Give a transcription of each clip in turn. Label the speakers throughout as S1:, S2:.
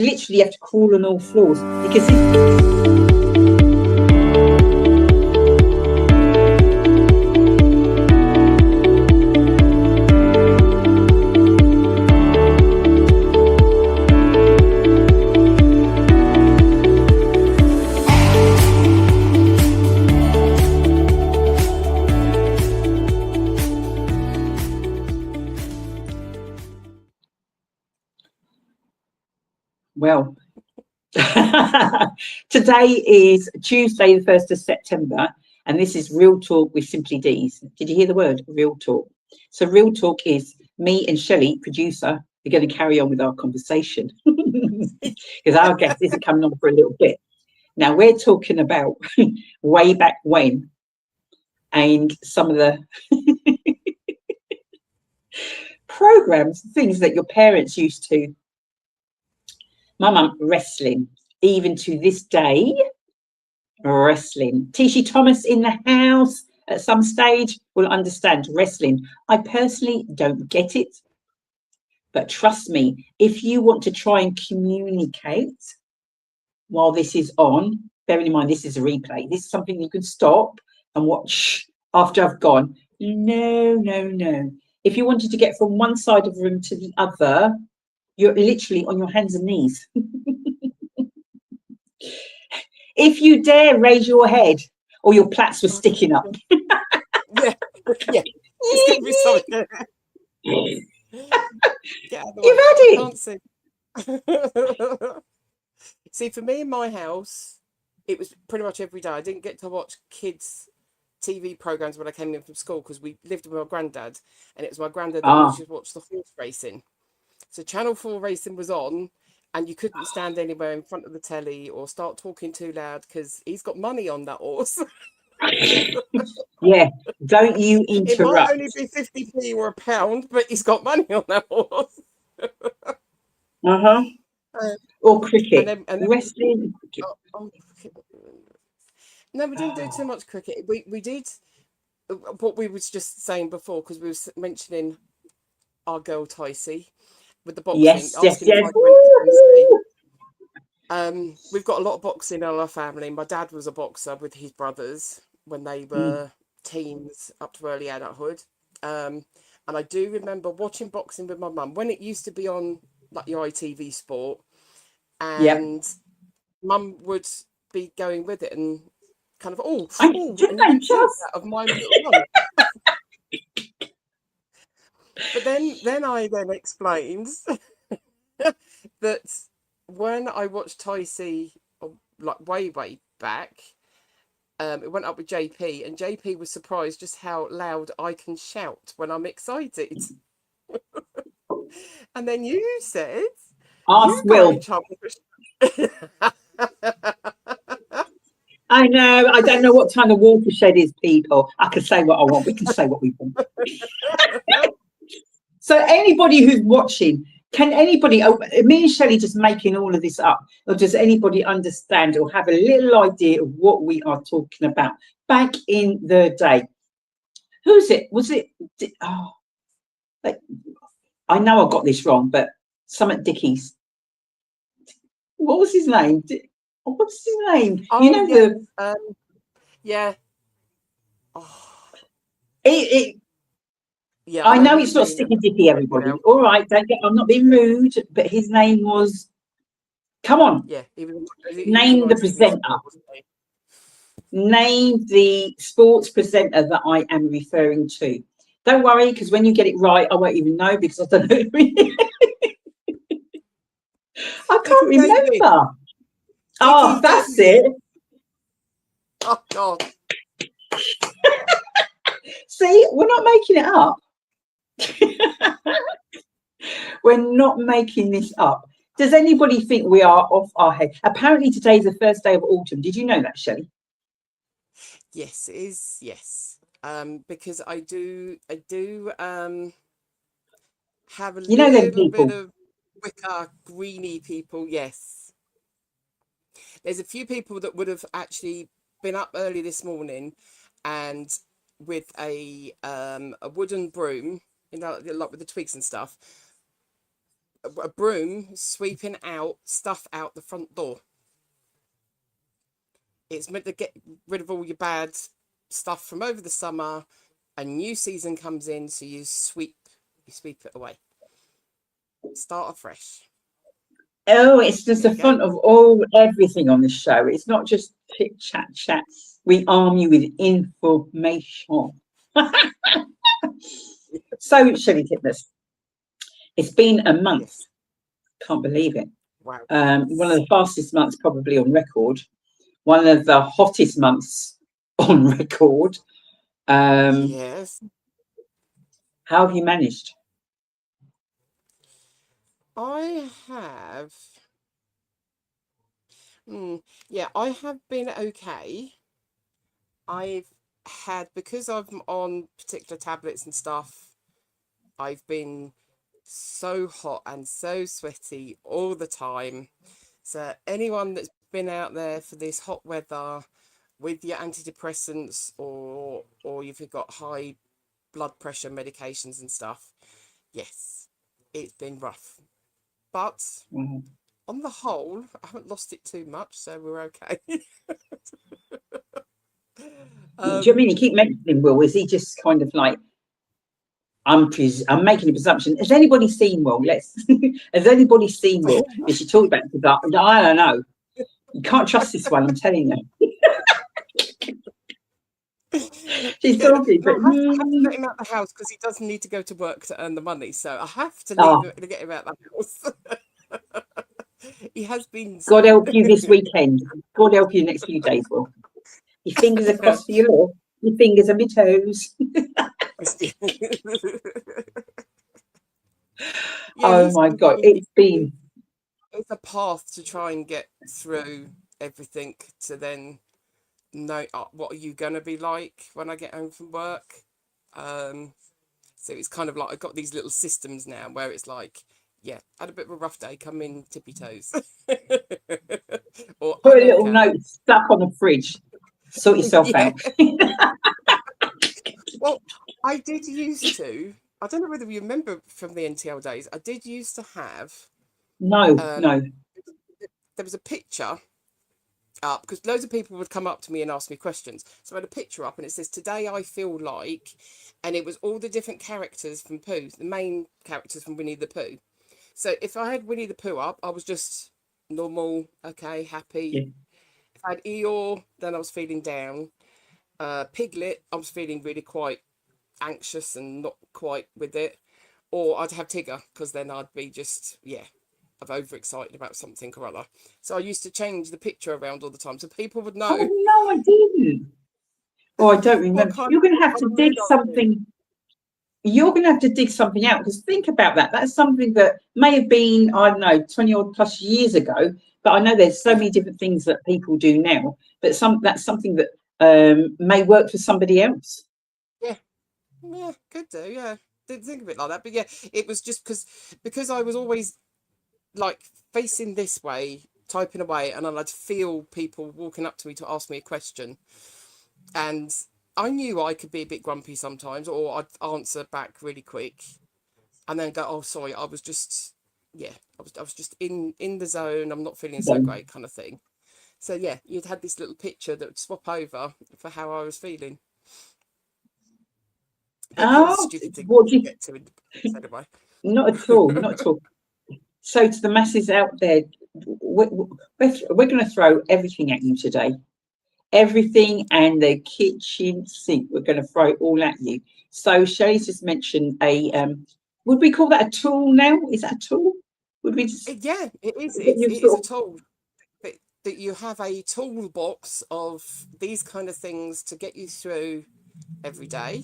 S1: literally have to crawl on all floors because well, today is Tuesday, the 1st of September, and this is Real Talk with Simply Deez. Did you hear the word Real Talk? So Real Talk is me and Shelley, producer, we're going to carry on with our conversation because our guest isn't coming on for a little bit. Now, we're talking about way back when and some of the programs, things that your parents used to. My mum, wrestling, even to this day, wrestling. Tishy Thomas in the house at some stage will understand wrestling. I personally don't get it, but trust me, if you want to try and communicate while this is on, bearing in mind this is a replay, this is something you can stop and watch after I've gone. No. If you wanted to get from one side of the room to the other, you're literally on your hands and knees. If you dare raise your head, or your plaits were sticking up.
S2: yeah. It's going to be something. Get out of the way.
S1: You've had
S2: it. Can't see. See, for me in my house, it was pretty much every day. I didn't get to watch kids' TV programs when I came in from school because we lived with my granddad, and it was my granddad that used to watch the horse racing. So Channel 4 racing was on, and you couldn't stand anywhere in front of the telly or start talking too loud because he's got money on that horse.
S1: Yeah, don't you interrupt.
S2: It might only be 50p or £1, but he's got money on that horse.
S1: Or cricket.
S2: And then
S1: wrestling.
S2: No, we didn't do too much cricket. We did what we was just saying before because we were mentioning our girl Ticey with the boxing.
S1: Yes.
S2: We've got a lot of boxing in our family. My dad was a boxer with his brothers when they were teens up to early adulthood. And I do remember watching boxing with my mum when it used to be on like your ITV Sport. And Mum would be going with it and kind of, and you can see that of my little mum. But then I explained that when I watched Ticey, like way back, it went up with JP, and JP was surprised just how loud I can shout when I'm excited. And then you said,
S1: "Ask Will." I know. I don't know what kind of watershed is, people. I can say what I want. We can say what we want. So anybody who's watching, can anybody, me and Shelley just making all of this up, or does anybody understand or have a little idea of what we are talking about back in the day? Who's it? Was it? I know I got this wrong, but Summit Dickies. What was his name? What's his name?
S2: Yeah.
S1: I know it's not Sticky Dicky, everybody. All right, I'm not being rude, but his name was. Come on.
S2: Yeah.
S1: Name the presenter. Name the sports presenter that I am referring to. Don't worry, because when you get it right, I won't even know because I don't know. I can't remember. Oh, that's it.
S2: Oh, God.
S1: See, we're not making it up. We're not making this up. Does anybody think we are off our head? Apparently today is the first day of autumn. Did you know that, Shelley?
S2: Yes, it is. Yes. Because I do have a little bit of wicker, greeny people. Yes. There's a few people that would have actually been up early this morning and with a wooden broom, like with the twigs and stuff, a broom sweeping out stuff out the front door. It's meant to get rid of all your bad stuff from over the summer. A new season comes in, so you sweep it away. Start afresh.
S1: Oh, it's just
S2: There
S1: the
S2: you go.
S1: fun of everything on the show. It's not just chit chat. We arm you with information. So, Shelley Titmus, it's been a month.
S2: Yes.
S1: Can't believe it.
S2: Wow.
S1: One of the fastest months probably on record. One of the hottest months on record.
S2: Yes.
S1: How have you managed?
S2: I have. Yeah, I have been okay. I've had, because I'm on particular tablets and stuff, I've been so hot and so sweaty all the time. So anyone that's been out there for this hot weather with your antidepressants or you've got high blood pressure medications and stuff, yes, it's been rough. But on the whole, I haven't lost it too much, so we're okay.
S1: Do you mean you keep mentioning Will? Is he just kind of like, I'm making a presumption. Has anybody seen Will? Has anybody seen Will? Did she talk about it? I don't know. You can't trust this one, I'm telling you. She's talking, but
S2: I have to let him out the house because he does need to go to work to earn the money. So I have to leave him to get him out the house. He has been.
S1: God help you this weekend. God help you next few days, Will. Your fingers are crossed for your law. Your fingers are my toes. Oh my God, it's been.
S2: It's a path to try and get through everything to then know what are you going to be like when I get home from work. So it's kind of like I've got these little systems now where it's like, yeah, had a bit of a rough day, come in tippy toes. Or
S1: Put
S2: I'm
S1: a little
S2: okay.
S1: note stuck on the fridge. Sort yourself out.
S2: Well, I did used to. I don't know whether you remember from the NTL days. I did used to have.
S1: No.
S2: There was a picture up because loads of people would come up to me and ask me questions. So I had a picture up and it says, "Today I feel like," and it was all the different characters from Pooh, the main characters from Winnie the Pooh. So if I had Winnie the Pooh up, I was just normal, okay, happy.
S1: Yeah.
S2: If I had Eeyore, then I was feeling down. Piglet, I was feeling really quite anxious and not quite with it. Or I'd have Tigger because then I'd be just, I'm overexcited about something or other. So I used to change the picture around all the time so people would know.
S1: Oh no, I didn't. Oh, I don't remember. You're going to have to dig something. You're going to have to dig something out because think about that. That's something that may have been, I don't know, 20 odd plus years ago. But I know there's so many different things that people do now. But that's something that may work for somebody else.
S2: Yeah, could do. Yeah, didn't think of it like that. But yeah, it was just because I was always like facing this way, typing away, and I'd feel people walking up to me to ask me a question, and I knew I could be a bit grumpy sometimes, or I'd answer back really quick, and then go, "Oh, sorry, I was just, I was just in the zone. I'm not feeling so great," kind of thing. So yeah, you'd had this little picture that would swap over for how I was feeling. But yeah, stupid thing to get to anyway.
S1: Not at all, not at all. So to the masses out there, we're going to throw everything at you today. Everything and the kitchen sink. We're going to throw it all at you. So Shelley's just mentioned would we call that a tool now? Is that a tool? Would we just...
S2: Yeah, it is. It is a tool. That you have a toolbox of these kind of things to get you through every day,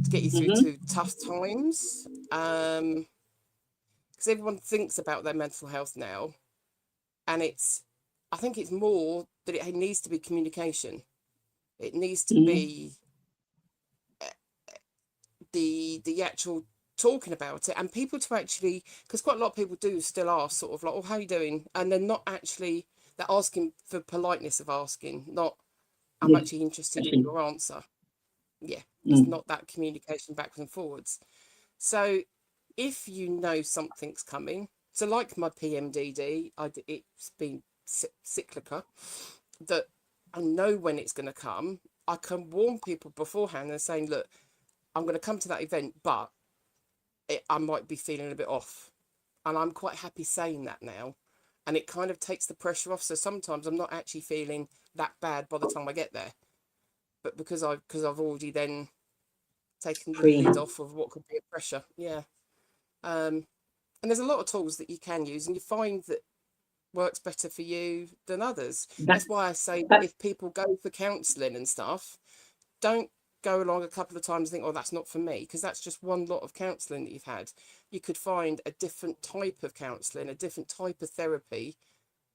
S2: to get you through to tough times. Because everyone thinks about their mental health now, and I think it's more that it needs to be communication. It needs to be the actual talking about it, and people to actually, because quite a lot of people do still ask sort of like, "Oh, how are you doing?" And they're not actually, they're asking for politeness of asking, not, "I'm actually interested in your answer." Yeah, it's not that communication backwards and forwards. So if you know something's coming, So like my PMDD, it's been cyclical, that I know when it's going to come. I can warn people beforehand and saying, look, I'm going to come to that event, but I might be feeling a bit off. And I'm quite happy saying that now. And it kind of takes the pressure off. So sometimes I'm not actually feeling that bad by the time I get there. But because I've already then taken the lid off of what could be a pressure. Yeah. And there's a lot of tools that you can use, and you find that works better for you than others. That's why I say if people go for counselling and stuff, don't go along a couple of times and think, oh, that's not for me, because that's just one lot of counselling that you've had. You could find a different type of counselling, a different type of therapy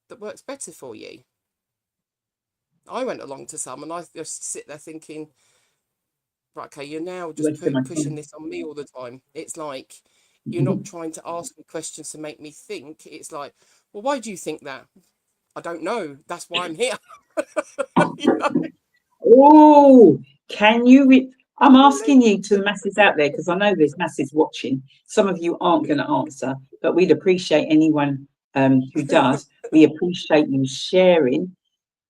S2: that works better for you. I went along to some and I just sit there thinking, right, okay, you're now just pushing this on me all the time. It's like you're not trying to ask me questions to make me think. It's like, well, why do you think that? I don't know. That's why I'm here. You know?
S1: Oh, can you? I'm asking you to the masses out there, because I know there's masses watching. Some of you aren't going to answer, but we'd appreciate anyone who does. We appreciate you sharing,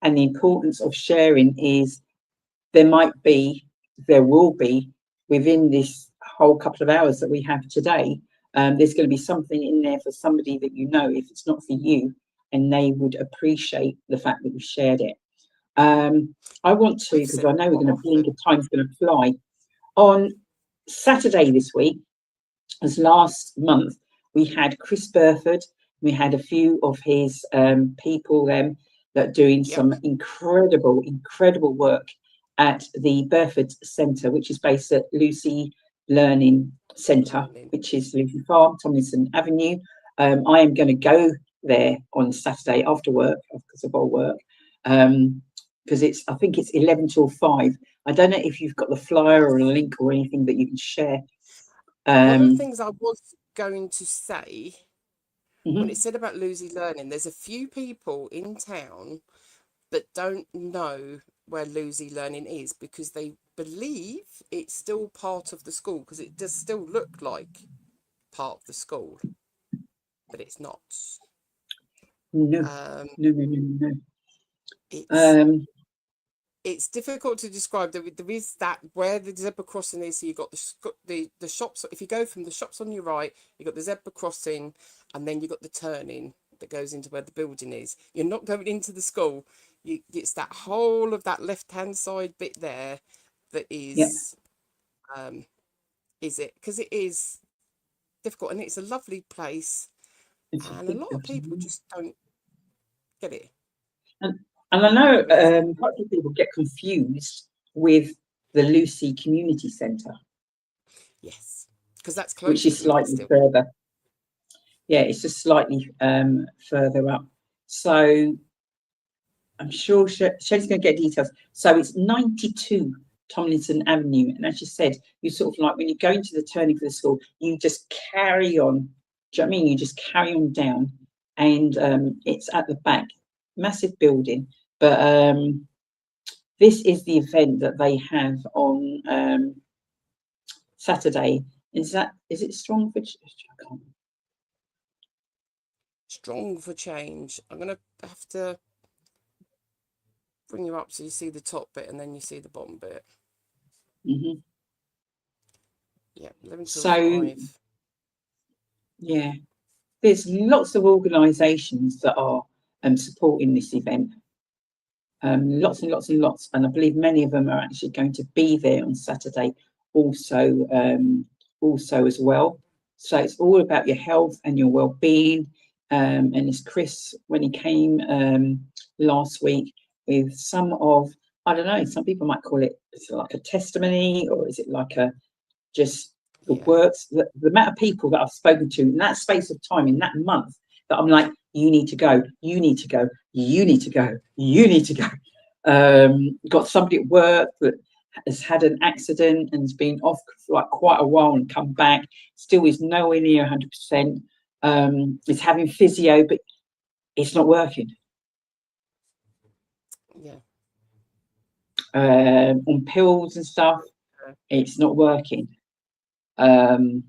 S1: and the importance of sharing is there will be within this whole couple of hours that we have today. There's going to be something in there for somebody that you know, if it's not for you, and they would appreciate the fact that you shared it. I want to, because I know we're going to blink, time's going to fly. On Saturday this week, as last month, we had Chris Burford. We had a few of his people that are doing some incredible work at the Burford Centre, which is based at Lucy Learning Centre, which is Lucy Farm, Tomlinson Avenue. I am going to go there on Saturday after work, because of our work. Because I think it's 11 till 5. I don't know if you've got the flyer or a link or anything that you can share.
S2: One of the things I was going to say, when it said about Lucy Learning, there's a few people in town that don't know where Lucy Learning is, because they believe it's still part of the school, because it does still look like part of the school, but it's not.
S1: No.
S2: It's difficult to describe. There is that where the zebra crossing is. So you've got the shops. If you go from the shops on your right, you've got the zebra crossing, and then you've got the turning that goes into where the building is. You're not going into the school. It's that whole of that left-hand side bit there that is, is it? Because it is difficult, and it's a lovely place, and a lot of people just don't get it.
S1: And I know quite a few people get confused with the Lucy Community Centre.
S2: Yes, because that's close.
S1: Which is slightly further. Yeah, it's just slightly further up. So I'm sure Shelley's going to get details. So it's 92 Tomlinson Avenue. And as you said, you sort of like when you go into the turning for the school, you just carry on. Do you know what I mean? You just carry on down, and it's at the back. Massive building, but this is the event that they have on Saturday. Is it Strong for
S2: Strong for Change? I'm gonna have to bring you up so you see the top bit and then you see the bottom bit. Yeah, 11 till 5.
S1: Yeah, there's lots of organisations that are supporting this event. Lots and lots and lots, and I believe many of them are actually going to be there on Saturday also as well. So it's all about your health and your well-being, and as Chris, when he came last week with some of, I don't know, some people might call it, is it like a testimony, or is it like a just the words, the amount of people that I've spoken to in that space of time, in that month, that I'm like, you need to go, you need to go, you need to go, you need to go. Got somebody at work that has had an accident and has been off for like quite a while and come back, still is nowhere near 100%. Is having physio, but it's not working. On pills and stuff, it's not working. And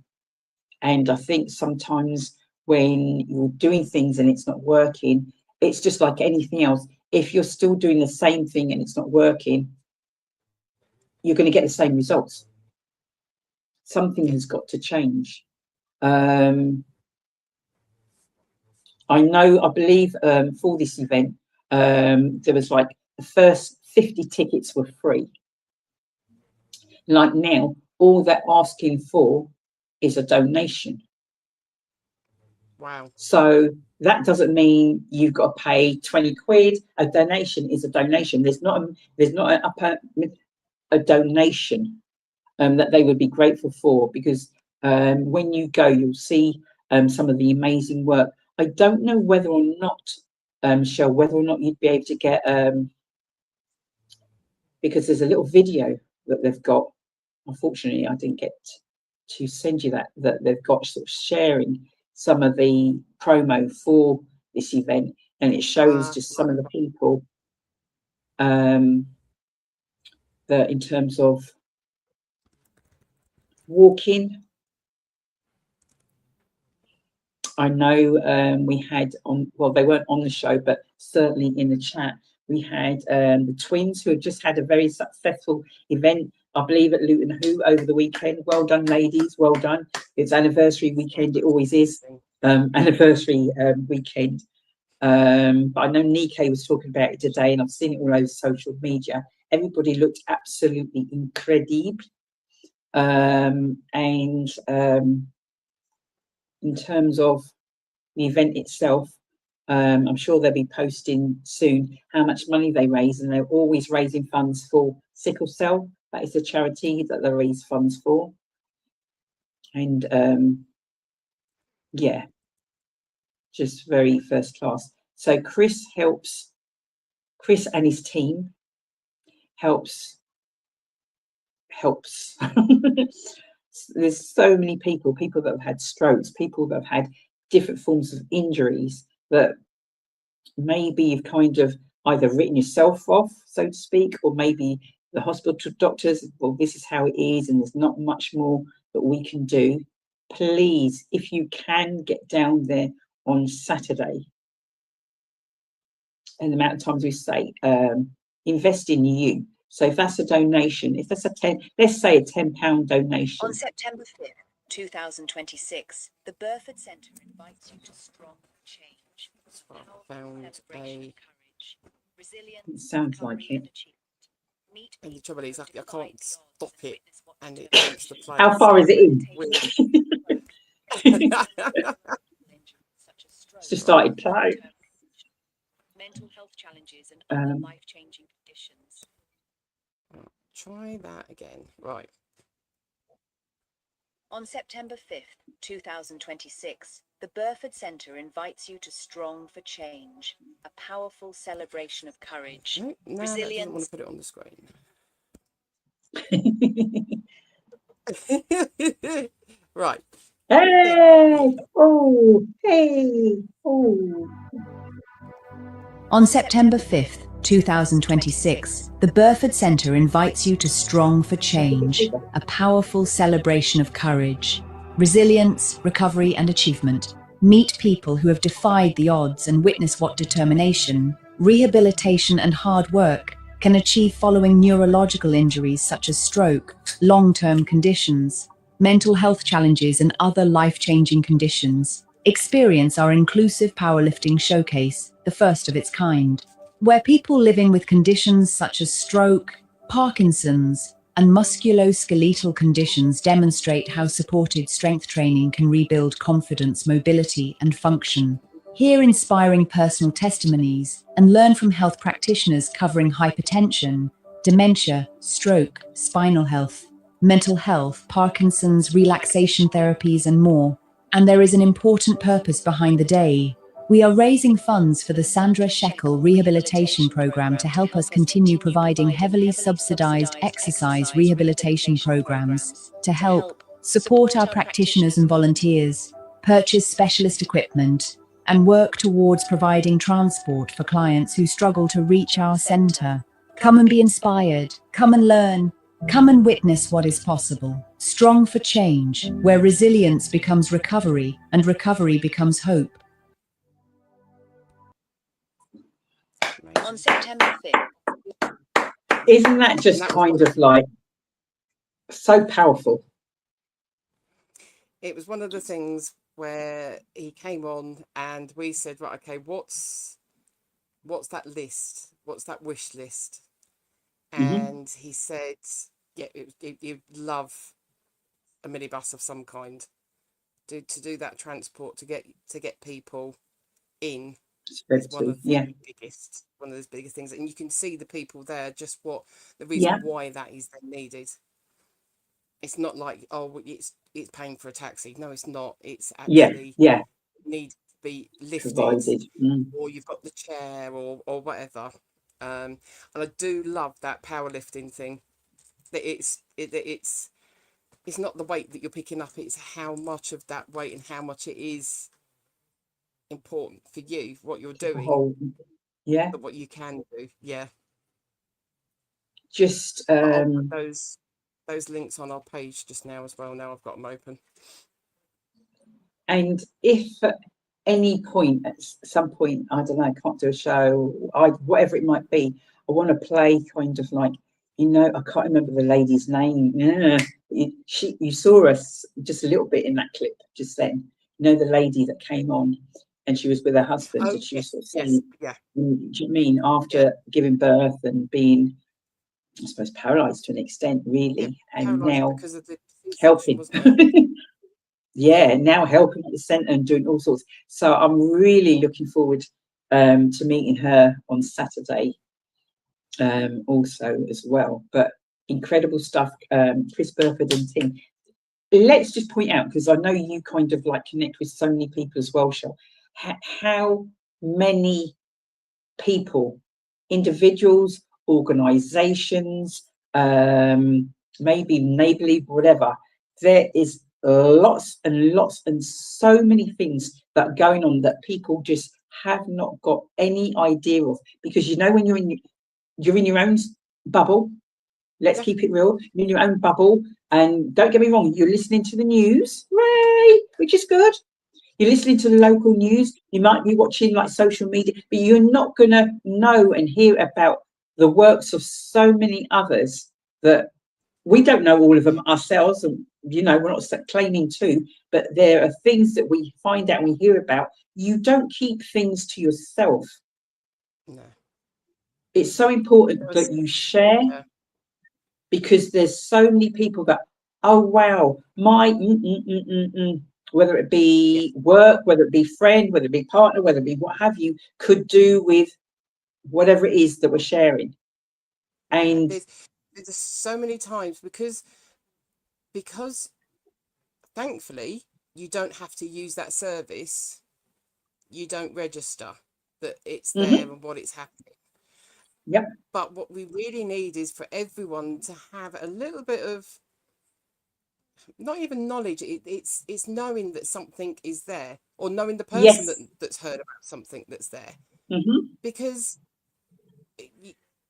S1: I think sometimes when you're doing things and it's not working, it's just like anything else. If you're still doing the same thing and it's not working, you're going to get the same results. Something has got to change. I believe for this event, there was like the first 50 tickets were free. Like now, all they're asking for is a donation.
S2: Wow.
S1: So that doesn't mean you've got to pay 20 quid. A donation is a donation. There's not a donation that they would be grateful for, because when you go, you'll see some of the amazing work. I don't know whether or not, Shell, whether or not you'd be able to get, because there's a little video that they've got. Unfortunately, I didn't get to send you that they've got, sort of sharing some of the promo for this event, and it shows just some of the people that in terms of walking. I know we had on, well, they weren't on the show, but certainly in the chat, we had the twins who have just had a very successful event, I believe, at Luton Hoo over the weekend. Well done, ladies. Well done. It's anniversary weekend. It always is anniversary weekend. But I know Nikkei was talking about it today, and I've seen it all over social media. Everybody looked absolutely incredible. In terms of the event itself, I'm sure they'll be posting soon how much money they raise, and they're always raising funds for sickle cell. That is the charity that they raise funds for. And yeah, just very first class. So Chris and his team helps. There's so many people that have had strokes, people that have had different forms of injuries, that maybe you've kind of either written yourself off, so to speak, or maybe the hospital doctors, well, this is how it is and there's not much more that we can do. Please, if you can, get down there on Saturday. And the amount of times we say, invest in you. So if that's a donation, if that's let's say a £10 donation.
S3: On September 5th, 2026, the Burford Centre invites you to strong change.
S2: Found a...
S1: It sounds like it.
S2: And the trouble is, I can't stop it, and it wants to play.
S1: How far is it in? It's just started playing.
S3: Mental health challenges and other life-changing conditions.
S2: Try that again. Right.
S3: On September 5th, 2026, the Burford Centre invites you to Strong for Change, a powerful celebration of courage,
S2: No,
S3: resilience.
S2: I don't want to put it on the screen. Right.
S1: Hey! Oh! Hey! Oh!
S3: On September 5th, 2026, the Burford Centre invites you to Strong for Change, a powerful celebration of courage, resilience, recovery and achievement. Meet people who have defied the odds and witness what determination, rehabilitation and hard work can achieve following neurological injuries such as stroke, long-term conditions, mental health challenges and other life-changing conditions. Experience our inclusive powerlifting showcase, the first of its kind, where people living with conditions such as stroke, Parkinson's, and musculoskeletal conditions demonstrate how supported strength training can rebuild confidence, mobility, and function. Hear inspiring personal testimonies and learn from health practitioners covering hypertension, dementia, stroke, spinal health, mental health, Parkinson's, relaxation therapies, and more. And there is an important purpose behind the day. We are raising funds for the Sandra Shekel Rehabilitation Program to help us continue providing heavily subsidized exercise rehabilitation programs to help support our practitioners and volunteers, purchase specialist equipment, and work towards providing transport for clients who struggle to reach our center. Come and be inspired. Come and learn. Come and witness what is possible. Strong for change, where resilience becomes recovery and recovery becomes hope. On September 5th.
S1: Isn't that just kind of like so powerful?
S2: It was one of the things where he came on and we said, right, okay, what's that list? What's that wish list? And he said, yeah, you'd love a minibus of some kind to do that transport, to get people in. Is one of the biggest things, and you can see the people there, just what the reason why that is then needed. It's not like, oh, it's paying for a taxi. No, it's not. It's actually need to be lifted, or you've got the chair or whatever. And I do love that powerlifting thing. That it's not the weight that you're picking up; it's how much of that weight and how much it is important for you, what you're doing, but what you can do.
S1: Just
S2: I'll put those links on our page just now as well. Now I've got them open.
S1: And if at any point, at some point, I don't know, I can't do a show, whatever it might be, I want to play kind of like, I can't remember the lady's name. You saw us just a little bit in that clip just then. The lady that came on and she was with her husband, and she was sort of saying, do you mean after giving birth and being, I suppose, paralysed to an extent, really, and now
S2: because of the
S1: helping. Now helping at the centre and doing all sorts. So I'm really looking forward to meeting her on Saturday also as well. But incredible stuff, Chris Burford and team. Let's just point out, because I know you kind of like connect with so many people as well, Shel, how many people, individuals, organisations, maybe neighbourly, whatever, there is lots and lots and so many things that are going on that people just have not got any idea of, because when you're in your own bubble, let's keep it real, you're in your own bubble, and don't get me wrong, you're listening to the news, which is good. You're listening to the local news, you might be watching like social media, but you're not going to know and hear about the works of so many others that we don't know all of them ourselves, and we're not claiming to, but there are things that we find out and we hear about. You don't keep things to yourself.
S2: No.
S1: It's so important that you share, because there's so many people that, oh wow, my whether it be work, whether it be friend, whether it be partner, whether it be what have you, could do with whatever it is that we're sharing. And
S2: there's so many times because thankfully you don't have to use that service. You don't register that it's there and what it's happening. But what we really need is for everyone to have a little bit of, not even knowledge, it's knowing that something is there, or knowing the person that's heard about something that's there, because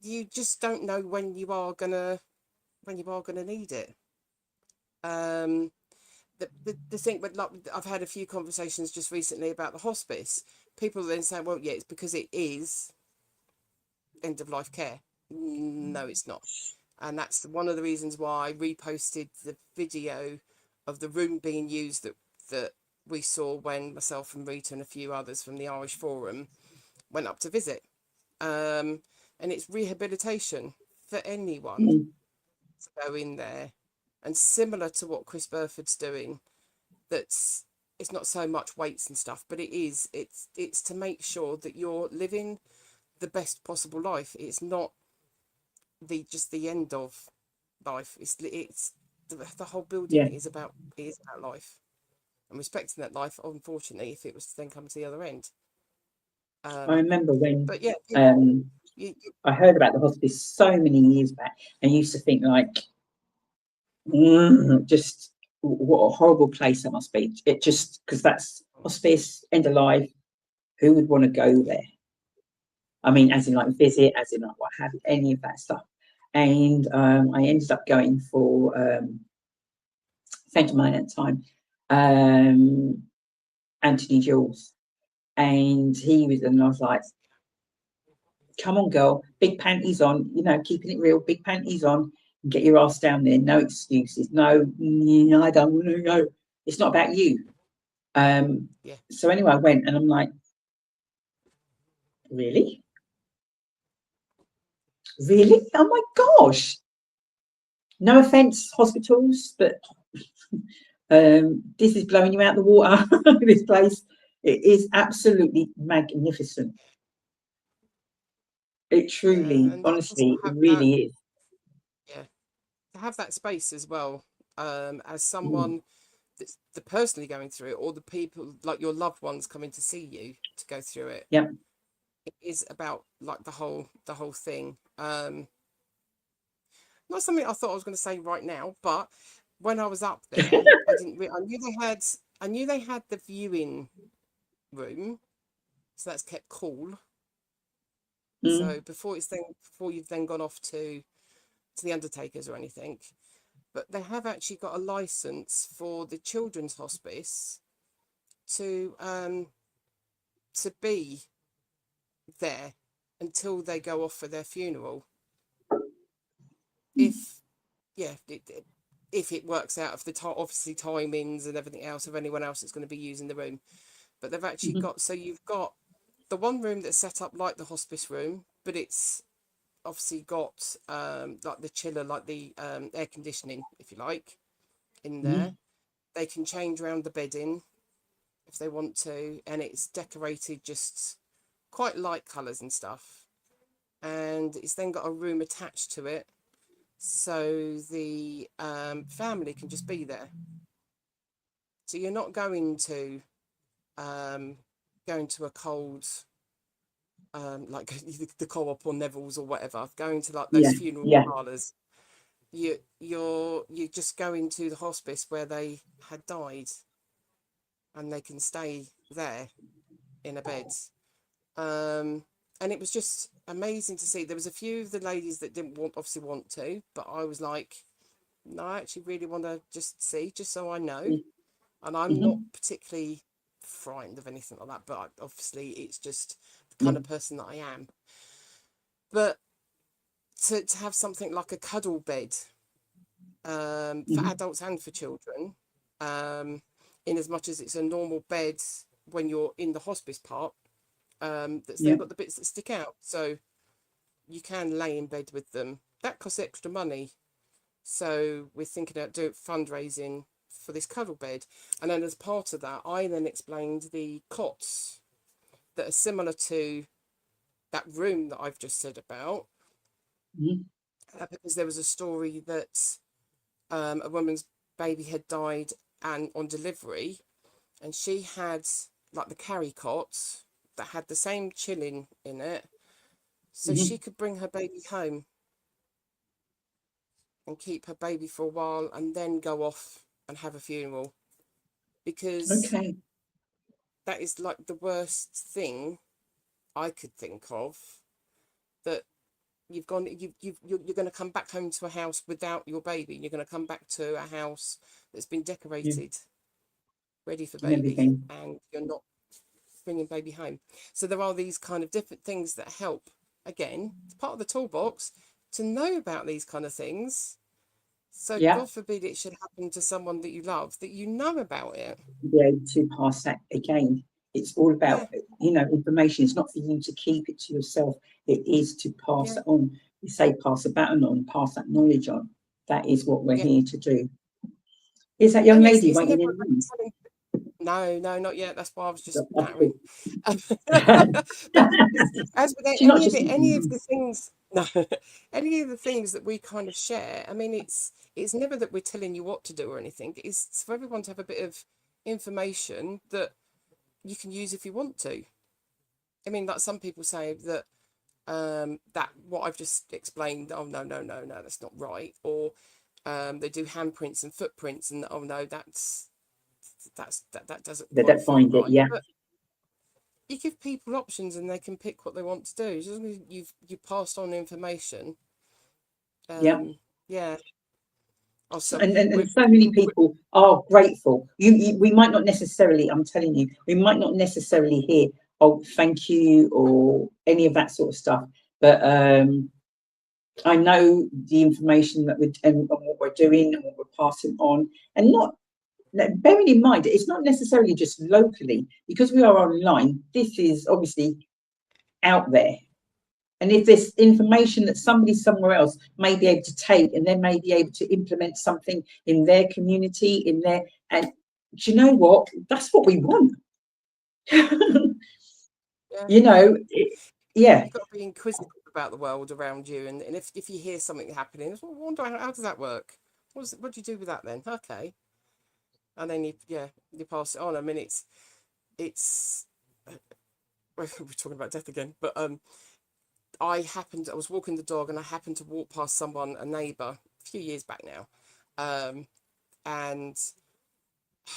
S2: you just don't know when you are gonna need it. The thing, but like, I've had a few conversations just recently about the hospice. People then say, well, it's because it is end of life care. No, it's not. And that's one of the reasons why I reposted the video of the room being used that we saw when myself and Rita and a few others from the Irish Forum went up to visit. And it's rehabilitation for anyone to go in there. And similar to what Chris Burford's doing, it's not so much weights and stuff, but it's to make sure that you're living the best possible life. It's not just the end of life. It's the whole building is about life and respecting that life. Unfortunately, if it was to then come to the other end.
S1: I remember when I heard about the hospice so many years back, and used to think like, just what a horrible place that must be. It just, because that's hospice, end of life. Who would want to go there? I mean, as in like visit, as in like what have you, any of that stuff. And I ended up going for friend of mine at the time, Anthony Jules, and he was, and I was like, come on, girl, big panties on, you know, keeping it real, big panties on, and get your ass down there. No excuses. No, I don't want to go. It's not about you. So anyway, I went, and I'm like, really? Really? Oh my gosh. No offense, hospitals, but this is blowing you out the water. This place, it is absolutely magnificent. It truly, honestly, it really is.
S2: Yeah, to have that space as well, as someone that's personally going through it, or the people like your loved ones coming to see you to go through it.
S1: Yeah,
S2: it is about like the whole thing. Not something I thought I was going to say right now, but when I was up there, I knew they had the viewing room, so that's kept cool. So before you've then gone off to the undertakers or anything, but they have actually got a license for the children's hospice to be there until they go off for their funeral. If it works out of the obviously timings and everything else of anyone else that's going to be using the room, but they've actually got, so you've got the one room that's set up like the hospice room, but it's obviously got like the chiller, like the air conditioning, if you like, in there. They can change around the bedding if they want to, and it's decorated just quite light colours and stuff, and it's then got a room attached to it, so the family can just be there. So you're not going to a cold like the Co-op or Neville's or whatever, going to like those funeral parlours. You're just going to the hospice where they had died, and they can stay there in a bed. And it was just amazing to see. There was a few of the ladies that didn't obviously want to, but I was like, no, I actually really want to just see, just so I know. And I'm not particularly frightened of anything like that, but obviously it's just the kind of person that I am. But to have something like a cuddle bed for adults and for children, in as much as it's a normal bed when you're in the hospice part, that's then got the bits that stick out, so you can lay in bed with them. That costs extra money, so we're thinking about doing fundraising for this cuddle bed. And then as part of that, I then explained the cots that are similar to that room that I've just said about, because there was a story that a woman's baby had died and on delivery, and she had like the carry cots that had the same chilling in it, so she could bring her baby home and keep her baby for a while and then go off and have a funeral, because that is like the worst thing I could think of, that you're going to come back home to a house without your baby, and you're going to come back to a house that's been decorated ready for baby, and you're not bringing baby home. So there are these kind of different things that help. Again, it's part of the toolbox to know about these kind of things. So God forbid it should happen to someone that you love, that you know about it.
S1: Yeah, to pass that again. It's all about, information. It's not for you to keep it to yourself. It is to pass it on. We say pass the baton on, pass that knowledge on. That is what we're here to do. Is that young lady waiting in line?
S2: No, not yet. That's why I was just nattering. As with any of the things that we kind of share, I mean, it's never that we're telling you what to do or anything. It's for everyone to have a bit of information that you can use if you want to. I mean, like some people say that that what I've just explained, oh no, that's not right, or they do handprints and footprints, and oh no, that doesn't quite feel right. But you give people options and they can pick what they want to do. As long as you've passed on information. Also,
S1: and so many people are grateful. We might not necessarily, I'm telling you, we might not necessarily hear, oh, thank you, or any of that sort of stuff. But I know the information that and what we're doing and what we're passing on, and not bearing in mind, it's not necessarily just locally, because we are online. This is obviously out there. And if there's information that somebody somewhere else may be able to take, and they may be able to implement something in their community, and do you know what? That's what we want.
S2: yeah.
S1: You know, yeah.
S2: You've got to be inquisitive about the world around you, and if you hear something happening, well, I wonder how does that work? What do you do with that then? Okay, and then you pass it on. I mean, it's we're talking about death again, but I was walking the dog, and I happened to walk past someone, a neighbour, a few years back now, and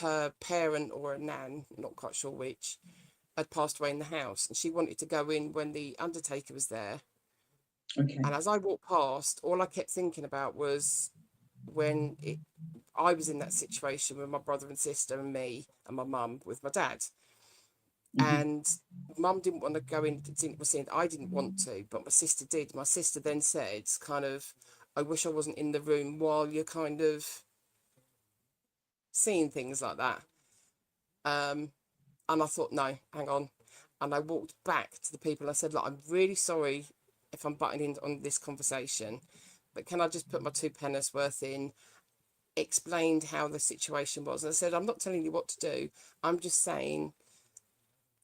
S2: her parent or a nan, not quite sure which, had passed away in the house, and she wanted to go in when the undertaker was there.
S1: Okay.
S2: And as I walked past, all I kept thinking about was when I was in that situation with my brother and sister and me and my mum with my dad. And mum didn't want to go in, I didn't want to, but my sister did. My sister then said, kind of, I wish I wasn't in the room while you're kind of seeing things like that. And I thought, no, hang on. And I walked back to the people and I said, look, I'm really sorry if I'm butting in on this conversation, but can I just put my 2 pennies worth in? Explained how the situation was. And I said, I'm not telling you what to do. I'm just saying,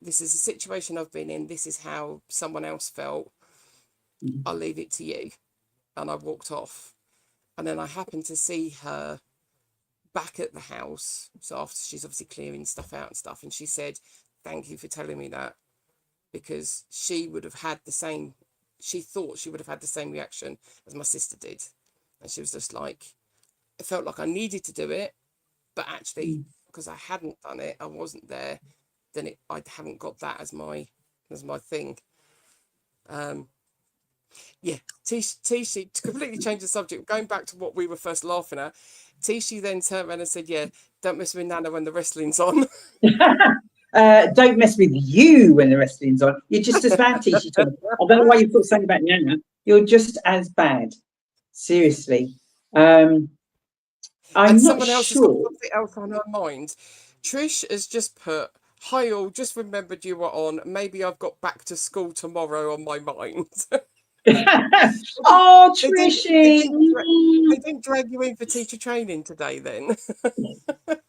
S2: this is a situation I've been in. This is how someone else felt. I'll leave it to you. And I walked off. And then I happened to see her back at the house. So after she's obviously clearing stuff out and stuff. And she said, thank you for telling me that. Because she would have had she thought she would have had the same reaction as my sister did. And she was just like, it felt like I needed to do it. But actually, because I hadn't done it, I wasn't there, then I haven't got that as my thing. Tishi, to completely change the subject, going back to what we were first laughing at, Tishi then turned around and said, yeah, don't mess with Nana when the wrestling's on.
S1: Don't mess with you when the wrestling's on. You're just as bad, Tishy. I don't know why you thought something about Nana. You're just as bad. Seriously. I'm
S2: and
S1: not
S2: someone else
S1: sure.
S2: has got something else on her mind. Trish has just put, hi all, just remembered you were on. Maybe I've got back to school tomorrow on my mind.
S1: Oh, Trishy.
S2: They didn't drag you in for teacher training today then?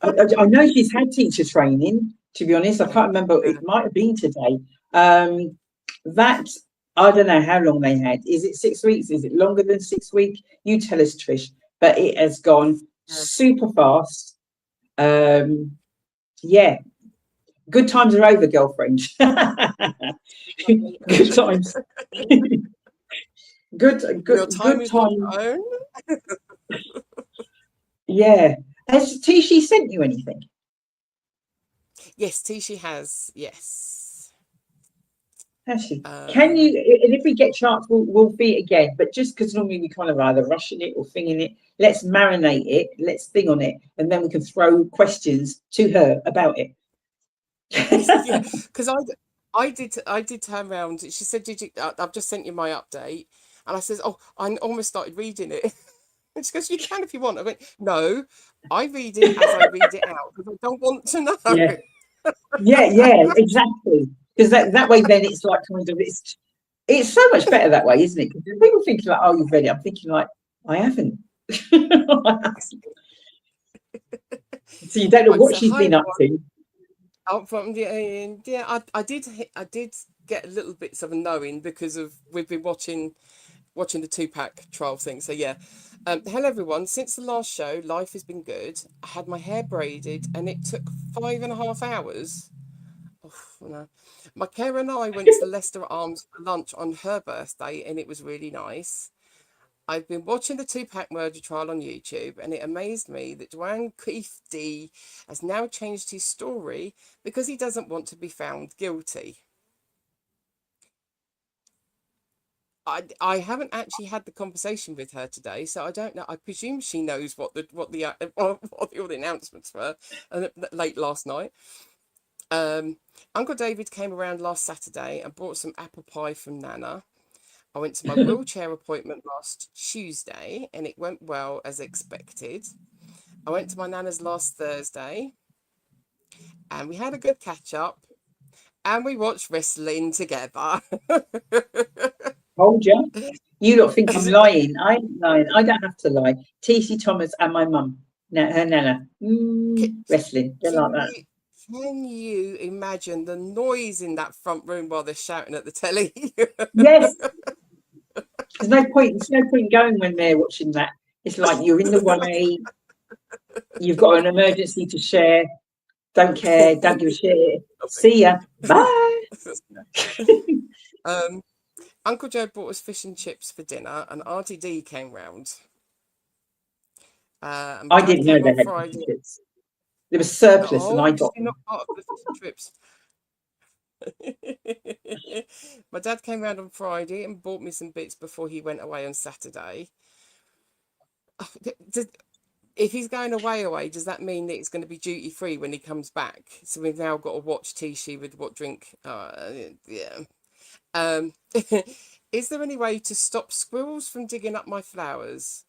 S1: I know she's had teacher training, to be honest. I can't remember. It might have been today. That, I don't know how long they had. Is it 6 weeks? Is it longer than 6 weeks? You tell us, Trish. But it has gone super fast. Yeah. Good times are over, girlfriend. Good times. Good
S2: time is not
S1: time.
S2: your own.
S1: Yeah. Has Tishi sent you anything?
S2: Yes, Tishi has. Yes.
S1: Has she? Can you? And if we get chance, we'll feed it again. But just because normally we kind of either rushing it or thinging it, let's marinate it. Let's thing on it, and then we can throw questions to her about it.
S2: Yeah, because I did turn around. She said, "Did you? I've just sent you my update," and I says, "Oh, I almost started reading it." And she goes, "You can if you want." I went, "No, I read it as I read it out because I don't want to know."
S1: Yeah, exactly. Because that way, then it's like kind of it's so much better that way, isn't it? Because people think like, "Oh, you've read it." I'm thinking like, I haven't. So you don't know what she's been up to.
S2: I did get a little bits of a knowing because we've been watching the 2-pack trial thing. So yeah. Hello everyone. Since the last show, life has been good. I had my hair braided and it took 5.5 hours. Oh, no. My carer and I went to the Leicester Arms for lunch on her birthday and it was really nice. I've been watching the 2-pack murder trial on YouTube and it amazed me that Dwayne Keith D has now changed his story because he doesn't want to be found guilty. I haven't actually had the conversation with her today, so I don't know. I presume she knows what the all the announcements were late last night. Uncle David came around last Saturday and brought some apple pie from Nana. I went to my wheelchair appointment last Tuesday and it went well as expected. I went to my Nana's last Thursday and we had a good catch up and we watched wrestling together.
S1: Told you. You lot think I'm
S2: Is it-
S1: lying. I ain't lying. I don't have to lie. TC Thomas and my mum, her Nana, wrestling. They're like
S2: Can
S1: that.
S2: you imagine the noise in that front room while they're shouting at the telly?
S1: Yes. There's no point. There's no point going when they're watching that. It's like you're in the way. You've got an emergency to share. Don't care. Don't give a shit. See ya. Bye.
S2: Uncle Joe brought us fish and chips for dinner, and Auntie Dee came round. And
S1: I
S2: Dad
S1: didn't know
S2: came
S1: they
S2: on
S1: had
S2: Friday.
S1: tickets. There was surplus, and
S2: Oh,
S1: I
S2: is
S1: got
S2: she
S1: them.
S2: not part of the fish and trips? My dad came round on Friday and bought me some bits before he went away on Saturday. If he's going away, does that mean that it's going to be duty free when he comes back? So we've now got to watch Tishy with what drink? Yeah. Is there any way to stop squirrels from digging up my flowers?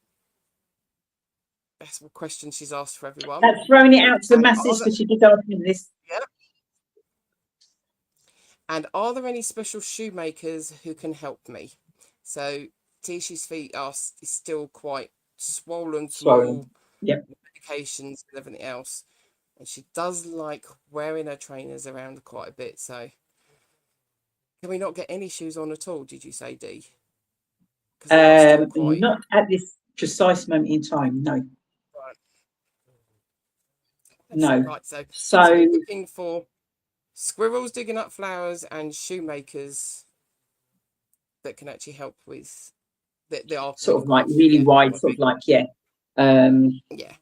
S2: That's a question she's asked for everyone.
S1: That's throwing it out to the
S2: And
S1: masses because she did ask me this.
S2: Yep. And are there any special shoemakers who can help me? So Tishy's feet are still quite swollen from all
S1: Yep.
S2: medications and everything else. And she does like wearing her trainers around quite a bit. So can we not get any shoes on at all, did you say, Dee? Because they are still quite...
S1: Not at this precise moment in time, no.
S2: Right.
S1: No.
S2: Right, so
S1: we're
S2: looking for squirrels digging up flowers and shoemakers that can actually help with... They are
S1: sort of like really wide, sort of like, yeah.
S2: Yeah.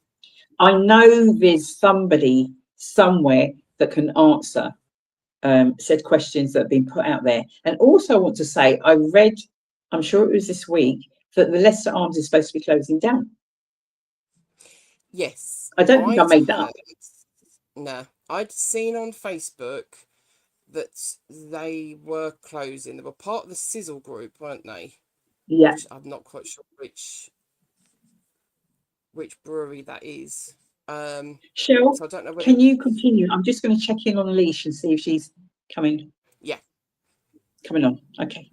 S1: I know there's somebody somewhere that can answer said questions that have been put out there. And also I want to say, I read, I'm sure it was this week, that the Leicester Arms is supposed to be closing down.
S2: Yes.
S1: I don't think I made that up.
S2: No. I'd seen on Facebook that they were closing. They were part of the Sizzle group, weren't they?
S1: Yeah.
S2: I'm not quite sure which brewery that is.
S1: Cheryl,
S2: so I don't know whether...
S1: can you continue? I'm just going to check in on Leash and see if she's coming.
S2: Yeah.
S1: Coming on. Okay.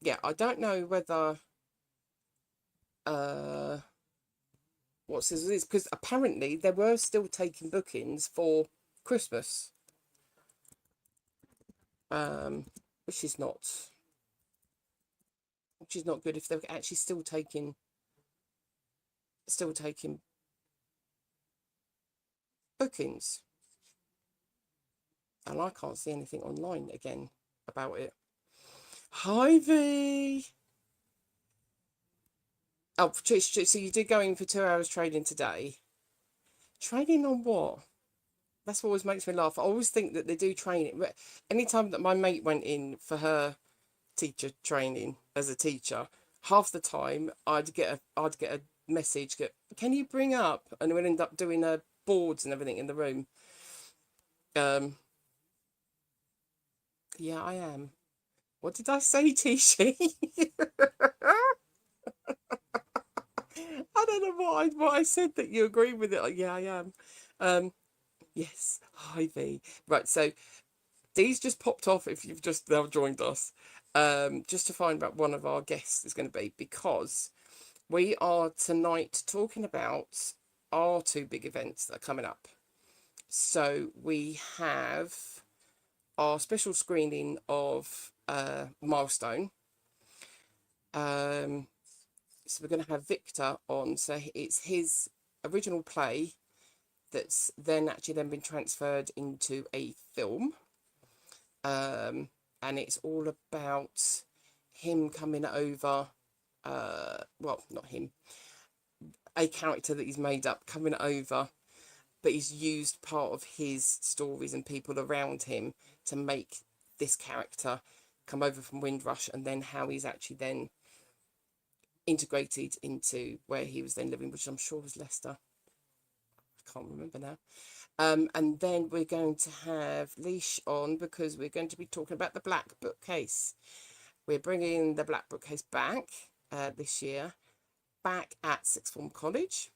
S2: Yeah, I don't know whether what Sizzle is, because apparently they were still taking bookings for Christmas. Which is not good if they're actually still taking bookings. And I can't see anything online again about it. Hi V. Oh, so you did go in for 2 hours trading today. Training on what? That's what always makes me laugh. I always think that they do training. Anytime that my mate went in for her teacher training as a teacher, half the time I'd get a message, can you bring up? And we'd end up doing boards and everything in the room. Yeah, I am. What did I say, Tishy? I don't know what I said that you agree with it. Like, yeah, I am. Yes. Hi V. Right, so Deez just popped off if you've just now joined us. Just to find out one of our guests is going to be, because we are tonight talking about our two big events that are coming up. So we have our special screening of Milestone. So we're going to have Victor on. So it's his original play that's then been transferred into a film. And it's all about him coming over, well, not him, a character that he's made up coming over, but he's used part of his stories and people around him to make this character come over from Windrush, and then how he's actually then integrated into where he was then living, which I'm sure was Leicester. I can't remember now. And then we're going to have Leash on because we're going to be talking about the Black Bookcase. We're bringing the Black Bookcase back this year, back at Sixth Form College.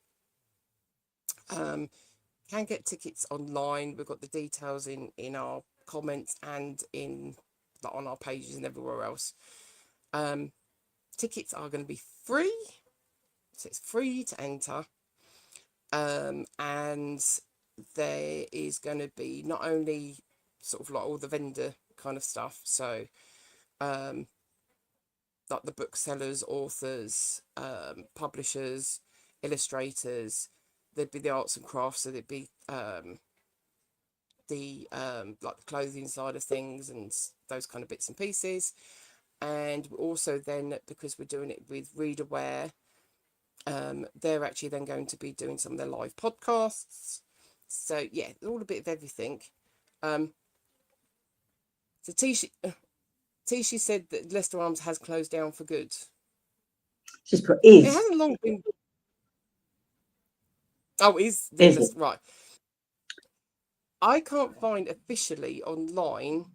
S2: Can get tickets online. We've got the details in our comments and on our pages and everywhere else. Tickets are going to be free, so it's free to enter. And there is going to be not only sort of like all the vendor kind of stuff, so like the booksellers, authors, publishers, illustrators. There'd be the arts and crafts, so there'd be the like the clothing side of things and those kind of bits and pieces. And also then, because we're doing it with Readerware, they're actually then going to be doing some of their live podcasts. So yeah, all a bit of everything. So Tishi said that Leicester Arms has closed down for good.
S1: She's put is.
S2: It hasn't long been. Oh, is right. I can't find officially online.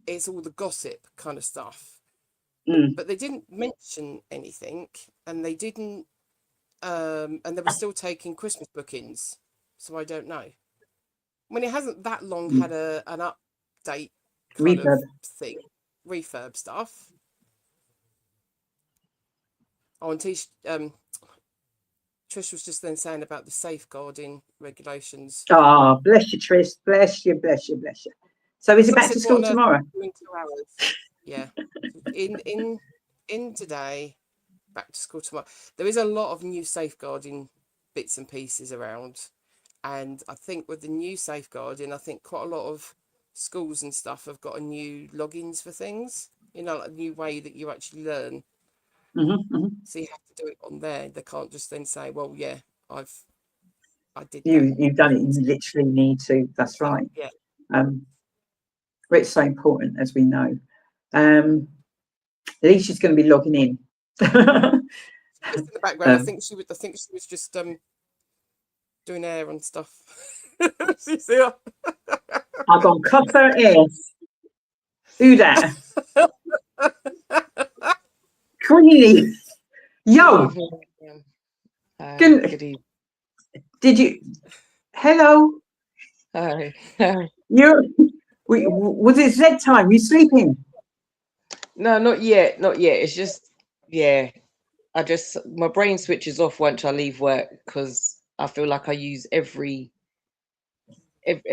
S2: It's all the gossip kind of stuff, but they didn't mention anything, and they didn't, and they were still taking Christmas bookings. So I don't know. When it hasn't that long had an update kind of thing, refurb stuff. Oh, and Trish was just then saying about the safeguarding regulations.
S1: Oh, bless you, Trish. Bless you, bless you, bless you. So is it back to school tomorrow?
S2: In 2 hours. Yeah. in today, back to school tomorrow. There is a lot of new safeguarding bits and pieces around. And I think with the new safeguarding, I think quite a lot of schools and stuff have got a new logins for things. You know, like a new way that you actually learn. So you have to do it on there. They can't just then say, well, yeah, I did that.
S1: You've done it. You literally need to. That's right.
S2: Yeah.
S1: But it's so important, as we know. Alicia's going to be logging in.
S2: Just in the background, I think she was just doing air and stuff. She's here.
S1: I've gone cut her ears. Who that? Queenie. Yo.
S4: Good evening.
S1: Did you? Hello.
S4: Hi.
S1: Was it Z time? You sleeping?
S4: No, not yet. Not yet. It's just, yeah. My brain switches off once I leave work because I feel like I use every bit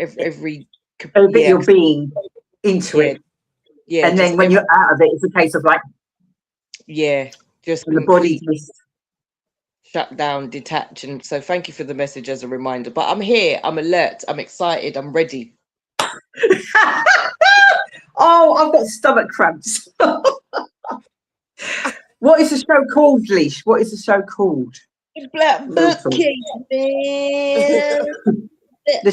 S4: you're being
S1: into it.
S4: Yeah.
S1: And then when you're out of it, it's a case of like,
S4: just
S1: the body just
S4: shut down, detach. And so thank you for the message as a reminder. But I'm here. I'm alert. I'm excited. I'm ready.
S1: Oh, I've got stomach cramps. What is the show called, Leash? What is the show called?
S4: It's Black Bookcase, man.
S1: The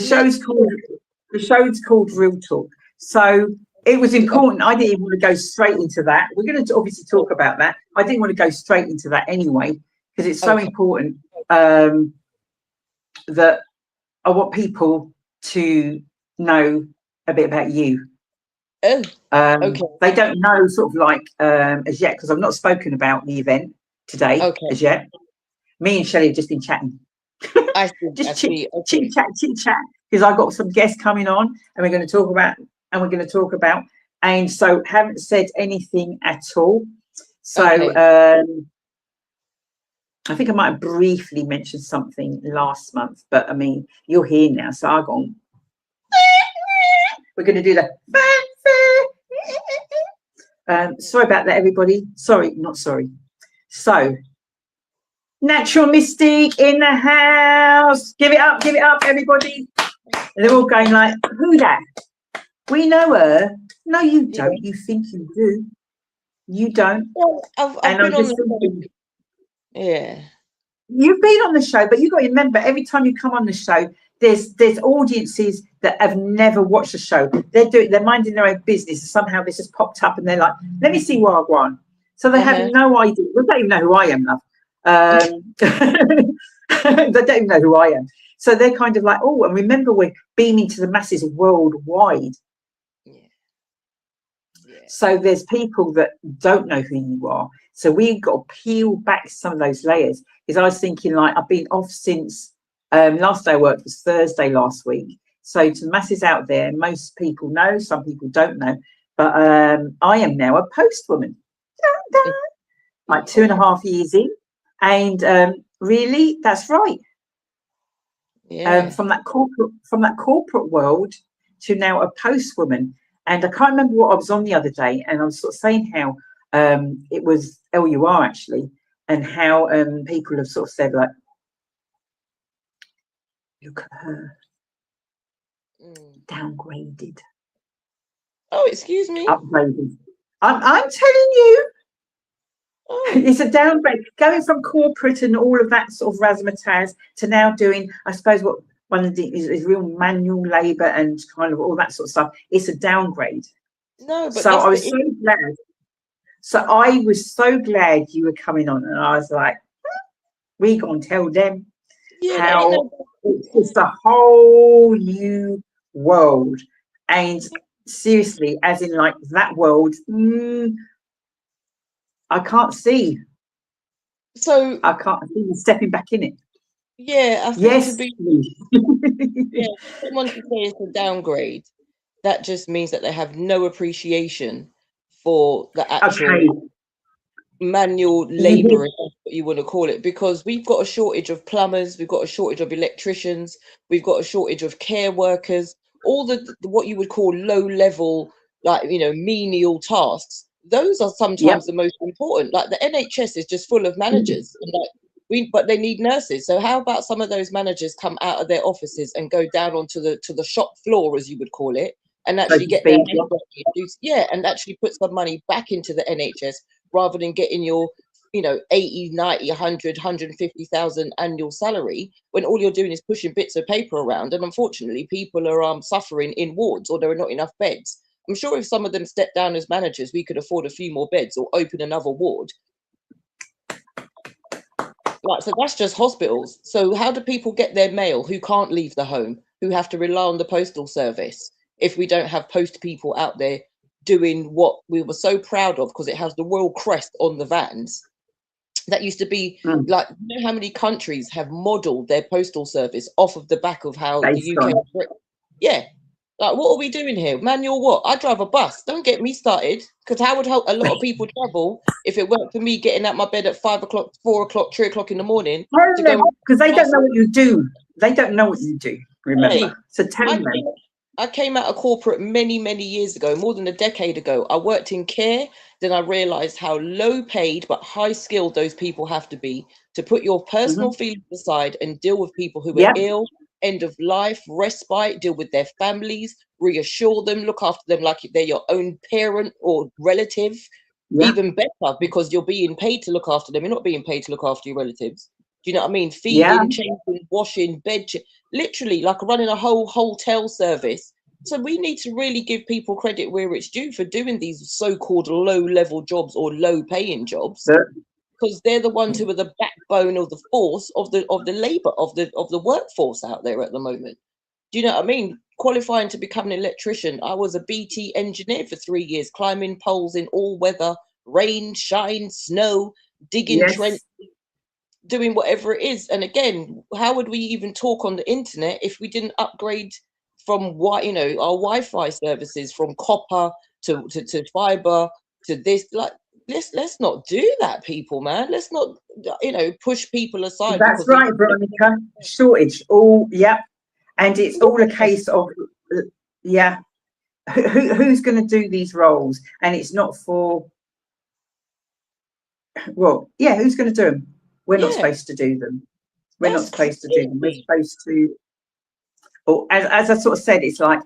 S1: show's called Real Talk. So it was important. I didn't even want to go straight into that. We're going to obviously talk about that. I didn't want to go straight into that anyway, because it's so important that I want people to know a bit about you. They don't know sort of like as yet, because I've not spoken about the event today as yet. Me and Shelley have just been chatting. Just chit chat, because I've got some guests coming on, and we're going to talk about, and so haven't said anything at all. So I think I might have briefly mentioned something last month, but I mean, you're here now, so I've gone. We're going to do the. Sorry about that, everybody. Not sorry. So, Natural Mystique in the house. Give it up, everybody. And they're all going like, who that? We know her. No, you don't. You think you do. You don't.
S4: Well, I've been on the show. Yeah.
S1: You've been on the show, but you've got to remember, every time you come on the show, there's audiences that have never watched the show. They're minding their own business, and somehow this has popped up, and they're like, "Let me see Wagwan." So they have no idea. They don't even know who I am, love. They don't even know who I am. So they're kind of like, "Oh," and remember, we're beaming to the masses worldwide. So there's people that don't know who you are. So we've got to peel back some of those layers. Because I was thinking, like, I've been off since last day I worked was Thursday last week. So to the masses out there, most people know, some people don't know, but I am now a postwoman. Like 2.5 years in. And really, that's right. From that corporate world to now a postwoman. And I can't remember what I was on the other day, and I was sort of saying how it was LUR actually, and how people have sort of said, like, look at her, downgraded.
S4: Oh, excuse me.
S1: Upgraded. I'm telling you, it's a downgrade, going from corporate and all of that sort of razzmatazz to now doing, I suppose, what one of the is real manual labour and kind of all that sort of stuff. It's a downgrade.
S4: No, but
S1: so I was so glad. So I was so glad you were coming on, and I was like, we gonna tell them how it's just a whole new world. And seriously, as in like that world, I can't see.
S4: So
S1: I can't see you stepping back in it.
S4: Yeah, I think
S1: Yes.
S4: Someone to say it's a downgrade, that just means that they have no appreciation for the actual manual labor, if that's what you want to call it, because we've got a shortage of plumbers, we've got a shortage of electricians, we've got a shortage of care workers, all the what you would call low level, like, menial tasks. Those are sometimes the most important. Like the NHS is just full of managers, and but they need nurses. So how about some of those managers come out of their offices and go down onto the shop floor, as you would call it, and actually get their and actually put some money back into the NHS, rather than getting your 80, 90, 100, 150,000 annual salary, when all you're doing is pushing bits of paper around. And unfortunately, people are suffering in wards, or there are not enough beds. I'm sure if some of them step down as managers, we could afford a few more beds or open another ward. So that's just hospitals. So how do people get their mail who can't leave the home, who have to rely on the postal service, if we don't have post people out there doing what we were so proud of, because it has the royal crest on the vans? That used to be like, how many countries have modeled their postal service off of the back of how the UK like, what are we doing here? Manual what? I drive a bus. Don't get me started, because how would help a lot of people travel if it weren't for me getting out my bed at 5 o'clock, 4 o'clock, 3 o'clock in the morning?
S1: Because they don't know what you do. They don't know what you do, remember. So tell them.
S4: I came out of corporate many, many years ago, more than a decade ago. I worked in care. Then I realized how low paid but high skilled those people have to be to put your personal feelings aside and deal with people who are ill, end of life, respite, deal with their families, reassure them, look after them like they're your own parent or relative. Even better, because you're being paid to look after them. You're not being paid to look after your relatives. Do you know what I mean? Feeding, changing, washing, literally like running a whole hotel service. So we need to really give people credit where it's due for doing these so-called low-level jobs or low-paying jobs, because they're the ones who are the backbone of the force of the labor of the workforce out there at the moment. Do you know what I mean? Qualifying to become an electrician, I was a BT engineer for 3 years, climbing poles in all weather, rain, shine, snow, digging trenches, doing whatever it is. And again, how would we even talk on the internet if we didn't upgrade from our Wi-Fi services from copper to fiber to this? Like, let's not do that, people, man. Let's not push people aside.
S1: That's right, Veronica. Shortage. And it's all a case of who's going to do these roles, and it's not for who's going to do them? We're not supposed to do them. We're not supposed to do them. We're supposed to, or as I sort of said, it's like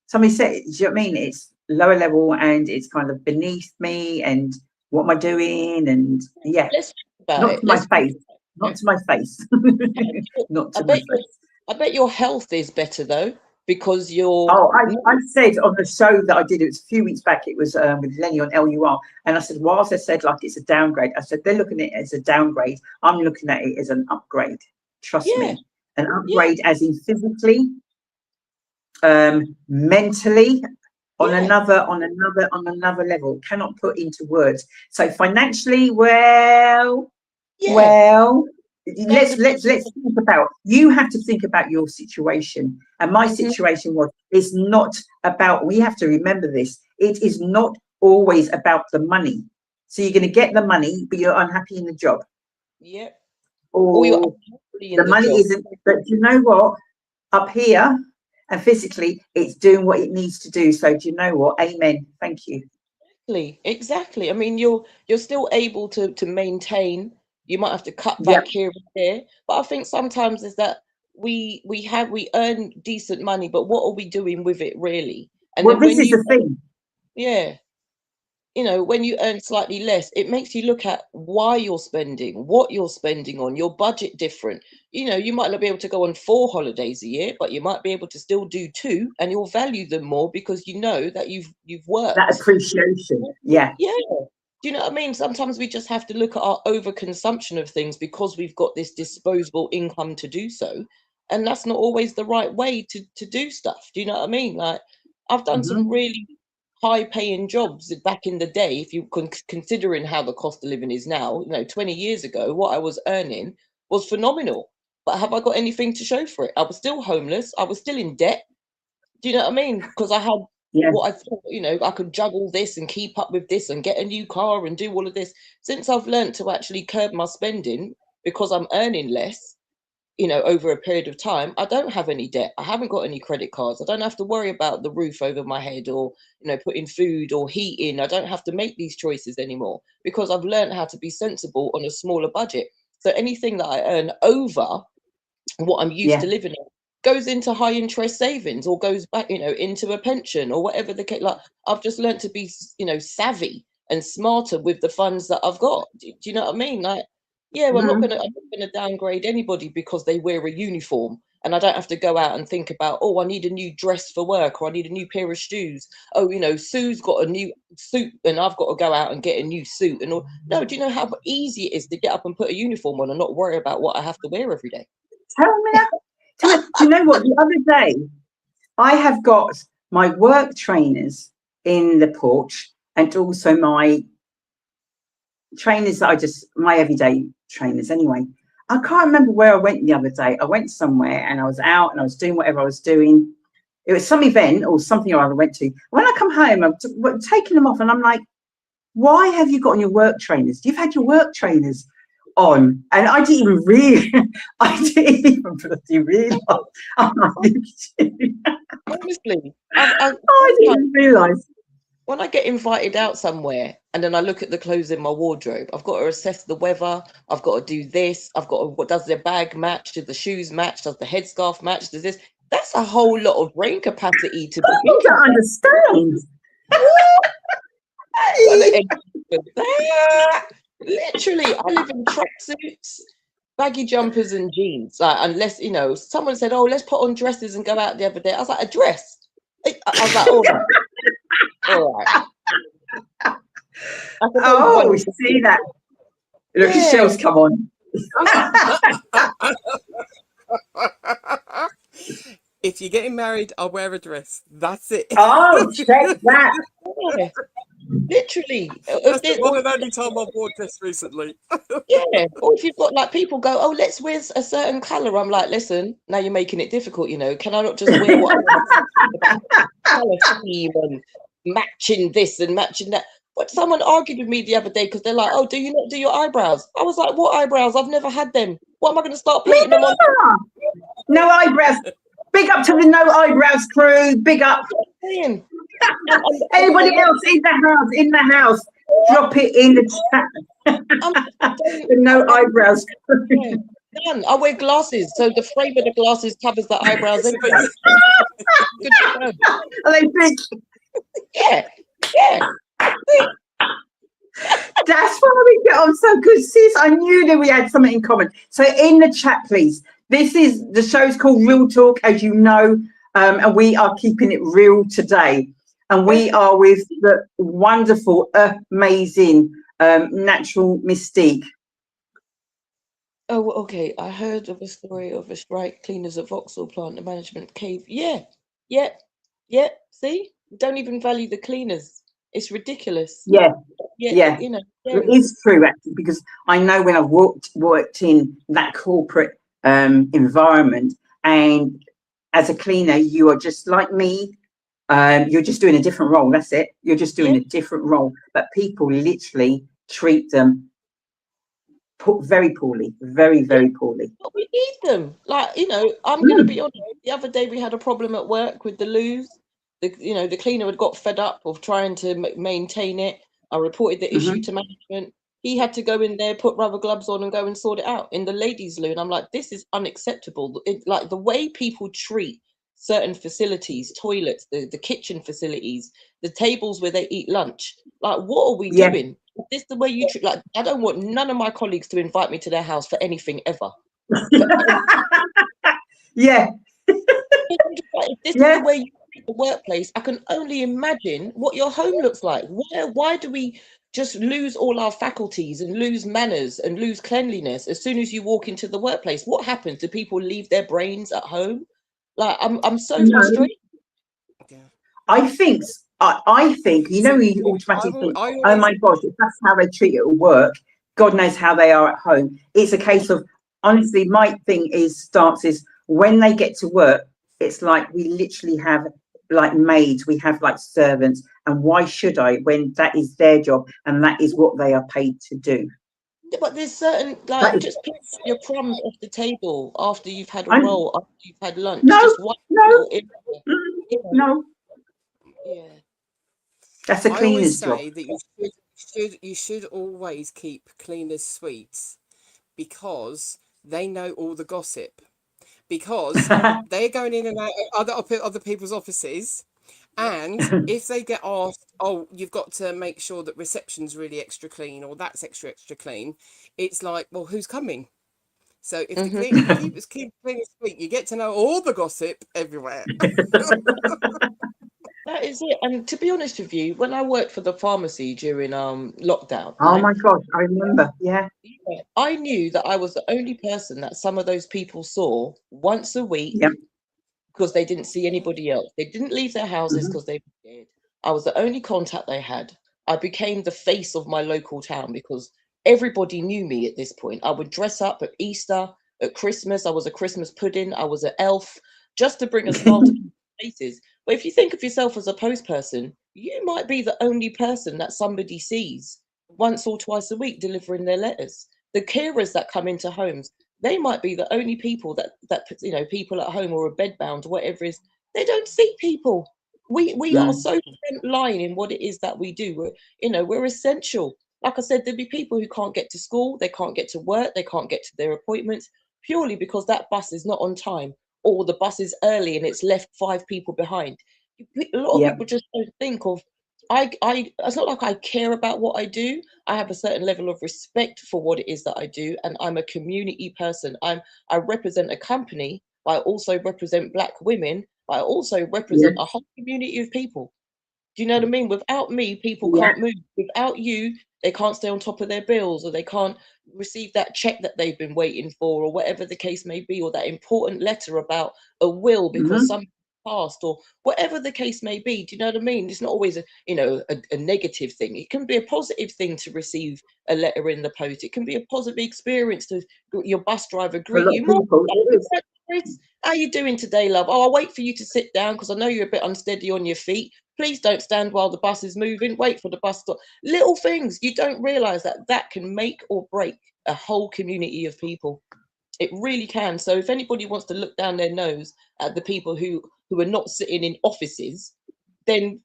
S1: somebody said, do you know what I mean? It's lower level and it's kind of beneath me, and what am I doing? And not to my face. Not to my face. Not to my face.
S4: I bet your health is better though, because you're.
S1: Oh, I said on the show that I did, it was a few weeks back, it was with Lenny on LUR, and I said, whilst I said like it's a downgrade, I said they're looking at it as a downgrade. I'm looking at it as an upgrade. Trust me, an upgrade as in physically, mentally, on another level. Cannot put into words. So financially, well. Let's think about, you have to think about your situation, and my situation was, it's not about, we have to remember this, it is not always about the money. So you're going to get the money but you're unhappy in the job, or the money isn't, but you know what, up here and physically it's doing what it needs to do. So do you know what, amen, thank you.
S4: Exactly. I mean, you're still able to maintain. You might have to cut back here and there, but I think sometimes is that we earn decent money, but what are we doing with it really? And
S1: well,
S4: then
S1: this is the thing.
S4: You know, when you earn slightly less, it makes you look at why you're spending, what you're spending on, your budget different. You know, you might not be able to go on 4 holidays a year, but you might be able to still do 2, and you'll value them more because you know that you've worked.
S1: That appreciation.
S4: Do you know what I mean? Sometimes we just have to look at our overconsumption of things because we've got this disposable income to do so. And that's not always the right way to do stuff. Do you know what I mean? Like, I've done some really high paying jobs back in the day, if you considering how the cost of living is now. You know, 20 years ago, what I was earning was phenomenal. But have I got anything to show for it? I was still homeless. I was still in debt. Do you know what I mean? Because I had what I thought, you know, I could juggle this and keep up with this and get a new car and do all of this. Since I've learned to actually curb my spending because I'm earning less, you know, over a period of time, I don't have any debt. I haven't got any credit cards. I don't have to worry about the roof over my head or, you know, putting food or heat in. I don't have to make these choices anymore because I've learned how to be sensible on a smaller budget. So anything that I earn over what I'm used to living on goes into high interest savings or goes back, you know, into a pension or whatever the case. Like, I've just learned to be, you know, savvy and smarter with the funds that I've got. Do you know what I mean? Like, well, I'm not gonna downgrade anybody because they wear a uniform, and I don't have to go out and think about, oh, I need a new dress for work, or I need a new pair of shoes. Oh, you know, Sue's got a new suit and I've got to go out and get a new suit. And all. No, do you know how easy it is to get up and put a uniform on and not worry about what I have to wear every day?
S1: Tell me that. Do you know what? The other day, I have got my work trainers in the porch and also my trainers that my everyday trainers anyway. I can't remember where I went the other day. I went somewhere and I was out and I was doing whatever I was doing. It was some event or something I went to. When I come home, I'm taking them off and I'm like, why have you got on your work trainers? You've had your work trainers on, and I didn't even bloody realise.
S4: Honestly,
S1: I didn't realise.
S4: When I get invited out somewhere and then I look at the clothes in my wardrobe, I've got to assess the weather. I've got to do this. I've got to, what does the bag match? Does the shoes match? Does the headscarf match? Does this? That's a whole lot of brain capacity to be.
S1: You don't understand.
S4: Literally, I live in tracksuits, baggy jumpers and jeans. Like, unless, you know, someone said, oh, let's put on dresses and go out the other day. I was like, a dress? I was like, all right.
S1: Oh, we see that. Look, the shells come on.
S2: If you're getting married, I'll wear a dress. That's it.
S1: Oh, check that.
S4: Yeah. Literally.
S2: That's the one and only time I've worn dress recently.
S4: Yeah. Or if you've got, like, people go, oh, let's wear a certain colour. I'm like, listen, now you're making it difficult, you know. Can I not just wear what I want? Colour scheme and matching this and matching that. But someone argued with me the other day because they're like, oh, do you not do your eyebrows? I was like, what eyebrows? I've never had them. What am I going to start painting them on?
S1: No eyebrows. Big up to the no eyebrows crew. Big up. Anybody else in the house, drop it in the chat. The no eyebrows crew.
S4: Yeah. None. I wear glasses, so the frame of the glasses covers the eyebrows anyway. Good to know.
S1: Are they big?
S4: Yeah.
S1: That's why we get on so good, sis. I knew that we had something in common. So in the chat, please. This is the show's called Real Talk, as you know, and we are keeping it real today. And we are with the wonderful, amazing Natural Mystique.
S4: Oh, okay. I heard of a story of a strike cleaners at Vauxhall plant, the management cave. Yeah. See, don't even value the cleaners. It's ridiculous.
S1: Yeah.
S4: Yeah.
S1: It is true, actually, because I know when I've worked in that corporate environment, and as a cleaner, you are just like me. You're just doing a different role. That's it. You're just doing a different role. But people literally treat them very poorly, very, very poorly.
S4: But we need them. Like, I'm going to be honest. The other day we had a problem at work with the loos. The cleaner had got fed up of trying to maintain it. I reported the issue to management. He had to go in there, put rubber gloves on, and go and sort it out in the ladies' loo. And I'm like, this is unacceptable. Like the way people treat certain facilities, toilets, the kitchen facilities, the tables where they eat lunch. Like, what are we doing? Is this the way you treat? Like, I don't want none of my colleagues to invite me to their house for anything ever.
S1: Yeah.
S4: If this is the way you treat the workplace, I can only imagine what your home looks like. Why do we just lose all our faculties and lose manners and lose cleanliness as soon as you walk into the workplace? What happens? Do people leave their brains at home? Like, I'm so frustrated.
S2: Yeah.
S1: I think you automatically think, oh my gosh, if that's how they treat it at work, God knows how they are at home. It's a case of, honestly, my thing is when they get to work, it's like we literally have like maids, we have like servants, and why should I, when that is their job and that is what they are paid to do?
S4: But there's certain, like, just pick your crumbs off the table after you've had a roll, after you've had lunch.
S1: No.
S4: Yeah.
S1: That's a cleaner's job.
S2: I always say that you should always keep cleaners' suites because they know all the gossip. Because they're going in and out of other people's offices. And if they get asked, oh, you've got to make sure that reception's really extra clean or that's extra clean, it's like, well, who's coming? So if you keep cleaners' suite, you get to know all the gossip everywhere.
S4: That is it. And to be honest with you, when I worked for the pharmacy during lockdown,
S1: oh my gosh, I remember. Yeah,
S4: I knew that I was the only person that some of those people saw once a week because they didn't see anybody else. They didn't leave their houses because they were scared. I was the only contact they had. I became the face of my local town because everybody knew me at this point. I would dress up at Easter, at Christmas. I was a Christmas pudding. I was an elf, just to bring a smile to people's faces. But if you think of yourself as a post person, you might be the only person that somebody sees once or twice a week delivering their letters. The carers that come into homes, they might be the only people that people at home or are bedbound or whatever it is. They don't see people. We are so front line in what it is that we do. We're essential. Like I said, there'll be people who can't get to school, they can't get to work, they can't get to their appointments purely because that bus is not on time or the bus is early and it's left 5 people behind. A lot of people just don't think of. It's not like I care about what I do. I have a certain level of respect for what it is that I do, and I'm a community person. I represent a company, but I also represent Black women. But I also represent a whole community of people. Do you know what I mean? Without me, people can't move. Without you, they can't stay on top of their bills, or they can't receive that check that they've been waiting for, or whatever the case may be, or that important letter about a will because some passed, or whatever the case may be. Do you know what I mean? It's not always a negative thing. It can be a positive thing to receive a letter in the post. It can be a positive experience to your bus driver greet you. How you doing today, love? Oh, I'll wait for you to sit down because I know you're a bit unsteady on your feet. Please don't stand while the bus is moving. Wait for the bus stop. Little things you don't realize that can make or break a whole community of people. It really can. So if anybody wants to look down their nose at the people who are not sitting in offices, then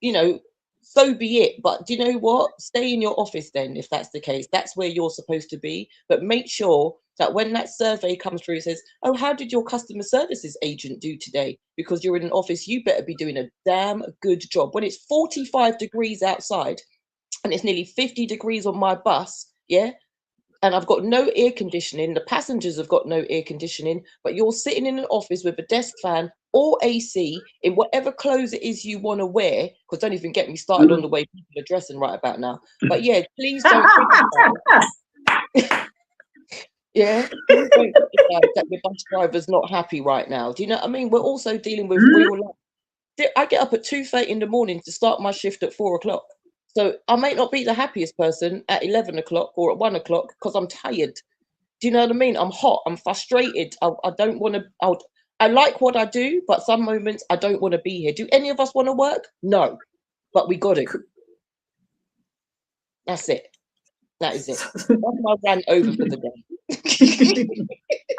S4: so be it. But do you know what? Stay in your office then, if that's the case. That's where you're supposed to be. But make sure that when that survey comes through, it says, oh, how did your customer services agent do today? Because you're in an office, you better be doing a damn good job. When it's 45 degrees outside and it's nearly 50 degrees on my bus, and I've got no air conditioning. The passengers have got no air conditioning, but you're sitting in an office with a desk fan or AC in whatever clothes it is you want to wear. Because don't even get me started on the way people are dressing right about now. But yeah, please don't criticize. Yeah, please don't criticize that the bus driver's not happy right now. Do you know what I mean? We're also dealing with real life. I get up at 2:30 in the morning to start my shift at 4 o'clock. So I might not be the happiest person at 11 o'clock or at 1 o'clock because I'm tired. Do you know what I mean? I'm hot. I'm frustrated. I don't want to. I like what I do, but some moments I don't want to be here. Do any of us want to work? No, but we got it. That's it. That is it. That's my rant over for the day.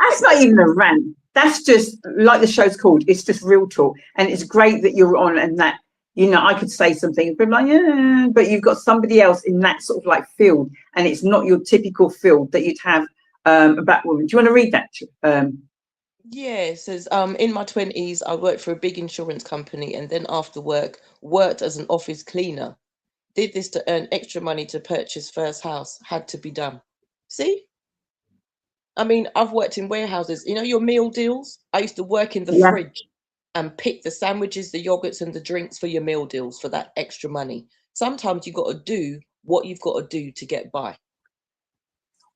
S1: That's not even a rant. That's just like the show's called. It's just real talk, and it's great that you're on and that. You know, I could say something, but like, yeah, but you've got somebody else in that sort of like field, and it's not your typical field that you'd have a black woman. Do you want to read that?
S4: Yeah, it says, in my 20s, I worked for a big insurance company, and then after work, worked as an office cleaner. Did this to earn extra money to purchase first house. Had to be done. See? I mean, I've worked in warehouses. You know your meal deals? I used to work in the fridge and pick the sandwiches, the yogurts, and the drinks for your meal deals for that extra money. Sometimes you got to do what you've got to do to get by.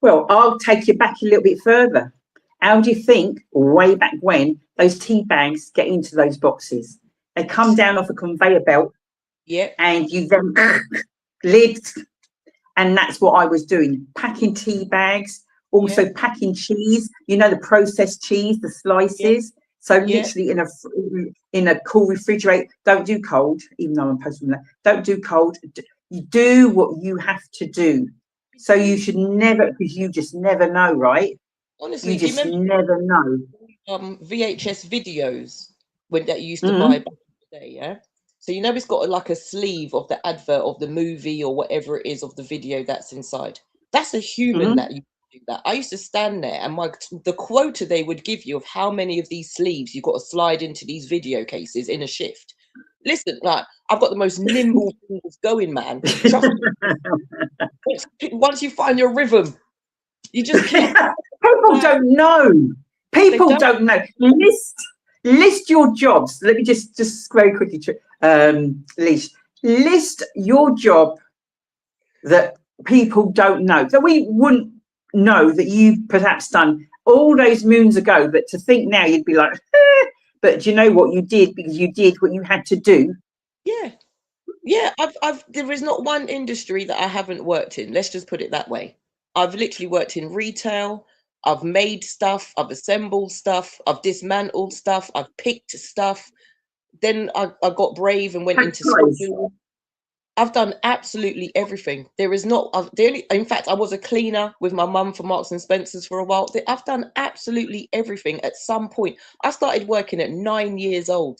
S1: Well, I'll take you back a little bit further. How do you think way back when those tea bags get into those boxes? They come down off a conveyor belt.
S4: Yeah.
S1: And you then lids. And that's what I was doing, packing tea bags, also packing cheese, you know, the processed cheese, the slices. So literally in a cool refrigerator. Don't do cold, even though I'm posting that. Don't do cold. You do what you have to do. So you should never, because you just never know, right?
S4: Honestly,
S1: you just never know.
S4: VHS videos when that you used to buy back in the day, yeah? So you know it's got like a sleeve of the advert of the movie or whatever it is of the video that's inside. That's a human that you do that. I used to stand there and the quota they would give you of how many of these sleeves you've got to slide into these video cases in a shift. Listen, like I've got the most nimble fingers going, man. Trust me. Once you find your rhythm, you just keep.
S1: People don't know. People don't know. List your jobs. Let me just very quickly list your job that people don't know, that we wouldn't know that you perhaps done all those moons ago, but to think now you'd be like, but do you know what you did because you did what you had to do?
S4: Yeah. There is not one industry that I haven't worked in. Let's just put it that way. I've literally worked in retail. I've made stuff, I've assembled stuff, I've dismantled stuff, I've picked stuff. Then I got brave and went into school. I've done absolutely everything. There is not, in fact, I was a cleaner with my mum for Marks and Spencer's for a while. I've done absolutely everything at some point. I started working at 9 years old.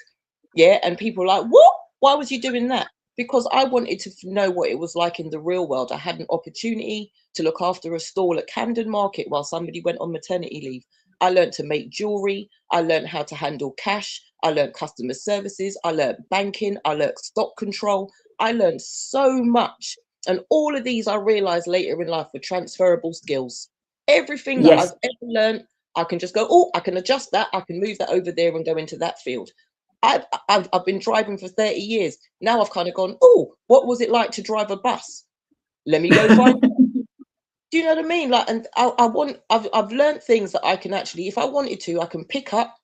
S4: Yeah. And people are like, what? Why was you doing that? Because I wanted to know what it was like in the real world. I had an opportunity to look after a stall at Camden Market while somebody went on maternity leave. I learned to make jewelry. I learned how to handle cash. I learned customer services. I learned banking. I learned stock control. I learned so much. And all of these I realized later in life were transferable skills. Everything that I've ever learned, I can just go, oh, I can adjust that. I can move that over there and go into that field. I've been driving for 30 years. Now I've kind of gone, oh, what was it like to drive a bus? Let me go find out. Do you know what I mean? Like, and I've learned things that I can actually, if I wanted to, I can pick up,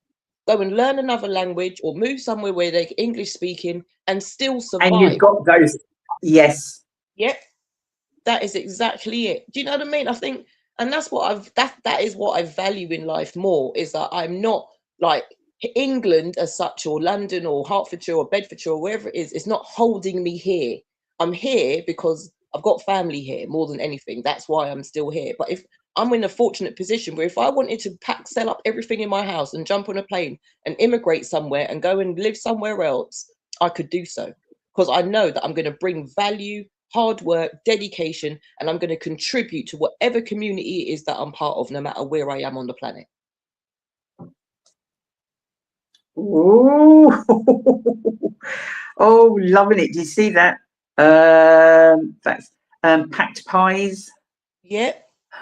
S4: go and learn another language or move somewhere where they're English speaking and still survive.
S1: And you've got those, yes.
S4: Yep. That is exactly it. Do you know what I mean? I think, and that's what that is what I value in life more, is that I'm not like England as such, or London or Hertfordshire or Bedfordshire or wherever it is. It's not holding me here. I'm here because I've got family here more than anything. That's why I'm still here. But if I'm in a fortunate position where if I wanted to sell up everything in my house and jump on a plane and immigrate somewhere and go and live somewhere else, I could do so, because I know that I'm going to bring value, hard work, dedication, and I'm going to contribute to whatever community it is that I'm part of, no matter where I am on the planet.
S1: Ooh. Oh, loving it. Do you see that? That's packed pies.
S4: Yeah.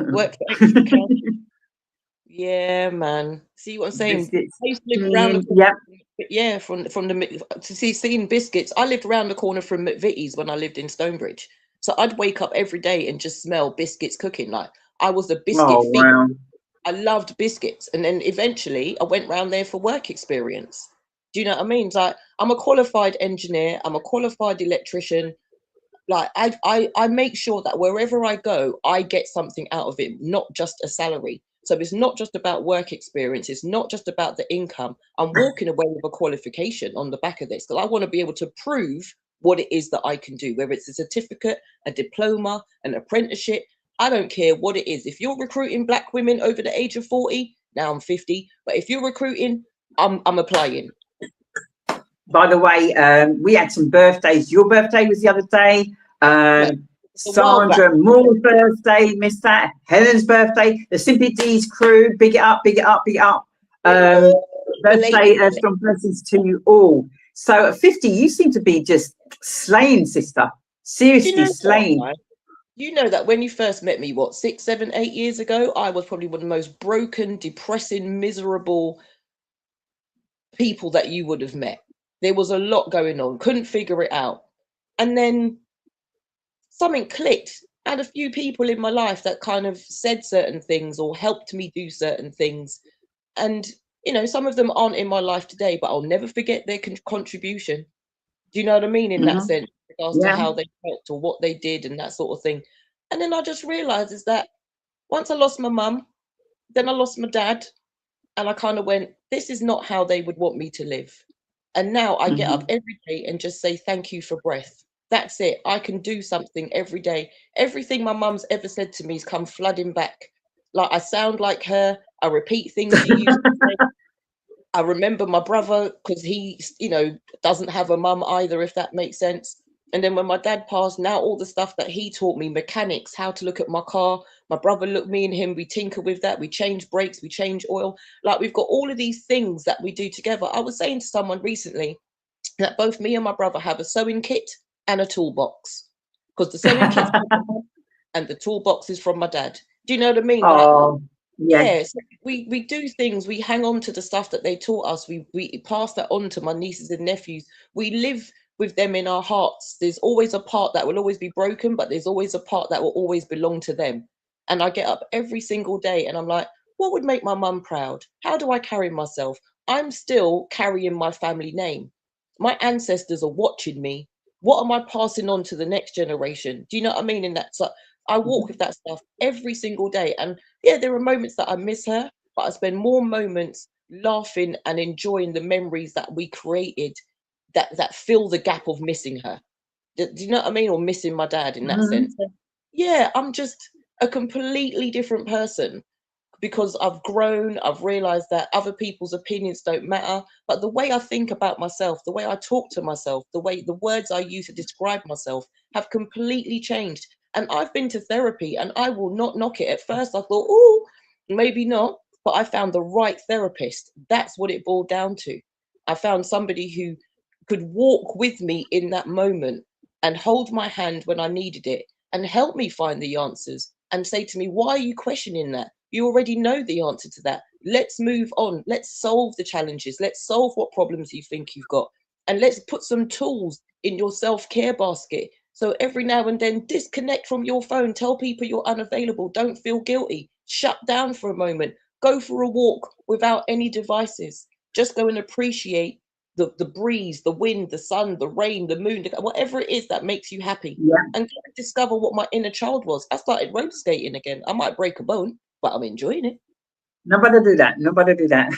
S4: Work for extra cash. Yeah, man. See what I'm saying?
S1: Biscuits.
S4: I used to live around the corner.
S1: Yep.
S4: Yeah, from the to see seeing biscuits. I lived around the corner from McVitie's when I lived in Stonebridge. So I'd wake up every day and just smell biscuits cooking. Like I was a biscuit
S1: Oh,
S4: fiend.
S1: wow.
S4: I loved biscuits. And then eventually I went round there for work experience. Do you know what I mean? It's like I'm a qualified engineer, I'm a qualified electrician. Like I make sure that wherever I go, I get something out of it, not just a salary. So it's not just about work experience, it's not just about the income. I'm walking away with a qualification on the back of this because I want to be able to prove what it is that I can do, whether it's a certificate, a diploma, an apprenticeship. I don't care what it is. If you're recruiting black women over the age of 40, now I'm 50, but if you're recruiting, I'm applying.
S1: By the way, we had some birthdays. Your birthday was the other day. Sandra Moore's birthday, missed that. Helen's birthday. The Simply Deez crew. Big it up, big it up, big it up. Birthday, strong blessings to you all. So at 50, you seem to be just slaying, sister. Seriously slaying.
S4: You know that when you first met me, what, 6, 7, 8 years ago, I was probably one of the most broken, depressing, miserable people that you would have met. There was a lot going on, couldn't figure it out. And then something clicked. I had a few people in my life that kind of said certain things or helped me do certain things. And, you know, some of them aren't in my life today, but I'll never forget their contribution. Do you know what I mean? In that sense, in regards to how they helped or what they did and that sort of thing. And then I just realized is that once I lost my mum, then I lost my dad. And I kind of went, this is not how they would want me to live. And now I get up every day and just say, thank you for breath. That's it. I can do something every day. Everything my mum's ever said to me has come flooding back. Like I sound like her. I repeat things she used to say. I remember my brother because he, you know, doesn't have a mum either, if that makes sense. And then when my dad passed, now all the stuff that he taught me, mechanics, how to look at my car, my brother looked, me and him, we tinker with that. We change brakes, we change oil. Like we've got all of these things that we do together. I was saying to someone recently that both me and my brother have a sewing kit and a toolbox because the sewing kit's from my mum and the toolbox is from my dad. Do you know what I mean?
S1: Oh,
S4: yeah. So we do things, we hang on to the stuff that they taught us. We pass that on to my nieces and nephews. We live with them in our hearts. There's always a part that will always be broken, but there's always a part that will always belong to them. And I get up every single day and I'm like, what would make my mum proud? How do I carry myself? I'm still carrying my family name. My ancestors are watching me. What am I passing on to the next generation? Do you know what I mean? And that's like, I walk with that stuff every single day. And yeah, there are moments that I miss her, but I spend more moments laughing and enjoying the memories that we created that fill the gap of missing her. Do you know what I mean? Or missing my dad in that sense. Yeah, I'm just a completely different person because I've grown. I've realized that other people's opinions don't matter. But the way I think about myself, the way I talk to myself, the words I use to describe myself have completely changed. And I've been to therapy and I will not knock it. At first I thought, oh, maybe not, but I found the right therapist. That's what it boiled down to. I found somebody who could walk with me in that moment and hold my hand when I needed it and help me find the answers and say to me, why are you questioning that? You already know the answer to that. Let's move on. Let's solve the challenges. Let's solve what problems you think you've got. And let's put some tools in your self-care basket. So every now and then, disconnect from your phone. Tell people you're unavailable. Don't feel guilty. Shut down for a moment. Go for a walk without any devices. Just go and appreciate the breeze, the wind, the sun, the rain, the moon, whatever it is that makes you happy. And discover what my inner child was. I started roller skating again. I might break a bone, but I'm enjoying it.
S1: Nobody do that. Nobody do that.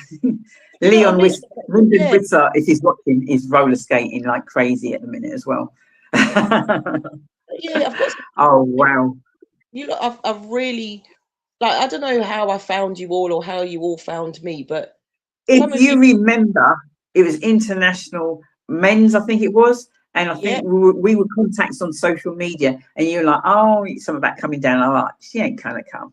S1: Leon Wisser, if he's watching, is roller skating like crazy at the minute as well.
S4: Yeah, I've got.
S1: Oh wow!
S4: You know, I've really, like, I don't know how I found you all or how you all found me, but
S1: if you remember, it was International Men's, I think it was, and I think we were contacts on social media, and you're like, oh, something about coming down. I'm like, she ain't gonna come,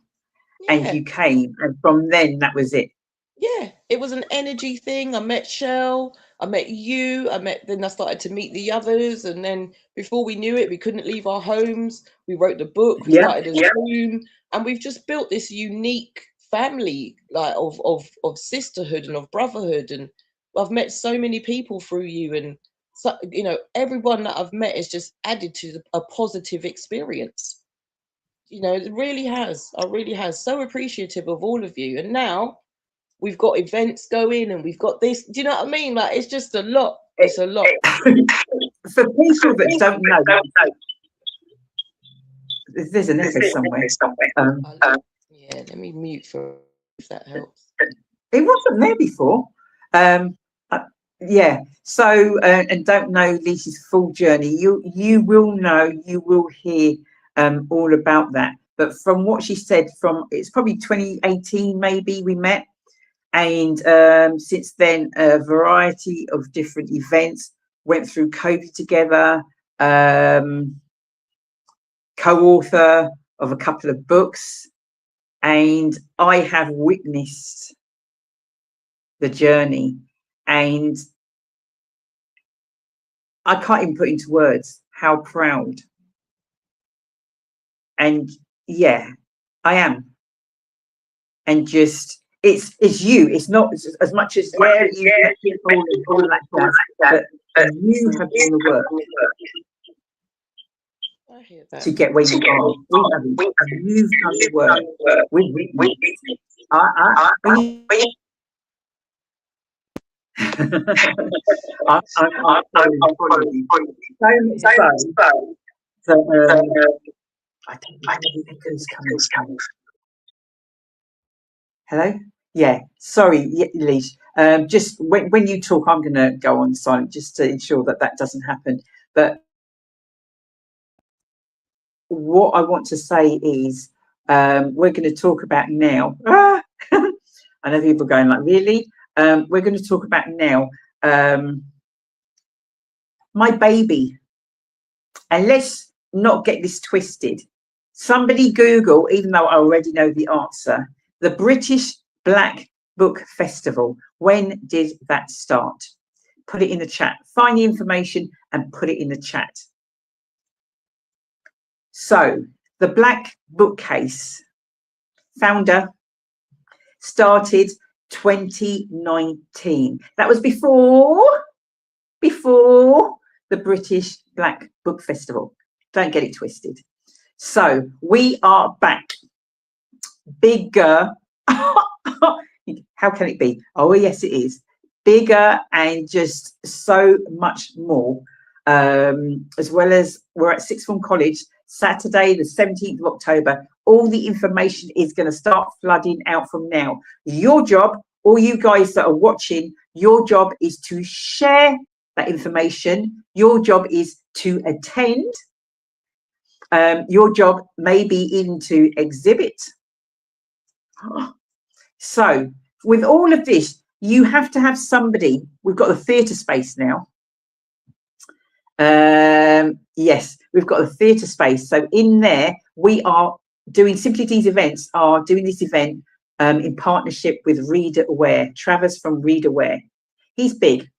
S1: and you came, and from then that was it.
S4: Yeah, it was an energy thing. I met Shell. I met you. Then I started to meet the others, and then before we knew it, we couldn't leave our homes. We wrote the book. We started a Zoom, and we've just built this unique family, like of sisterhood and of brotherhood. And I've met so many people through you, and so, you know, everyone that I've met has just added to a positive experience. You know, it really has. I really has. So appreciative of all of you. And now we've got events going, and we've got this. Do you know what I mean? Like, it's just a lot. It's a lot.
S1: For people that don't know, there's an echo somewhere.
S4: Yeah, let me mute for if that helps.
S1: It wasn't there before. Yeah. So and don't know Lisa's full journey. You will know. You will hear all about that. But from what she said, it's probably 2018 maybe we met. And since then, a variety of different events, went through COVID together, co-author of a couple of books, and I have witnessed the journey, and I can't even put into words how proud. And yeah, I am. And just, it's you. It's not as much as you met people and all that jazz, but you have done the work
S4: I hear that.
S1: to get where you are. You've done the work. Hello? Yeah, sorry, Leash. Just when you talk, I'm going to go on silent just to ensure that doesn't happen. But what I want to say is we're going to talk about now. I know people are going like, really? We're going to talk about now my baby. And let's not get this twisted. Somebody Google, even though I already know the answer, the British Black Book Festival. When did that start? Put it in the chat. Find the information and put it in the chat. So the Black Bookcase founder started 2019. That was before the British Black Book Festival. Don't get it twisted. So we are back. Bigger. How can it be? Oh, yes, it is. Bigger and just so much more. As well as we're at Sixth Form College, Saturday, the 17th of October. All the information is going to start flooding out from now. Your job, all you guys that are watching, your job is to share that information. Your job is to attend. Your job may be even to exhibit. So with all of this, you have to have somebody. We've got the theatre space now. Yes, we've got a theatre space. So in there, we are doing Simply Deez events, are doing this event in partnership with Reader Aware. Travers from Reader Aware. He's big,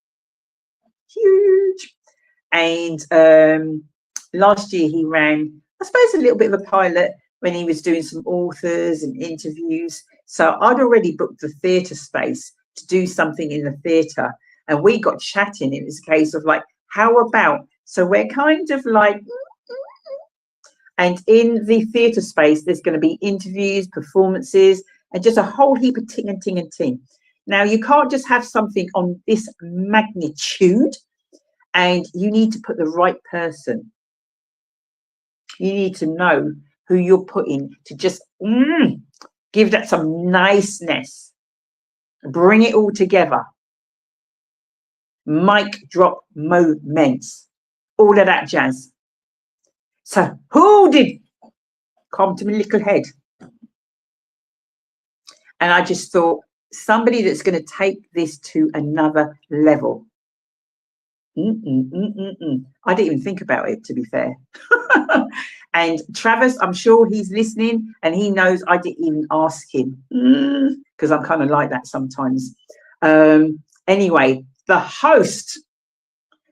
S1: huge. And last year he ran, I suppose, a little bit of a pilot when he was doing some authors and interviews. So I'd already booked the theatre space to do something in the theatre. And we got chatting. It was a case of like, how about, so we're kind of like, and in the theatre space, there's going to be interviews, performances, and just a whole heap of ting and ting and ting. Now, you can't just have something on this magnitude, and you need to put the right person. You need to know who you're putting to just give that some niceness. Bring it all together. Mic drop moments. All of that jazz. So who did come to my little head? And I just thought, somebody that's going to take this to another level. I didn't even think about it, to be fair. And Travis, I'm sure he's listening and he knows I didn't even ask him because I'm kind of like that sometimes. Anyway, the host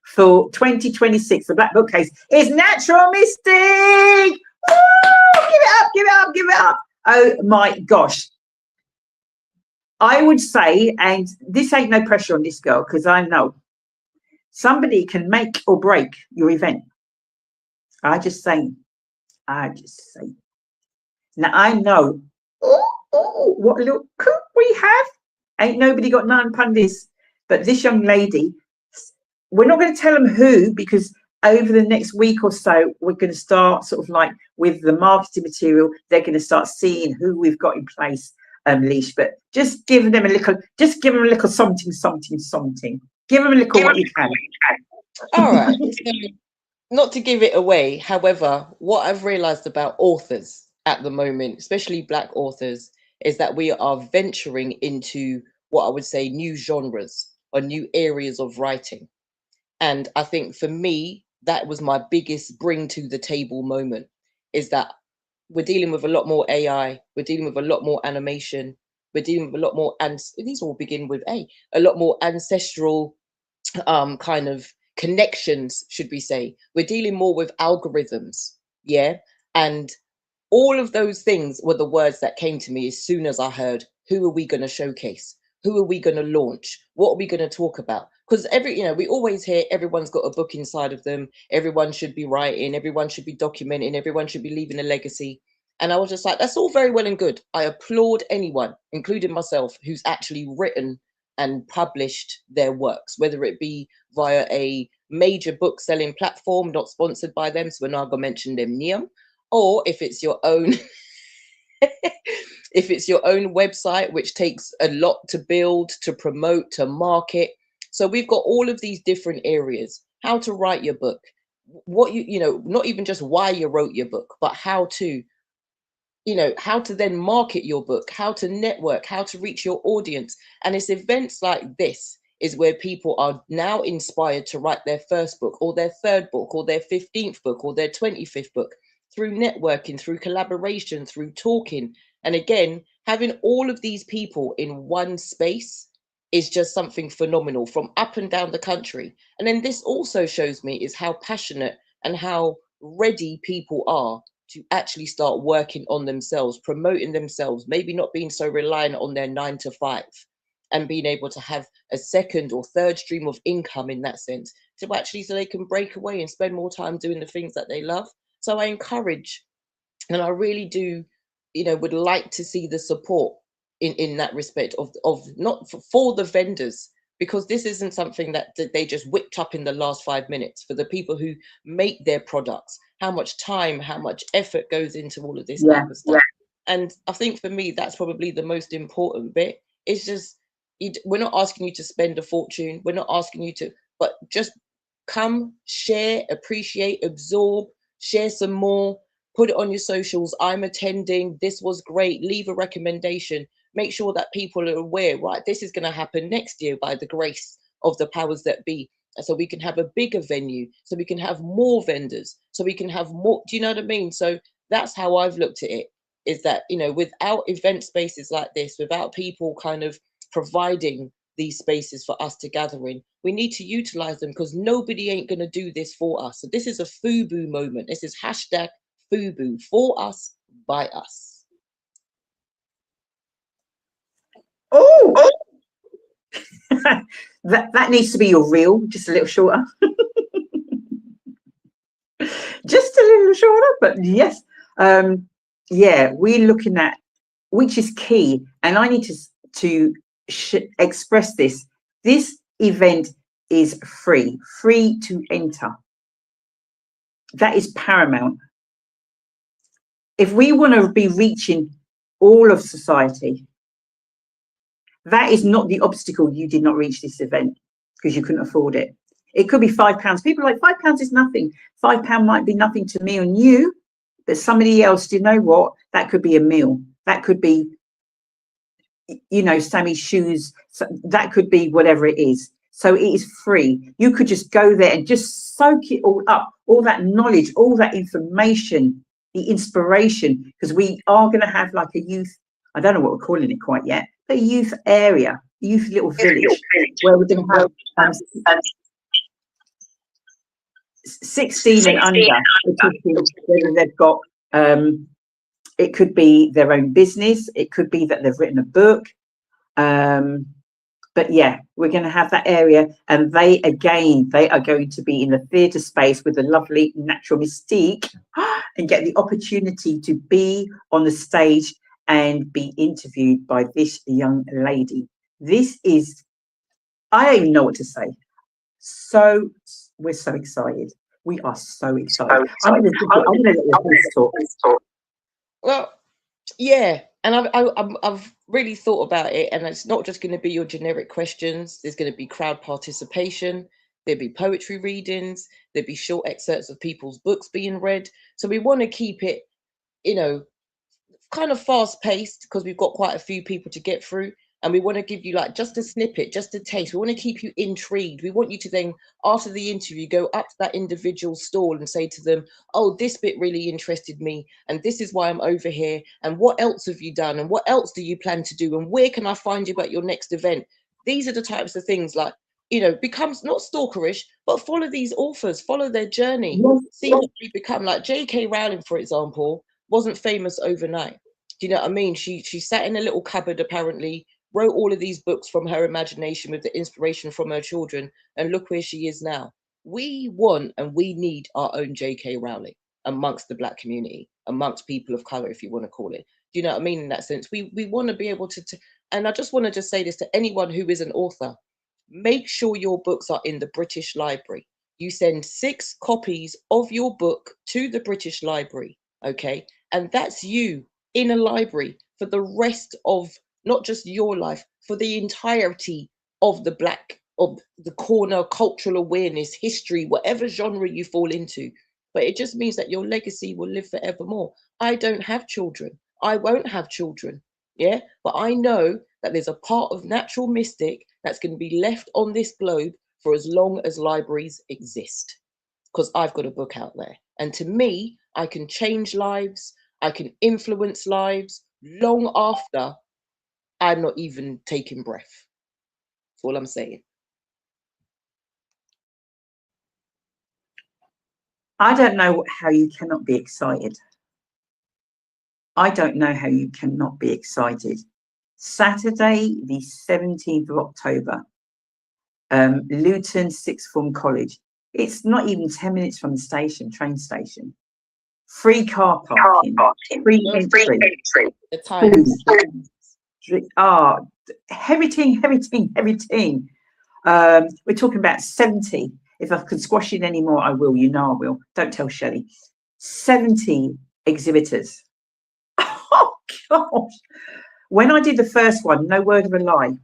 S1: for 2026, the Black Bookcase, is Natural Mystic. Woo! Give it up, give it up, give it up. Oh my gosh. I would say, and this ain't no pressure on this girl, because I know somebody can make or break your event. I just say. Now I know, what little cook we have. Ain't nobody got none upon this. But this young lady, we're not going to tell them who, because over the next week or so, we're going to start sort of like with the marketing material. They're going to start seeing who we've got in place, Leash. But just give them a little, something. Give them a little what you can.
S4: All right. So, not to give it away, however, what I've realized about authors at the moment, especially Black authors, is that we are venturing into what I would say new genres or new areas of writing. And I think for me, that was my biggest bring to the table moment, is that we're dealing with a lot more AI, we're dealing with a lot more animation, we're dealing with a lot more, and these all begin with a lot more ancestral kind of connections, should we say. We're dealing more with algorithms, yeah? And all of those things were the words that came to me as soon as I heard, who are we going to showcase? Who are we going to launch? What are we going to talk about? Because we always hear everyone's got a book inside of them. Everyone should be writing. Everyone should be documenting. Everyone should be leaving a legacy. And I was just like, that's all very well and good. I applaud anyone, including myself, who's actually written and published their works, whether it be via a major book selling platform, not sponsored by them, so we're not going to mention them name, or if it's your own if it's your own website, which takes a lot to build, to promote, to market. So we've got all of these different areas. How to write your book, what not even just why you wrote your book, but how to then market your book, how to network, how to reach your audience. And it's events like this is where people are now inspired to write their first book or their third book or their 15th book or their 25th book, through networking, through collaboration, through talking. And again, having all of these people in one space is just something phenomenal from up and down the country. And then this also shows me is how passionate and how ready people are to actually start working on themselves, promoting themselves, maybe not being so reliant on their 9 to 5, and being able to have a second or third stream of income in that sense, to actually, so they can break away and spend more time doing the things that they love. So I encourage, and I really do, would like to see the support in that respect of not for the vendors, because this isn't something that they just whipped up in the last 5 minutes. For the people who make their products, how much time, how much effort goes into all of this type of stuff. Yeah. And I think for me, that's probably the most important bit. It's just, we're not asking you to spend a fortune. We're not asking you to, but just come, share, appreciate, absorb, share some more, put it on your socials. I'm attending, this was great, leave a recommendation. Make sure that people are aware, right? This is going to happen next year by the grace of the powers that be. So we can have a bigger venue, so we can have more vendors, so we can have more, do you know what I mean? So that's how I've looked at it, is that, without event spaces like this, without people kind of providing these spaces for us to gather in, we need to utilize them, because nobody ain't going to do this for us. So this is a FUBU moment. This is hashtag FUBU, for us, by us.
S1: Oh, that needs to be your reel, just a little shorter. Just a little shorter, but yes. Yeah, we're looking at, which is key, and I need to express this. This event is free to enter. That is paramount. If we want to be reaching all of society, that is not the obstacle. You did not reach this event because you couldn't afford it. It could be £5. People are like, £5 is nothing. £5 might be nothing to me and you, but somebody else, do you know what? That could be a meal. That could be, Sammy's shoes. That could be whatever it is. So it is free. You could just go there and just soak it all up, all that knowledge, all that information, the inspiration, because we are going to have like a youth, I don't know what we're calling it quite yet, a youth area youth little village where we're going to have 16 and under, whether they've got, it could be their own business, it could be that they've written a book. But yeah, we're going to have that area, and they are going to be in the theatre space with a lovely natural mystique and get the opportunity to be on the stage and be interviewed by this young lady. This is, I don't even know what to say. So we're so excited. We are so excited. I'm going to let you talk.
S4: Well, yeah, and I've really thought about it, and it's not just going to be your generic questions. There's going to be crowd participation. There'll be poetry readings. There'll be short excerpts of people's books being read. So we want to keep it, you know, kind of fast paced, because we've got quite a few people to get through, and we want to give you like just a snippet, just a taste. We want to keep you intrigued. We want you to then, after the interview, go up to that individual stall and say to them, oh, this bit really interested me, and this is why I'm over here, and what else have you done, and what else do you plan to do, and where can I find you at your next event? These are the types of things, like, you know, becomes not stalkerish, but follow these authors, follow their journey. See what we become. Like J.K. Rowling, for example, wasn't famous overnight. Do you know what I mean? She sat in a little cupboard, apparently, wrote all of these books from her imagination with the inspiration from her children, and look where she is now. We want and we need our own J.K. Rowling amongst the Black community, amongst people of color, if you want to call it. Do you know what I mean? In that sense, we want to be able to and I just want to just say this to anyone who is an author: make sure your books are in the British Library. You send 6 copies of your book to the British Library, okay? And that's you in a library for the rest of not just your life, for the entirety of the Black, of the corner, cultural awareness, history, whatever genre you fall into. But it just means that your legacy will live forevermore. I don't have children. I won't have children. Yeah. But I know that there's a part of natural mystic that's going to be left on this globe for as long as libraries exist, because I've got a book out there. And to me, I can change lives. I can influence lives long after I'm not even taking breath. That's all I'm saying.
S1: I don't know how you cannot be excited. I don't know how you cannot be excited. Saturday, the 17th of October, Luton Sixth Form College. It's not even 10 minutes from the station, train station. Free car parking, free entry.
S4: The times.
S1: Everything. We're talking about 70. If I could squash it any more, I will. You know I will. Don't tell Shelley. 70 exhibitors. Oh, gosh. When I did the first one, no word of a lie,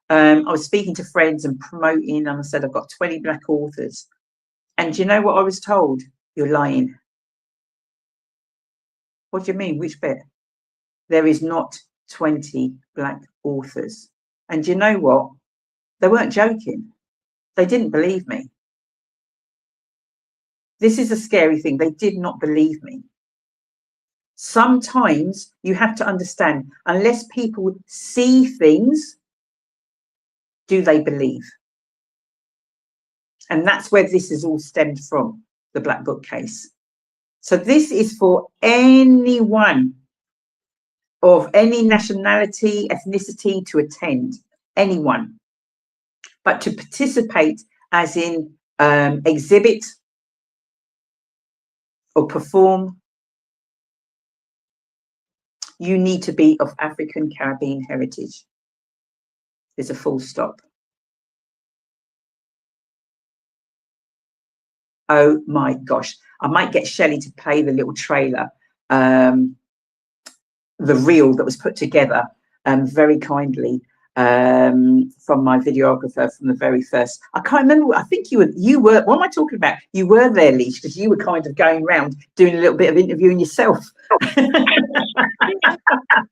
S1: I was speaking to friends and promoting, and I said, I've got 20 Black authors. And do you know what I was told? You're lying. What do you mean? Which bit? There is not 20 Black authors. And do you know what? They weren't joking. They didn't believe me. This is a scary thing. They did not believe me. Sometimes you have to understand, unless people see things, do they believe? And that's where this is all stemmed from, the Black Book case. So this is for anyone of any nationality, ethnicity to attend, anyone. But to participate, as in exhibit or perform, you need to be of African Caribbean heritage. There's a full stop. Oh my gosh. I might get Shelley to play the little trailer, the reel that was put together very kindly from my videographer from the very first. I can't remember. I think you were, what am I talking about? You were there, Leash, because you were kind of going around doing a little bit of interviewing yourself.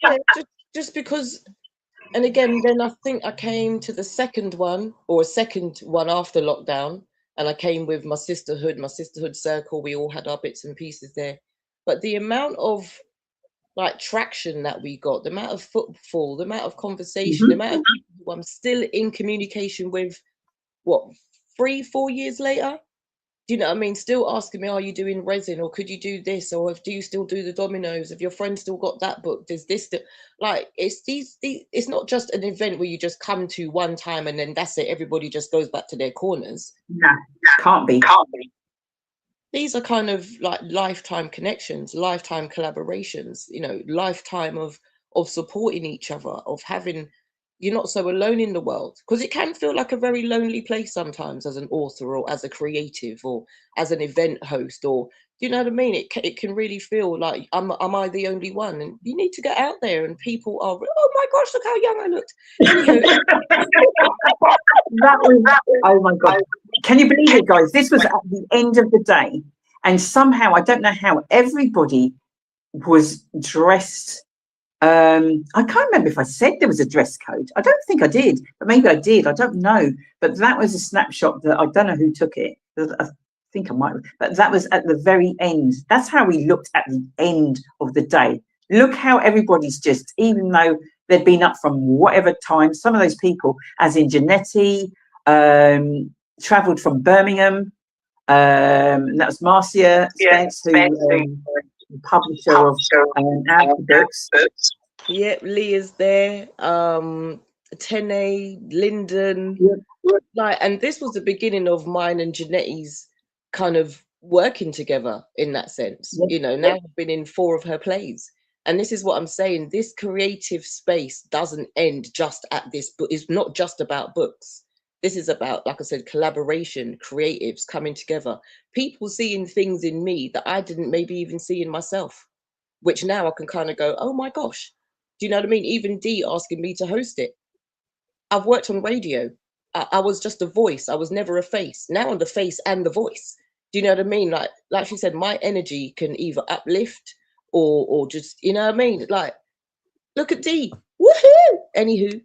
S4: Yeah, just because, and again, then I think I came to the second one after lockdown, and I came with my sisterhood circle. We all had our bits and pieces there. But the amount of like traction that we got, the amount of footfall, the amount of conversation, the amount of people who I'm still in communication with, what, 3-4 years later? Do you know what I mean? Still asking me, are you doing resin, or could you do this, or do you still do the dominoes? Have your friend still got that book? Does this like, it's these it's not just an event where you just come to one time and then that's it, everybody just goes back to their corners.
S1: No, can't be.
S4: These are kind of like lifetime connections, lifetime collaborations, you know, lifetime of supporting each other, of having, you're not so alone in the world, because it can feel like a very lonely place sometimes as an author, or as a creative, or as an event host, or, you know what I mean? It can really feel like, am I the only one? And you need to get out there, and people are, oh my gosh, look how young I looked. Anywho.
S1: That was, oh my God. Can you believe it, guys? This was at the end of the day. And somehow, I don't know how, everybody was dressed. I can't remember if I said there was a dress code. I don't think I did, but maybe I did. I don't know. But that was a snapshot that I don't know who took it. I think I might have, but that was at the very end. That's how we looked at the end of the day. Look how everybody's just, even though they'd been up from whatever time, some of those people, as in Janetti, travelled from Birmingham. And that was Marcia Spence, who publisher of our books.
S4: Yep, Leah's there. Tene, Lyndon, like, and this was the beginning of mine and Janetti's kind of working together in that sense. You know, now I've been in 4 of her plays, and this is what I'm saying. This creative space doesn't end just at this book. It's not just about books. This is about, like I said, collaboration, creatives coming together, people seeing things in me that I didn't maybe even see in myself, which now I can kind of go, oh my gosh. Do you know what I mean? Even Dee asking me to host it. I've worked on radio. I was just a voice. I was never a face. Now I'm the face and the voice. Do you know what I mean? Like she said, my energy can either uplift or just, you know what I mean? Like, look at Dee. Woohoo! Anywho.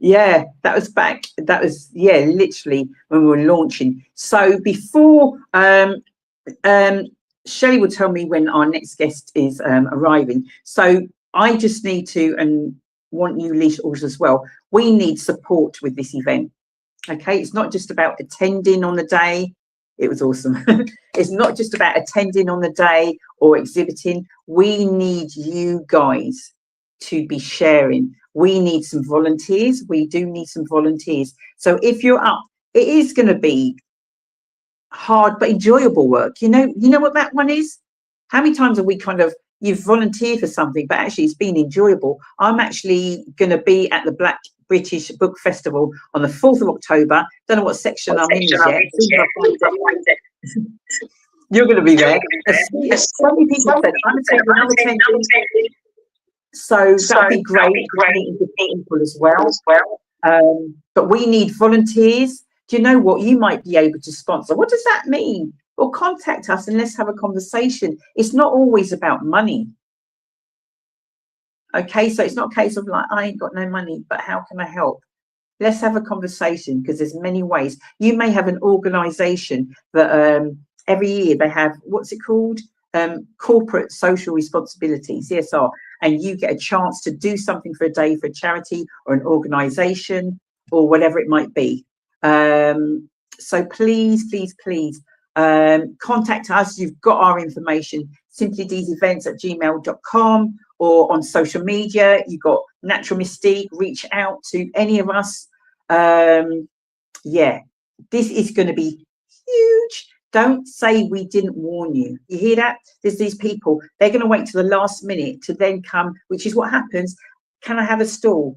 S1: Yeah, that was back. That was, yeah, literally when we were launching. So before Shelley will tell me when our next guest is arriving. So I just need to, and want you, Leisha, also as well. We need support with this event. Okay, it's not just about attending on the day. It was awesome. It's not just about attending on the day or exhibiting. We need you guys to be sharing. We need some volunteers. We do need some volunteers. So if you're up, it is going to be hard but enjoyable work. You know what that one is? How many times have we kind of, you've volunteered for something, but actually it's been enjoyable? I'm actually going to be at the Black British Book Festival on the 4th of October. Don't know what section I'm in yet. You're going to be there. So many people said, I'm attending. So that'd be great. Meeting with people as well. But we need volunteers. Do you know what? You might be able to sponsor. What does that mean? Well, contact us and let's have a conversation. It's not always about money. Okay, so it's not a case of like, I ain't got no money, but how can I help? Let's have a conversation, because there's many ways. You may have an organization that every year they have, what's it called? Corporate social responsibility, CSR, and you get a chance to do something for a day for a charity or an organization or whatever it might be. So please contact us. You've got our information, simplydeezevents@gmail.com, or on social media. You've got Natural Mystique. Reach out to any of us. Yeah, this is going to be huge. Don't say we didn't warn you. You hear that? There's these people, they're going to wait till the last minute to then come, which is what happens. Can I have a stall?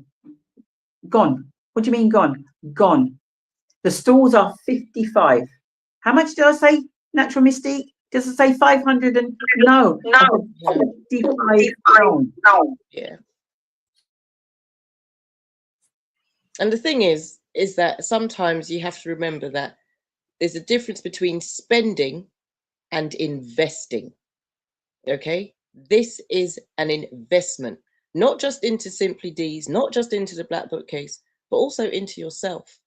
S1: Gone. What do you mean gone? Gone. The stalls are 55. How much did I say, Natural Mystique? Does it say 500? And no. 55 pounds.
S4: Yeah. And the thing is that sometimes you have to remember that there's a difference between spending and investing. Okay? This is an investment, not just into Simply Deez, not just into the Black Bookcase, but also into yourself,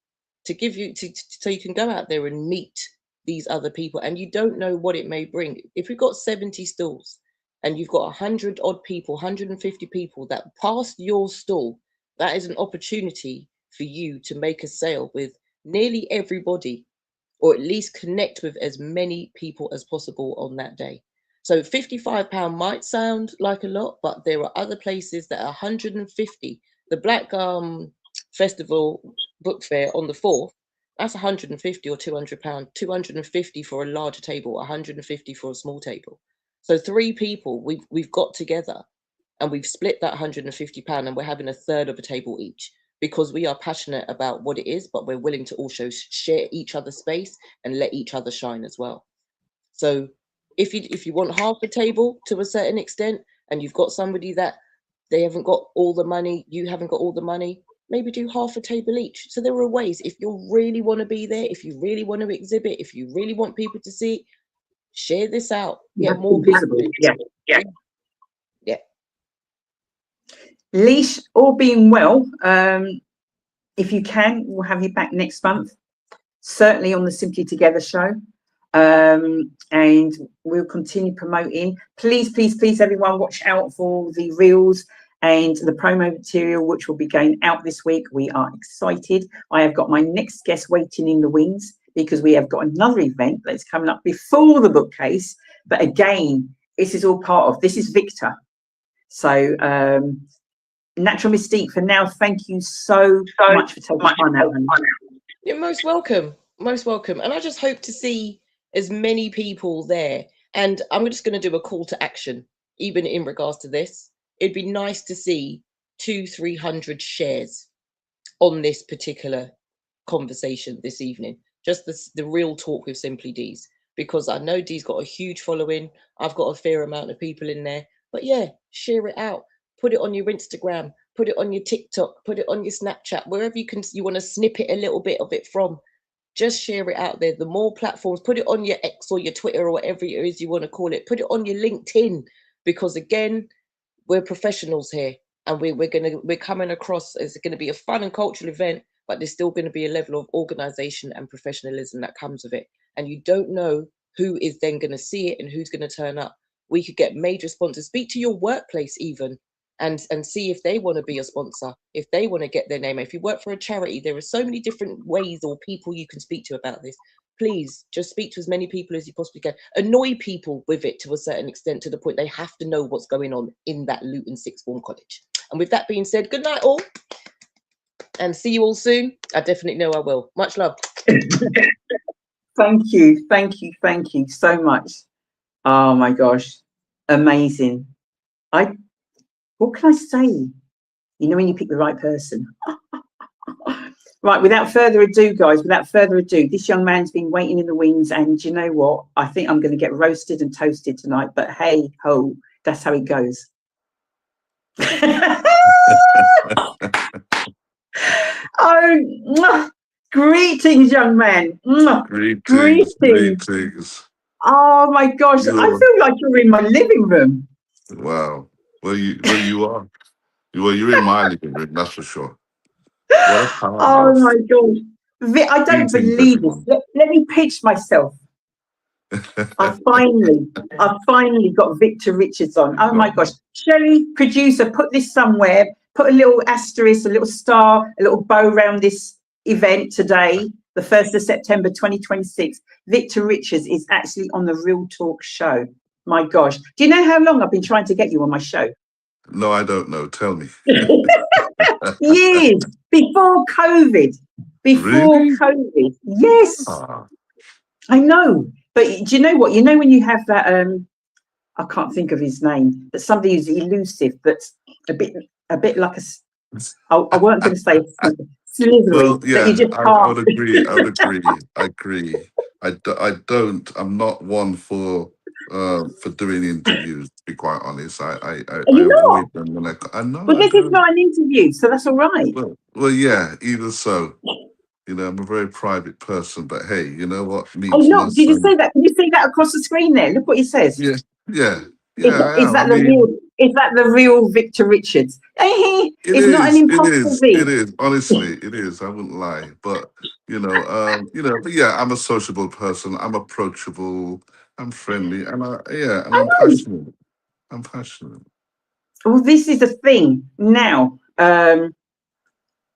S4: to give you so you can go out there and meet these other people, and you don't know what it may bring. If we've got 70 stalls and you've got 100 odd people, 150 people that pass your stall, that is an opportunity for you to make a sale with nearly everybody, or at least connect with as many people as possible on that day. So £55 might sound like a lot, but there are other places that are 150. The Black Festival Book Fair on the 4th, that's 150 or £200. 250 for a larger table, 150 for a small table. So 3 people we've got together, and we've split that £150, and we're having a third of a table each, because we are passionate about what it is, but we're willing to also share each other's space and let each other shine as well. So if you want half a table to a certain extent, and you've got somebody that they haven't got all the money, you haven't got all the money, maybe do half a table each. So there are ways, if you really want to be there, if you really want to exhibit, if you really want people to see, share this out. Get more people. Yeah.
S1: Leash, all being well, if you can, we'll have you back next month, certainly on the Simply Together show. And we'll continue promoting. Please, everyone, watch out for the reels and the promo material, which will be going out this week. We are excited. I have got my next guest waiting in the wings, because we have got another event that's coming up before the bookcase. But again, this is all part of, this is Victor. So Natural Mystique, for now, thank you so much for taking time out.
S4: You're most welcome. Most welcome. And I just hope to see as many people there. And I'm just going to do a call to action, even in regards to this. It'd be nice to see 200-300 shares on this particular conversation this evening. Just the real talk with Simply Deez, because I know Deez got a huge following. I've got a fair amount of people in there. But yeah, share it out. Put it on your Instagram. Put it on your TikTok. Put it on your Snapchat. Wherever you want to snippet a little bit of it from. Just share it out there. The more platforms, put it on your X or your Twitter or whatever it is you want to call it. Put it on your LinkedIn, because again, we're professionals here, and we're coming across as going to be a fun and cultural event, but there's still going to be a level of organization and professionalism that comes with it. And you don't know who is then going to see it and who's going to turn up. We could get major sponsors. Speak to your workplace even, and see if they want to be a sponsor, if they want to get their name. If you work for a charity, there are so many different ways or people you can speak to about this. Please just speak to as many people as you possibly can. Annoy people with it to a certain extent, to the point they have to know what's going on in that Luton Sixth Form college. And with that being said, good night all, and see you all soon. I definitely know I will. Much love.
S1: Thank you so much. Oh my gosh, amazing. What can I say? You know when you pick the right person. Right, without further ado, guys, this young man's been waiting in the wings, and you know what? I think I'm going to get roasted and toasted tonight, but hey ho, that's how it goes. Oh, greetings, young man.
S5: Greetings.
S1: Oh my gosh, I feel like you're in my living room.
S5: Wow. Well, you are. Well, you're in my living room, that's for sure. What a powerhouse.
S1: Oh my gosh. I don't believe this. Let me pitch myself. I finally got Victor Richards on. Oh my gosh. Shelley, producer, put this somewhere. Put a little asterisk, a little star, a little bow around this event today, the 1st of September 2026. Victor Richards is actually on the RealTalk show. My gosh. Do you know how long I've been trying to get you on my show?
S5: No, I don't know. Tell me.
S1: Years before COVID.
S5: Really?
S1: COVID. Yes. I know. But do you know what? You know when you have that I can't think of his name, but somebody who's elusive, but a bit like I weren't going to say slithery.
S5: Well, yeah,
S1: that you just
S5: I would agree. I agree. I'm not one for doing interviews, to be quite honest. I avoid them when I know.
S1: Well, this is not an interview, so that's all right.
S5: Well, yeah, either so. You know, I'm a very private person, but hey, you know what?
S1: Oh, look, did you say that? Can you see that across the screen there? Look what it says.
S5: Yeah.
S1: Is that the real? Is that the real Victor Richards?
S5: It
S1: It's not an
S5: is, it
S1: impossible
S5: is,
S1: thing.
S5: it is. Honestly, it is. I wouldn't lie, but but yeah, I'm a sociable person. I'm approachable. I'm friendly, and and I'm
S1: Oh,
S5: passionate. I'm passionate.
S1: well, this is the thing now. I'm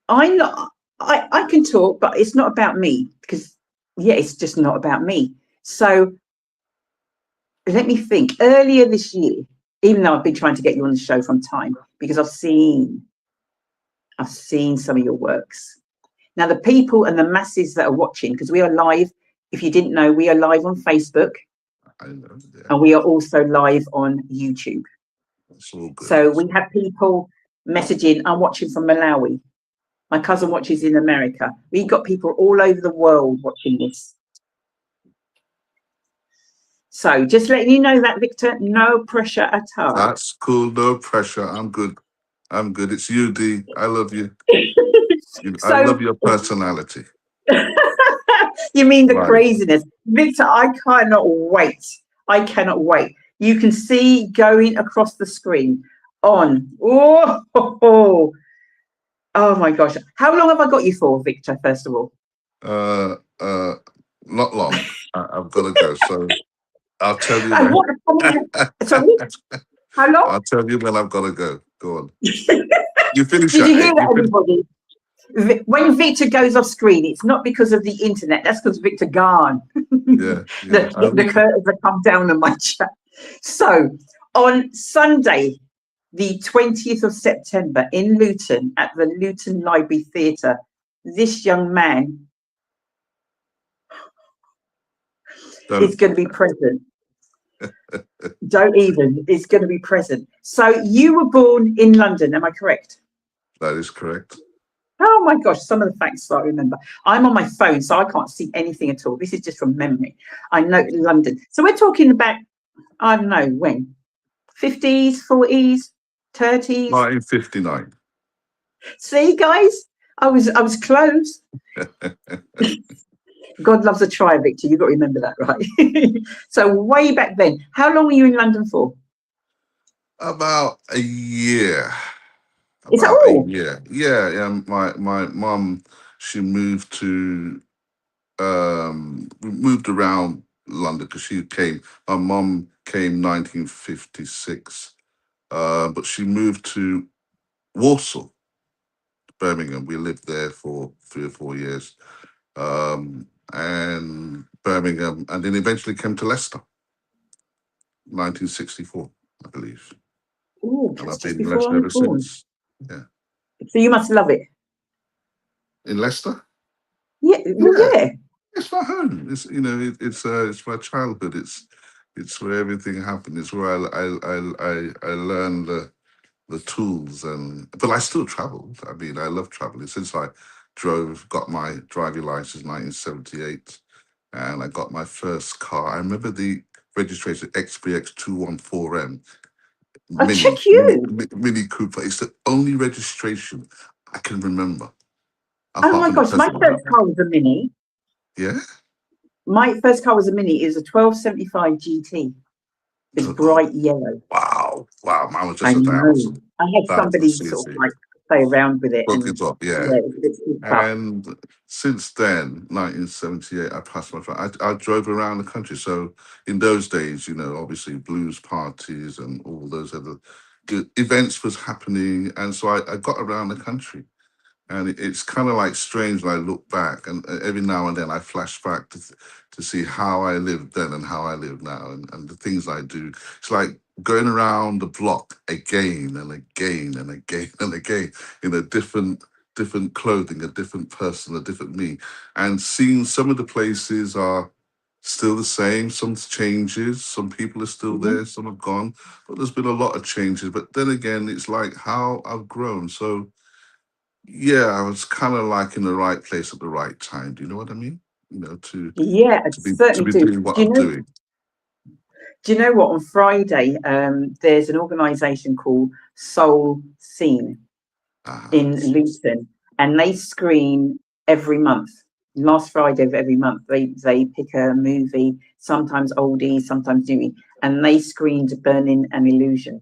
S1: not. I can talk, but it's not about me because it's just not about me. So let me think. Earlier this year, even though I've been trying to get you on the show from time because I've seen some of your works. Now the people and the masses that are watching, because we are live. If you didn't know, we are live on Facebook.
S5: I know. Yeah,
S1: And we are also live on YouTube.
S5: it's all good.
S1: So we have people messaging. I'm watching from Malawi. My cousin watches in America. We got people all over the world watching this. So just letting you know that, Victor, no pressure at all.
S5: That's cool. No pressure. I'm good. I'm good. It's you, D. I love you. I love your personality.
S1: You mean the
S5: Right.
S1: craziness, Victor? I cannot wait. I cannot wait. You can see going across the screen on. Oh my gosh. How long have I got you for, Victor, first of all?
S5: Not long. I've got to go. So I'll tell you when.
S1: Sorry? How long?
S5: I'll tell you when I've got to go. Go on. You finish
S1: Did
S5: at
S1: you hear
S5: 8.
S1: that, everybody? When Victor goes off screen, it's not because of the internet. That's because Victor gone.
S5: Yeah.
S1: The curtains have come down on my chat. So on Sunday, the 20th of September in Luton at the Luton Library Theatre, this young man is going to be present. Don't even. It's going to be present. So you were born in London, am I correct?
S5: That is correct.
S1: Oh my gosh, some of the facts I remember. I'm on my phone, so I can't see anything at all. This is just from memory. I know London. So we're talking about, I don't know, when? 50s, 40s, 30s?
S5: 1959.
S1: See, guys? I was close. God loves a try, Victor. You've got to remember that, right? So way back then. How long were you in London for?
S5: About a year.
S1: Is that
S5: About a
S1: all?
S5: year. Yeah. My mum, she moved to moved around London because my mum came 1956, but she moved to Warsaw, Birmingham. We lived there for 3 or 4 years, and Birmingham, and then eventually came to Leicester, 1964, I believe.
S1: Oh,
S5: And
S1: that's
S5: I've
S1: just
S5: been in
S1: before
S5: Leicester
S1: I
S5: ever
S1: was born.
S5: since. Yeah.
S1: So you must love it.
S5: In Leicester?
S1: Yeah, well, yeah.
S5: It's my home. It's my childhood. It's where everything happened. It's where I learned the tools, but I still traveled. I mean, I love traveling. Since I got my driving license in 1978, and I got my first car. I remember the registration XBX 214M
S1: I'll check you.
S5: Mini Cooper. It's the only registration I can remember.
S1: Oh
S5: Apart
S1: my
S5: from the
S1: gosh, my
S5: present
S1: first
S5: one.
S1: car was a Mini.
S5: Yeah.
S1: My first car was a Mini. It was a 1275 GT. It's bright yellow.
S5: Wow. Mine was
S1: I
S5: just
S1: know. I had
S5: 1,000
S1: somebody sort of
S5: cc.
S1: like play around with it.
S5: Broke
S1: And
S5: it up, yeah.
S1: it's tough.
S5: And since then, 1978, I passed my drive. I drove around the country. So in those days, obviously blues parties and all those other good events was happening. And so I got around the country. And it's kind of like strange when I look back, and every now and then I flash back to see how I lived then and how I live now, and the things I do. It's like going around the block again and again and again and again in a different clothing, a different person, a different me, and seeing some of the places are still the same. Some changes, some people are still there, some have gone, but there's been a lot of changes. But then again, it's like how I've grown. So. Yeah, I was kind of like in the right place at the right time. Do you know what I mean?
S1: Yeah, I
S5: to
S1: certainly
S5: be
S1: do.
S5: doing what I'm doing.
S1: Do you know what? On Friday, there's an organisation called Soul Scene in Luton, and they screen every month. Last Friday of every month, they pick a movie, sometimes oldie, sometimes newie, and they screened Burning an Illusion.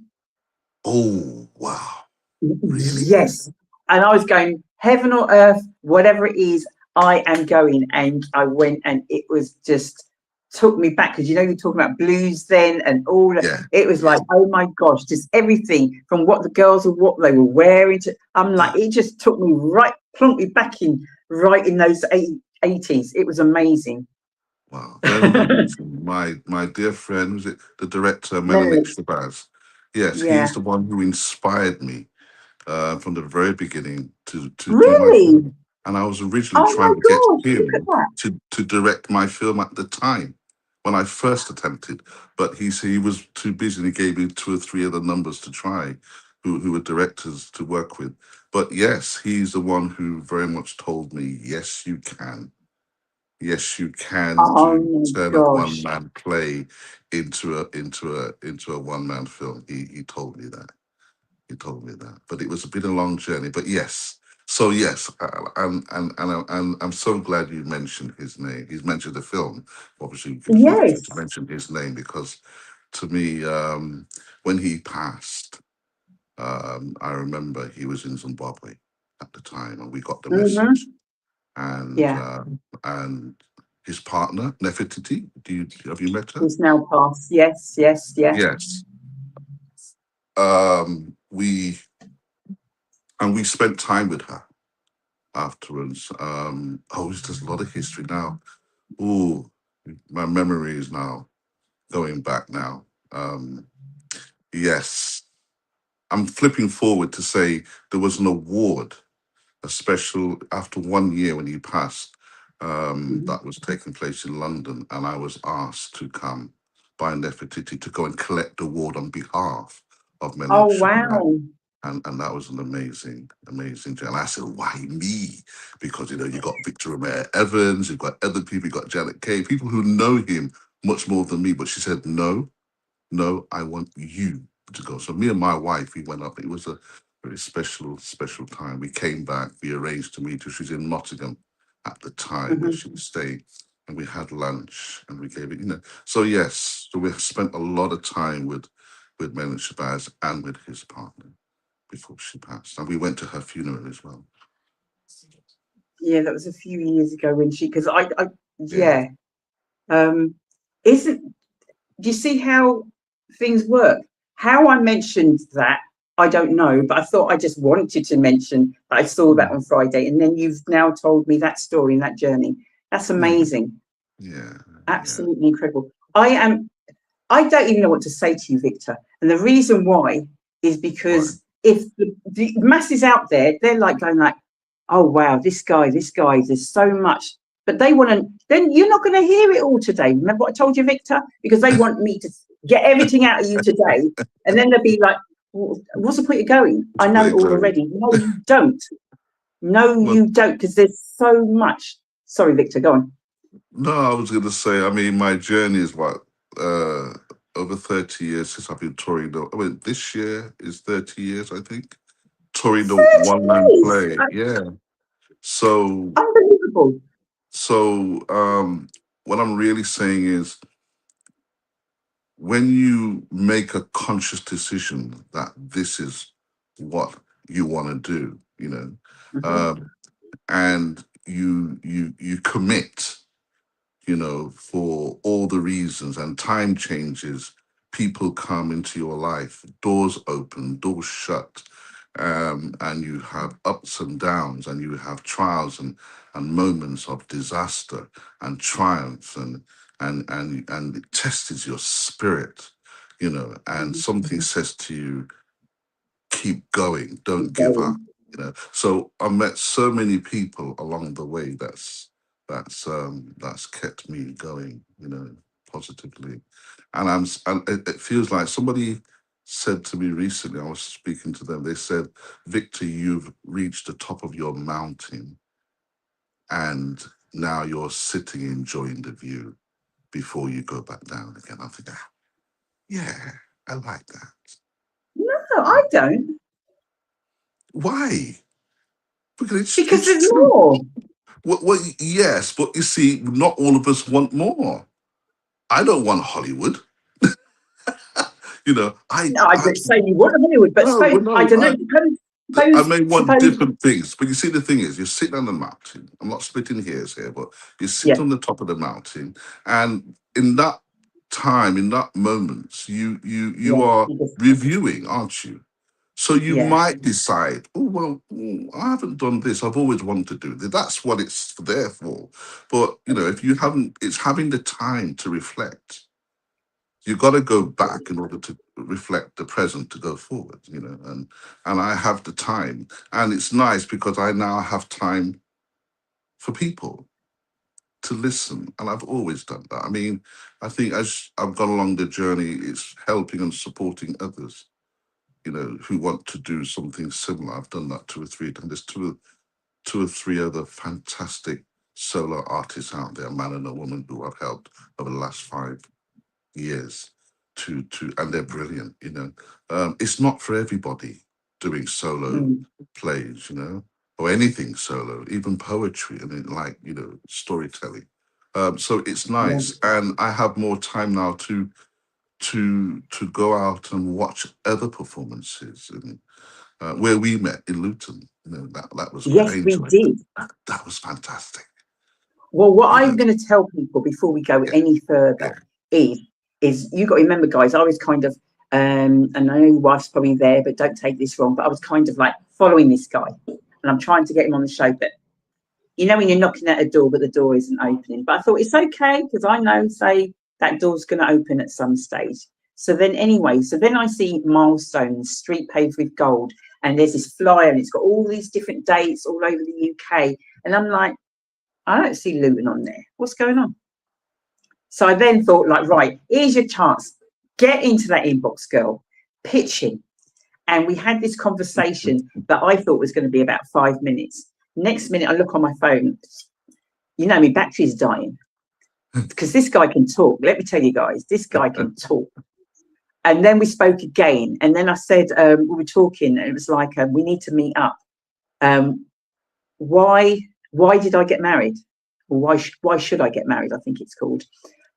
S5: Oh wow! Really?
S1: Yes. And I was going, heaven or earth, whatever it is, I am going. And I went, and it was just took me back, because you're talking about blues then and all that.
S5: Yeah.
S1: It was like, oh my gosh, just everything from what the girls and what they were wearing to, I'm like, it just took me right, plunked me back in right in those 80s. It was amazing.
S5: Wow, very amazing. My dear friend, was it the director Menelik
S1: Memories.
S5: Shabazz? Yes,
S1: Yeah.
S5: he's the one who inspired me from the very beginning to do my
S1: Really?
S5: film. And I was originally
S1: Oh my
S5: trying to get
S1: gosh, look at
S5: him
S1: that.
S5: to direct my film at the time when I first attempted. But he was too busy, and he gave me 2 or 3 other numbers to try, who were directors to work with. But yes, he's the one who very much told me, yes, you can. Yes, you can
S1: Oh
S5: do
S1: my
S5: turn a one
S1: gosh.
S5: man play into a one man film. He told me that. He told me that. But it was been a long journey. But yes, so yes, and I'm so glad you mentioned his name. He's mentioned the film. Obviously, it was
S1: Yes.
S5: fitting to mention his name because, to me, when he passed, I remember he was in Zimbabwe at the time, and we got the
S1: Mm-hmm.
S5: message. And
S1: Yeah.
S5: and his partner Nefertiti, have you met her?
S1: Who's now passed. Yes, yes, yeah.
S5: Yes. We spent time with her afterwards. There's a lot of history now. Ooh, my memory is now going back now. Yes, I'm flipping forward to say there was an award, a special after 1 year when he passed,
S1: Mhm.
S5: that was taking place in London, and I was asked to come by Nefertiti to go and collect the award on behalf of
S1: Oh,
S5: Menelik Shabazz.
S1: wow.
S5: And that was an amazing journey. And I said, why me? Because you got Victoria Mayer Evans, you've got other people, you've got Janet Kay, people who know him much more than me. But she said, no, I want you to go. So me and my wife, we went up. It was a very special time. We came back, we arranged to meet her. She was in Nottingham at the time where
S1: Mhm.
S5: she was staying. And we had lunch and we gave it. So yes, so we spent a lot of time with Menelik Shabazz and with his partner before she passed. And we went to her funeral as well.
S1: Yeah, that was a few years ago when because
S5: Yeah.
S1: yeah. Isn't, do you see how things work? How I mentioned that, I don't know, but I thought I just wanted to mention that I saw that on Friday. And then you've now told me that story and that journey. That's amazing.
S5: Yeah.
S1: Absolutely incredible. I don't even know what to say to you, Victor. And the reason why is
S5: Right.
S1: because if the masses out there, they're like going like, oh, wow, this guy, there's so much. But they want to, then you're not going to hear it all today. Remember what I told you, Victor? Because they want me to get everything out of you today. And then they'll be like, what's the point of going? I know it all already. No, you don't. No,
S5: Well,
S1: you don't, because there's so much. Sorry, Victor, go on.
S5: no, I was going to say, I mean, my journey is over 30 years since I've been touring. This year is 30 years, I think. Touring the
S1: 30
S5: one-man
S1: years.
S5: play. Yeah. So,
S1: Unbelievable.
S5: what I'm really saying is when you make a conscious decision that this is what you want to do,
S1: Mhm.
S5: um, and you commit, for all the reasons, and time changes, people come into your life, doors open, doors shut, and you have ups and downs, and you have trials and moments of disaster and triumph, and it tests your spirit, and something says to you, keep going, don't give up.
S1: Going.
S5: So I met so many people along the way that's kept me going, positively. And it feels like somebody said to me recently, I was speaking to them, they said, Victor, you've reached the top of your mountain and now you're sitting enjoying the view before you go back down again. I think, yeah, I like that.
S1: No, I don't.
S5: Why? Because
S1: Because
S5: it's
S1: there's
S5: true.
S1: more.
S5: Well, yes, but you see, not all of us want more. I don't want Hollywood. You know,
S1: No, I didn't say you want a Hollywood, but
S5: no,
S1: suppose,
S5: well,
S1: I
S5: no,
S1: don't know,
S5: I
S1: suppose,
S5: may want
S1: suppose,
S5: different things, but you see, the thing is, you're sitting on the mountain. I'm not splitting hairs here, but you sit
S1: yeah,
S5: on the top of the mountain, and in that time, in that moment, you
S1: yeah,
S5: are
S1: you just,
S5: reviewing, aren't you? So you
S1: yeah,
S5: might decide, oh well, I haven't done this. I've always wanted to do this. That's what it's there for. But you know, if you haven't, it's having the time to reflect. You got to go back in order to reflect the present to go forward. You know, and I have the time, and it's nice because I now have time for people to listen, and I've always done that. I mean, I think as I've gone along the journey, it's helping and supporting others, you know, who want to do something similar. I've done that two or three times. There's two or three other fantastic solo artists out there, a man and a woman, who I've helped over the last 5 years and they're brilliant, you know. It's not for everybody doing solo
S1: mm,
S5: plays, you know, or anything solo, even poetry, and like, you know, storytelling. So it's
S1: yeah,
S5: nice. And I have more time now to go out and watch other performances, and where we met in Luton. You know, that was great. I
S1: yes, we
S5: enjoyed that.
S1: did.
S5: That was fantastic.
S1: Well, what
S5: You know,
S1: I'm going to tell people before we go
S5: yeah,
S1: any further
S5: yeah.
S1: is you got to remember, guys, I was kind of, and I know your wife's probably there, but don't take this wrong, but I was kind of like following this guy, and I'm trying to get him on the show, but you know when you're knocking at a door, but the door isn't opening. But I thought it's okay because I know, say, that door's going to open at some stage. So then, anyway, so then I see milestones, street paved with gold, and there's this flyer, and it's got all these different dates all over the UK, and I'm like, I don't see Luton on there. What's going on? So I then thought, like, right, here's your chance. Get into that inbox, girl. Pitch him. And we had this conversation that I thought was going to be about 5 minutes. Next minute, I look on my phone. You know, my battery's dying because this guy can talk. Let me tell you guys, this guy can talk. And then we spoke again. And then I said, we were talking, and it was like, we need to meet up. Why did I get married? Or why should I get married? I think it's called,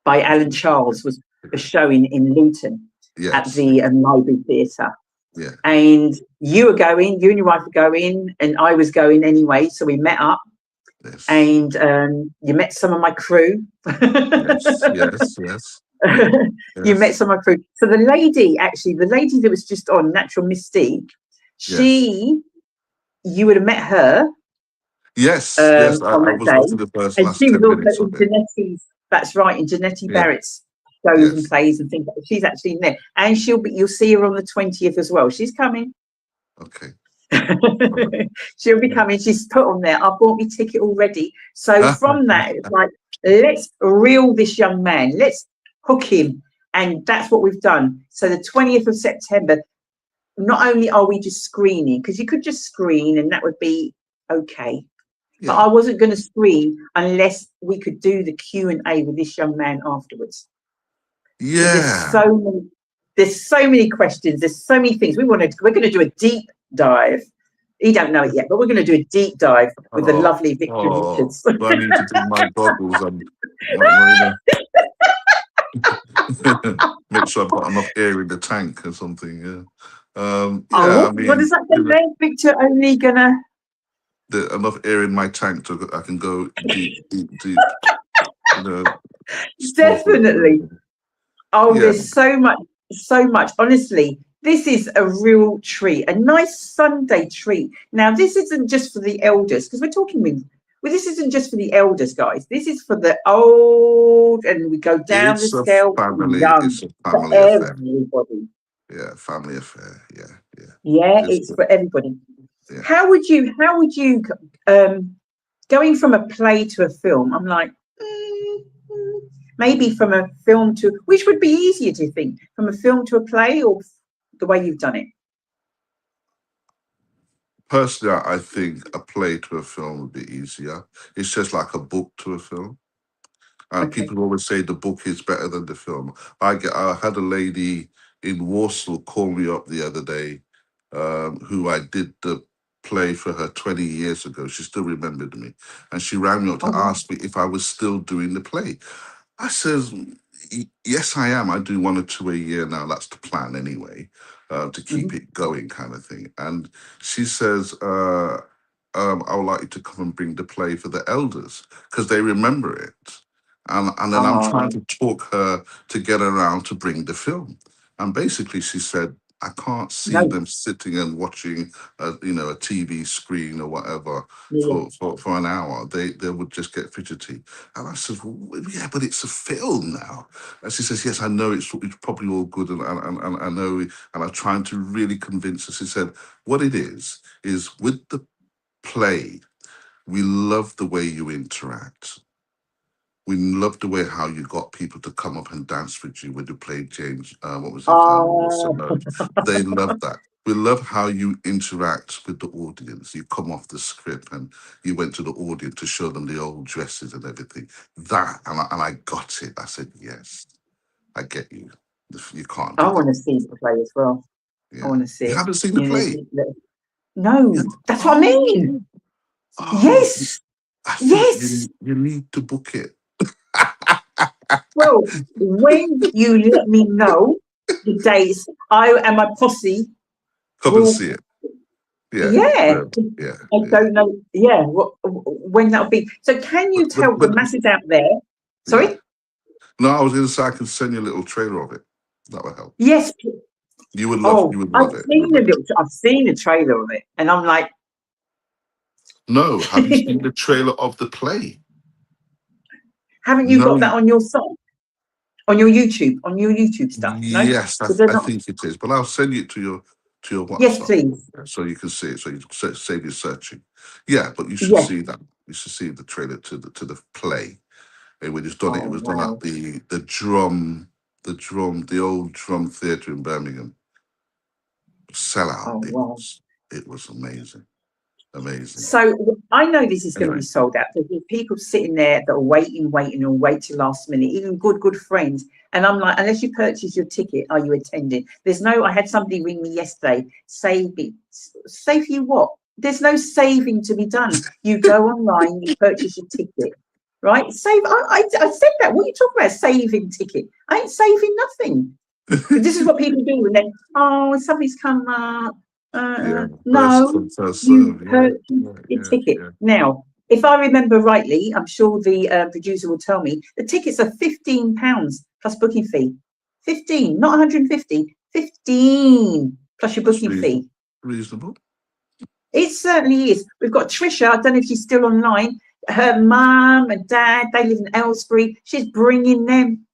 S1: by Alan Charles, was a show in Luton at
S5: Yes.
S1: the Library Theatre.
S5: Yeah.
S1: And you and your wife were going, and I was going anyway. So we met up,
S5: Yes.
S1: and you met some of my crew.
S5: Yes. Yes. Yes.
S1: You met
S5: Yes.
S1: some of my crew. So the lady that was just on Natural Mystique,
S5: Yes.
S1: you would have met her.
S5: Yes. Yes.
S1: On
S5: I
S1: that
S5: was watching
S1: day,
S5: the first
S1: and
S5: last
S1: she was
S5: 10
S1: also
S5: minutes
S1: in
S5: of it.
S1: Janetti's. That's right, in Janetti
S5: Yeah.
S1: Barrett's shows and
S5: Yes.
S1: plays and things. She's actually in there, and you'll see her on the 20th as well. She's coming.
S5: Okay.
S1: She'll be coming. She's put on there. I bought my ticket already. So from that, it's like, let's reel this young man. Let's hook him, and that's what we've done. So the 20th of September. Not only are we just screening, because you could just screen and that would be okay. But I
S5: Yeah.
S1: wasn't going to screen unless we could do the Q&A with this young man afterwards.
S5: Yeah.
S1: There's so many questions. There's so many things we're going to do a deep dive. You don't know it yet, but we're going to do a deep dive with the lovely Victoria Richards.
S5: Do I need to do my goggles and you know, make sure I've got enough air in the tank or something? Yeah. Yeah. I
S1: What
S5: mean,
S1: does that
S5: you
S1: say
S5: know,
S1: then? Victor only gonna
S5: enough air in my tank so I can go deep, deep, deep. You know, snorkel.
S1: definitely. Oh,
S5: Yeah.
S1: there's so much. Honestly, this is a real treat, a nice Sunday treat. Now, this isn't just for the elders, because we're talking this isn't just for the elders, guys. This is for the old, and we go down the
S5: It's a
S1: scale to
S5: family.
S1: young,
S5: It's a
S1: for
S5: family affair.
S1: everybody.
S5: Yeah, family affair. Yeah, yeah.
S1: Yeah,
S5: It's
S1: it's for everybody.
S5: yeah.
S1: How would you, going from a play to a film? I'm like, maybe from a film to, which would be easier, do you think, from a film to a play, or the way you've done it?
S5: Personally, I think a play to a film would be easier. It's just like a book to a film. And
S1: Okay.
S5: people always say the book is better than the film. I had a lady in Warsaw call me up the other day, who I did the play for her 20 years ago. She still remembered me. And she rang me up
S1: Oh,
S5: to
S1: wow.
S5: ask me if I was still doing the play. I says, Yes, I am. I do 1 or 2 a year now. That's the plan anyway, to keep it going, kind of thing. And she says, I would like you to come and bring the play for the elders because they remember it. And then I'm trying to talk her to get around to bring the film. And basically, she said, I can't see them sitting and watching, a TV screen or whatever for an hour. They would just get fidgety. And I said, well, yeah, but it's a film now. And she says, yes, I know it's probably all good, and I know, and I'm trying to really convince her. She said, what it is with the play, we love the way you interact. We love the way how you got people to come up and dance with you when you played James. What was it? Wilson Mode. They love that. We love how you interact with the audience. You come off the script and you went to the audience to show them the old dresses and everything. That, and I got it. I said, yes, I get you. You can't do
S1: I
S5: that.
S1: want to see the play as well.
S5: Yeah.
S1: I want to see
S5: You
S1: it.
S5: haven't seen the play?
S1: No, that's what I mean. Yes.
S5: I think you need to book it.
S1: Well, when you let me know the dates, I and my posse
S5: come and see it.
S1: Yeah.
S5: Yeah.
S1: I don't know. Yeah, when that'll be. So, can you tell the masses out there? Sorry.
S5: Yeah. No, I was going to say I can send you a little trailer of it. That would help.
S1: Yes.
S5: You would love. You would love it.
S1: I've seen a trailer of it, and I'm like,
S5: no. Have you seen the trailer of the play?
S1: Haven't you got that on your site? On your YouTube stuff? No?
S5: Yes, I think it is. But I'll send it to your WhatsApp.
S1: Yes, please.
S5: So you can see it. So you save your searching. Yeah, but you should see that. You should see the trailer to the play. And when it's done it was done at the old drum theatre in Birmingham. Sellout. It was amazing. Amazing.
S1: So I know this is going to be sold out. There's people sitting there that are waiting or wait till last minute, even good friends. And I'm like, unless you purchase your ticket, are you attending? I had somebody ring me yesterday, save you what? There's no saving to be done. You go online, you purchase your ticket, right? Save. I said that. What are you talking about? Saving ticket? I ain't saving nothing. This is what people do. And then, somebody's come up. No, you purchase your ticket. Now, if I remember rightly, I'm sure the producer will tell me, the tickets are £15 plus booking fee. 15, not 150, 15 plus your booking fee.
S5: Reasonable.
S1: It certainly is. We've got Trisha, I don't know if she's still online. Her mum and dad, they live in Aylesbury. She's bringing them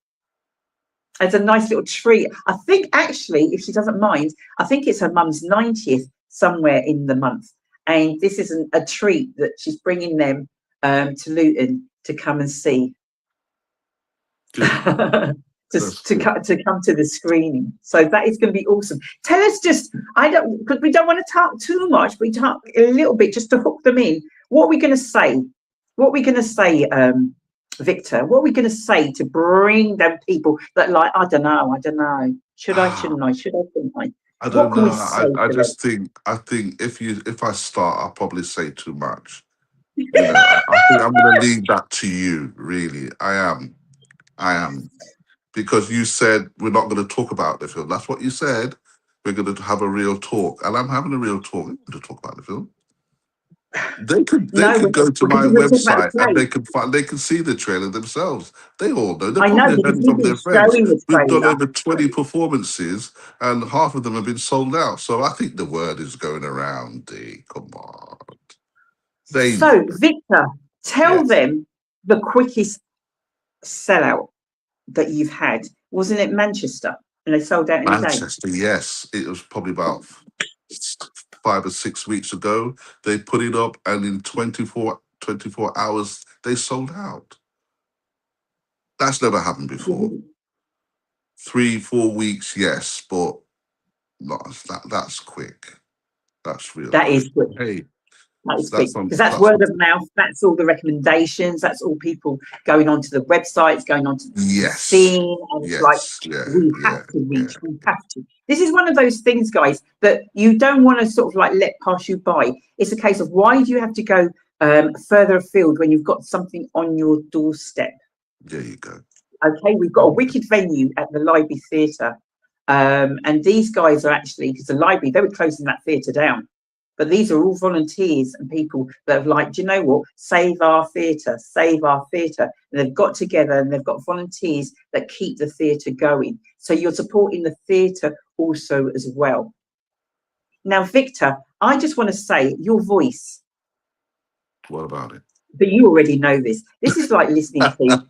S1: as a nice little treat. I think actually, if she doesn't mind, I think it's her mum's 90th somewhere in the month. And this is a treat that she's bringing them to Luton to come and see. to come to the screening. So that is going to be awesome. Tell us because we don't want to talk too much, but we talk a little bit just to hook them in. What are we going to say? Victor, what are we going to say to bring them people that like, I don't know. Shouldn't I?
S5: I don't know. I just think if I start, I'll probably say too much. I think I'm going to leave that to you, really. I am. Because you said we're not going to talk about the film. That's what you said. We're going to have a real talk. And I'm having a real talk. We're going to talk about the film. They could go to my website and they can see the trailer themselves. They all know. They've probably heard from their friends. We've done over 20 performances and half of them have been sold out. So I think the word is going around, Dee. Come on.
S1: Victor, tell them the quickest sellout that you've had. Wasn't it Manchester? And they sold out in a day?
S5: Manchester, yes. It was probably about 5 or 6 weeks ago. They put it up and in 24 hours they sold out. That's never happened before. 3-4 weeks, yes, but that's quick. That's real.
S1: That is quick.
S5: Hey,
S1: that is quick. Because that's word of mouth. That's all the recommendations. That's all people going onto the websites, going onto the scene. And it's we have to reach. We have to. This is one of those things, guys, that you don't want to sort of like let pass you by. It's a case of why do you have to go further afield when you've got something on your doorstep?
S5: There you go.
S1: Okay, we've got a wicked venue at the Library Theatre. And these guys are actually, because the library, they were closing that theatre down. But these are all volunteers and people that have like, do you know what? Save our theatre, save our theatre. And they've got together and they've got volunteers that keep the theatre going. So you're supporting the theatre also as well. Now, Victor, I just want to say your voice.
S5: What about it?
S1: But you already know this. This is like listening to,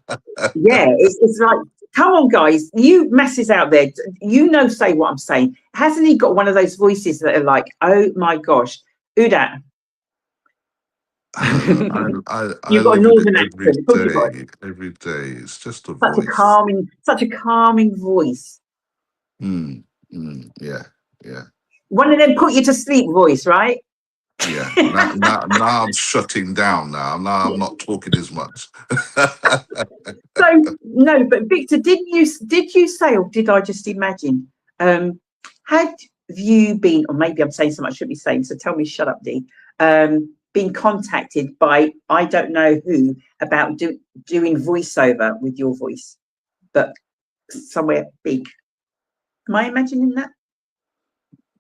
S1: yeah, it's like, come on, guys, you masses out there, you know, say what I'm saying. Hasn't he got one of those voices that are like, oh my gosh, Uda?
S5: I
S1: You've got a
S5: live
S1: northern
S5: with it
S1: accent. Of course you've got
S5: every day. It's just a
S1: such
S5: voice.
S1: such a calming voice.
S5: Yeah.
S1: One of them put you to sleep voice, right?
S5: Yeah. Now I'm shutting down. Now I'm not talking as much.
S1: So no, but Victor, did you say, or did I just imagine? Had you been, or maybe I'm saying something I shouldn't be saying, so tell me, shut up, Dee. Been contacted by I don't know who about doing voiceover with your voice, but somewhere big. Am I imagining that?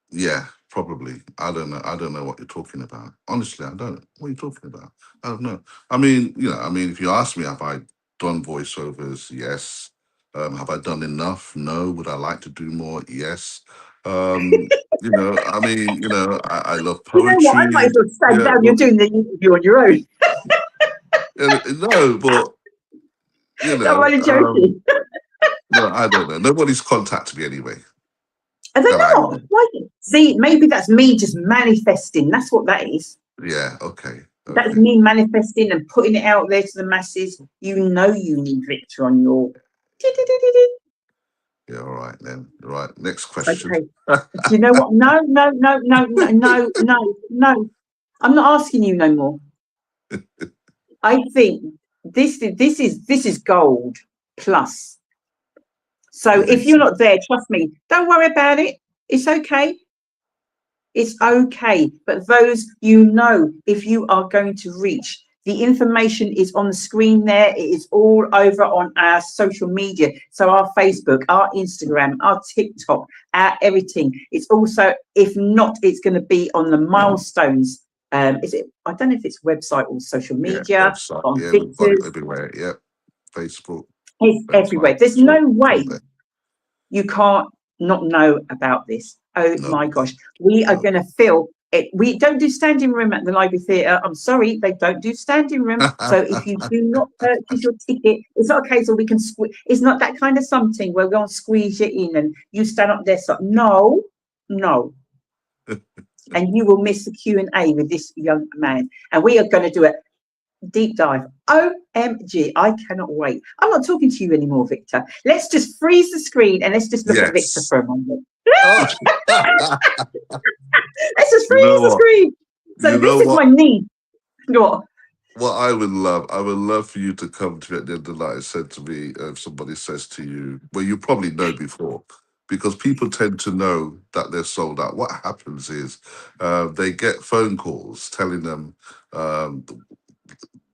S5: Yeah, probably. I don't know what you're talking about. Honestly, I don't. What are you talking about? I don't know. I mean, if you ask me, have I done voiceovers? Yes. Have I done enough? No. Would I like to do more? Yes. I love
S1: You know what? I might
S5: poetry.
S1: as well stand
S5: Yeah,
S1: down. You're
S5: but
S1: doing the interview on your own.
S5: no, but
S1: I'm only joking.
S5: no, I don't know. Nobody's contacted me anyway.
S1: Are they
S5: that
S1: not? Why? See, maybe that's me just manifesting. That's what that is.
S5: Yeah, okay.
S1: That's me manifesting and putting it out there to the masses. You know you need Victor on your...
S5: Yeah, all right then. All right, next question.
S1: Okay. Do you know what? No. I'm not asking you no more. I think this is gold plus. So if you're not there, trust me, don't worry about it. It's okay. It's okay. But those, if you are going to reach, the information is on the screen there. It is all over on our social media. So our Facebook, our Instagram, our TikTok, our everything. It's also, if not, it's going to be on the milestones. Is it? I don't know if it's website or social media.
S5: Yeah, website.
S1: On
S5: Yeah, we've got it
S1: pictures.
S5: everywhere. Yeah, Facebook.
S1: It's
S5: website,
S1: everywhere. There's no way you can't not know about this. Oh my gosh. We are going to fill it. We don't do standing room at the Library Theatre. I'm sorry, they don't do standing room. So if you do not purchase your ticket, it's not a case of we can it's not that kind of something where we're going to squeeze you in and you stand up there. So no. And you will miss the Q&A with this young man. And we are going to do a deep dive. OMG, I cannot wait. I'm not talking to you anymore, Victor. Let's just freeze the screen and let's just look at Victor for a moment. Let's just freeze the screen. So this is my need. What
S5: I would love for you to come to me at the end of the night and said to me, if somebody says to you, well, you probably know before, because people tend to know that they're sold out. What happens is they get phone calls telling them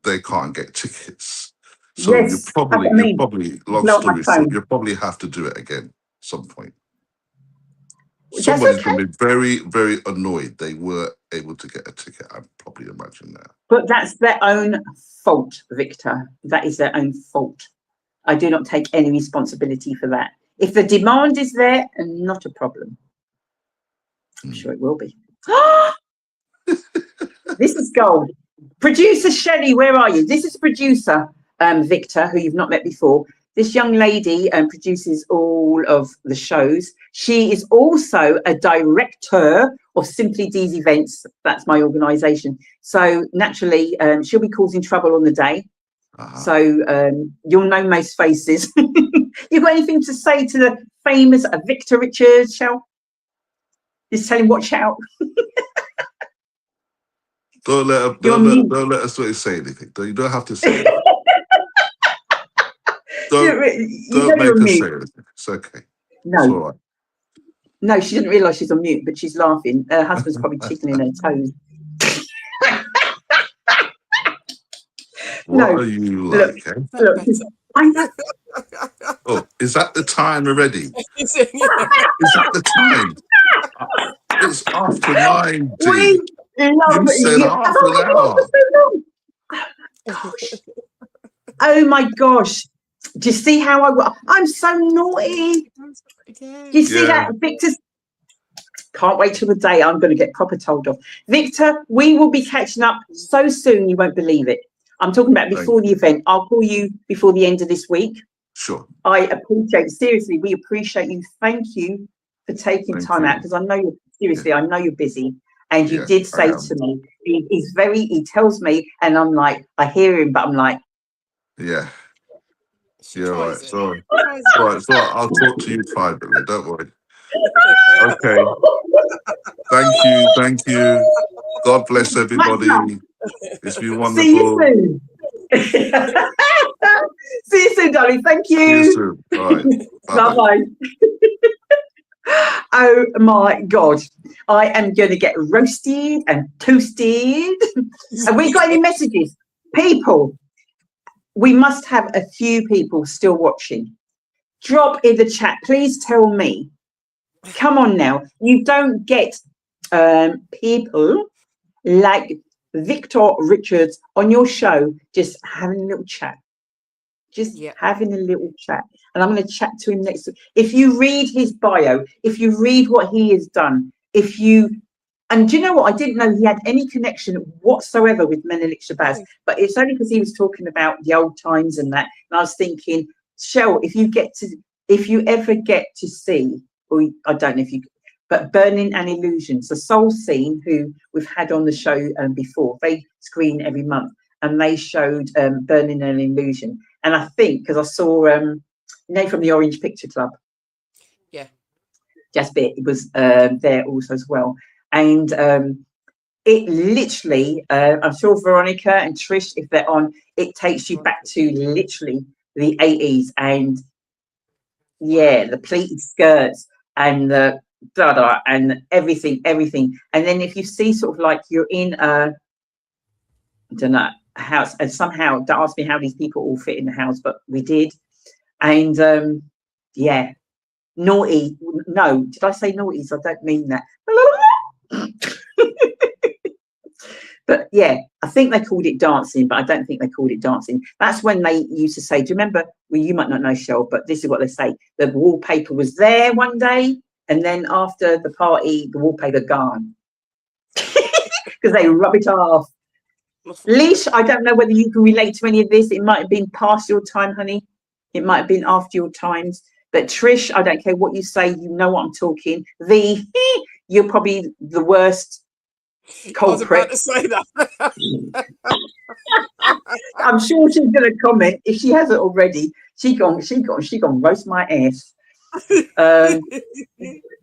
S5: they can't get tickets. So you probably, long story short, you probably have to do it again at some point. Somebody's going to be very, very annoyed they were able to get a ticket. I probably imagine that.
S1: But that's their own fault, Victor. That is their own fault. I do not take any responsibility for that. If the demand is there, not a problem. I'm sure it will be. This is gold. Producer Shelley, where are you? This is producer Victor, who you've not met before. This young lady produces all of the shows. She is also a director of Simply Deez events. That's my organisation. So naturally, she'll be causing trouble on the day. So you'll know most faces. You got anything to say to the famous Victor Richards, Shell? Just tell him watch out.
S5: Don't let us say anything. You don't have to say anything. Don't make us say anything. It's okay.
S1: No.
S5: It's all right.
S1: No, she didn't realise she's on mute, but she's laughing. Her husband's probably tickling her toes.
S5: What are you like?
S1: Look,
S5: Oh, is that the time already?
S2: Is it? Yeah.
S5: Is that the time? It's after 9,
S1: We
S5: Dee.
S1: love
S5: You said
S1: you.
S5: half
S1: Have I
S5: an
S1: been on for
S5: hour.
S1: so long? Gosh. Oh my gosh. Do you see how I'm so naughty?
S2: Yeah.
S1: Do you see
S5: Yeah.
S1: that? Victor's can't wait till the day I'm going to get proper told off. Victor, we will be catching up so soon you won't believe it. I'm talking about before the event. I'll call you before the end of this week.
S5: Sure.
S1: I appreciate, seriously, we appreciate you. Thank you for taking
S5: Thank
S1: time
S5: you.
S1: out, because I know you're, seriously, I know you're busy. And you
S5: Yeah,
S1: did
S5: I
S1: say
S5: am.
S1: to me, he tells me, and I'm like, I hear him, but I'm like,
S5: Yeah.
S2: She
S5: Yeah, right.
S2: tries it.
S5: So,
S2: Tries it.
S5: right. So I'll talk to you privately. Don't worry. Okay. Thank you. Thank you. God bless
S1: much love.
S5: everybody. It's been
S1: See you
S5: wonderful.
S1: soon. See you soon, darling. Thank
S5: See you
S1: you.
S5: soon. All right. Bye-bye.
S1: Bye-bye. Oh my God. I am going to get roasted and toasted. Have we got any messages? People, we must have a few people still watching. Drop in the chat. Please tell me. Come on now. You don't get people like Victor Richards on your show just having a little chat. Just having a little chat. And I'm going to chat to him next week. If you read his bio, if you read what he has done, and do you know what? I didn't know he had any connection whatsoever with Menelik Shabazz, but it's only because he was talking about the old times and that. And I was thinking, Shell, if you ever get to see, or I don't know if you, but Burning an Illusion. So Soul Scene, who we've had on the show before, they screen every month, and they showed Burning an Illusion. And I think because I saw, from the Orange Picture Club.
S2: Yeah.
S1: Just bit. It was there also as well. And it literally, I'm sure Veronica and Trish, if they're on, it takes you back to literally the 80s. And yeah, the pleated skirts and the da and everything. And then if you see sort of like you're in I don't know, a house, and somehow, don't ask me how these people all fit in the house, but we did. And yeah, naughty. No, did I say naughties? I don't mean that. But yeah, I think they called it dancing, but I don't think they called it dancing. That's when they used to say, do you remember? Well, you might not know, Shell, but this is what they say. The wallpaper was there one day, and then after the party, the wallpaper gone. Because they rub it off. Leash, I don't know whether you can relate to any of this. It might have been past your time, honey. It might have been after your times. But Trish, I don't care what you say. You know what I'm talking. You're probably the worst culprit.
S2: I was about to say that.
S1: I'm sure she's going to comment if she hasn't already. She gone roast my ass.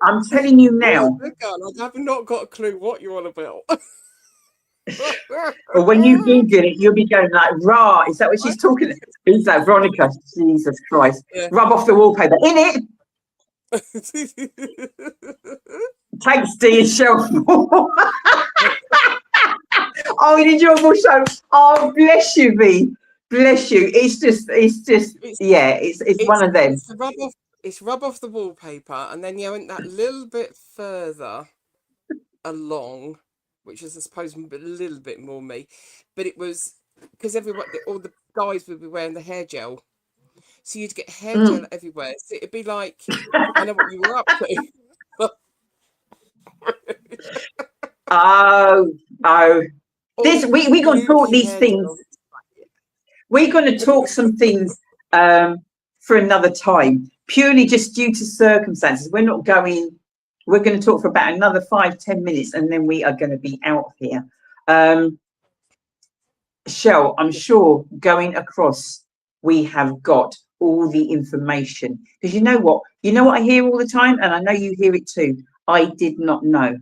S1: I'm telling you now.
S2: I have not got a clue what you're on about.
S1: Or when you Google it, you'll be going like, rah, is that what she's talking? Who's that? Veronica. Jesus Christ. Yeah. Rub off the wallpaper. In it. Thanks, Dee and Shell. Oh, an enjoyable show. Oh, bless you, V. Bless you. It's just one of them.
S2: It's rub off the wallpaper, and then you went that little bit further along, which is, I suppose, a little bit more me. But it was because all the guys would be wearing the hair gel. So you'd get hair gel everywhere. So it'd be like, I know what you were up to.
S1: Oh. This we're going to talk these things. We're going to talk some things for another time, purely just due to circumstances. We're going to talk for about another 5-10 minutes, and then we are going to be out of here. Shell, I'm sure going across, we have got all the information. Because you know what I hear all the time, and I know you hear it too. I did not know.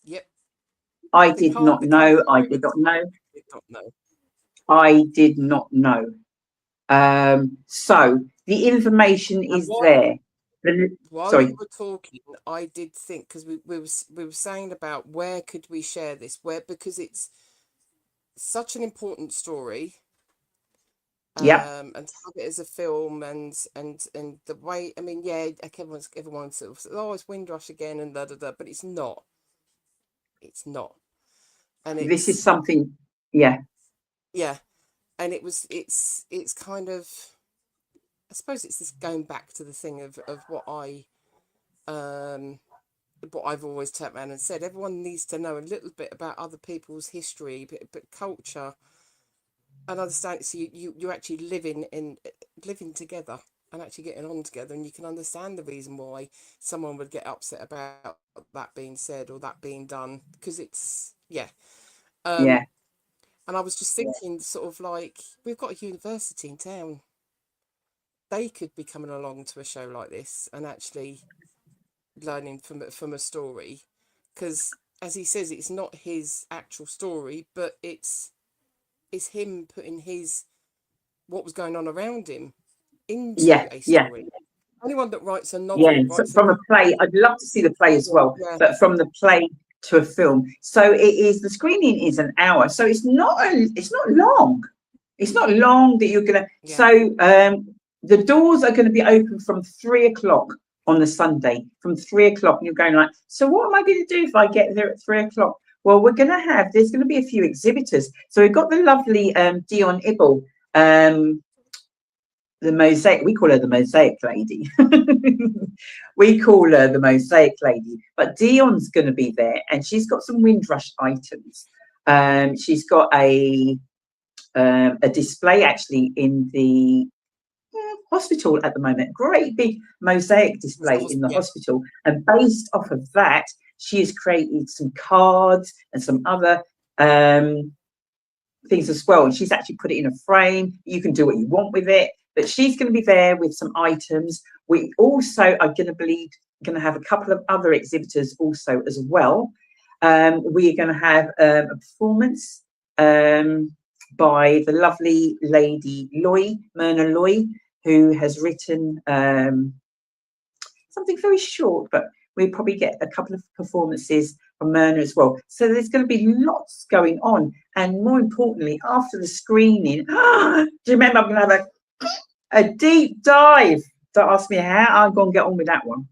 S2: Yep.
S1: I did not know. I did not know. I did not know. So the information is there.
S2: While you were talking, I did think, because we were saying about where could we share this, because it's such an important story,
S1: Yeah.
S2: And to have it as a film, and the way, I mean, yeah, like everyone's sort of says, oh, it's Windrush again and but it's not. It's not. And
S1: This
S2: it's,
S1: is something. Yeah.
S2: yeah, and it's kind of, I suppose it's this going back to the thing of what I've always turned around and said. Everyone needs to know a little bit about other people's history, but culture, and understand. So you're actually living together and actually getting on together, and you can understand the reason why someone would get upset about that being said or that being done, because it's, yeah.
S1: Yeah.
S2: And I was just thinking, sort of like, we've got a university in town. They could be coming along to a show like this and actually learning from a story, because, as he says, it's not his actual story, but it's him putting what was going on around him into
S1: Yeah.
S2: a
S1: Yeah.
S2: story. Anyone that writes a
S1: Yeah.
S2: novel
S1: So
S2: writes
S1: from a play, I'd love to see the play as well,
S2: yeah,
S1: but from the play to a film. So it is, the screening is an hour. So it's not long. It's not long that you're gonna.
S2: yeah.
S1: So the doors are going to be open from 3 o'clock on the Sunday. From 3 o'clock, and you're going like, so what am I going to do if I get there at 3 o'clock? Well, there's going to be a few exhibitors. So we've got the lovely Dion Ibble, the mosaic. We call her the mosaic lady. We call her the mosaic lady. But Dion's going to be there, and she's got some Windrush items. She's got a display actually in the hospital at the moment. Great big mosaic display in the hospital, and based off of that, she has created some cards and some other things as well. And she's actually put it in a frame. You can do what you want with it, but she's going to be there with some items. We also are going to have a couple of other exhibitors also as well. We are going to have a performance by the lovely lady Myrna Loy, who has written something very short, but we'll probably get a couple of performances from Myrna as well. So there's going to be lots going on. And more importantly, after the screening, do you remember, I'm going to have a deep dive. Don't ask me how, I'm going to get on with that one.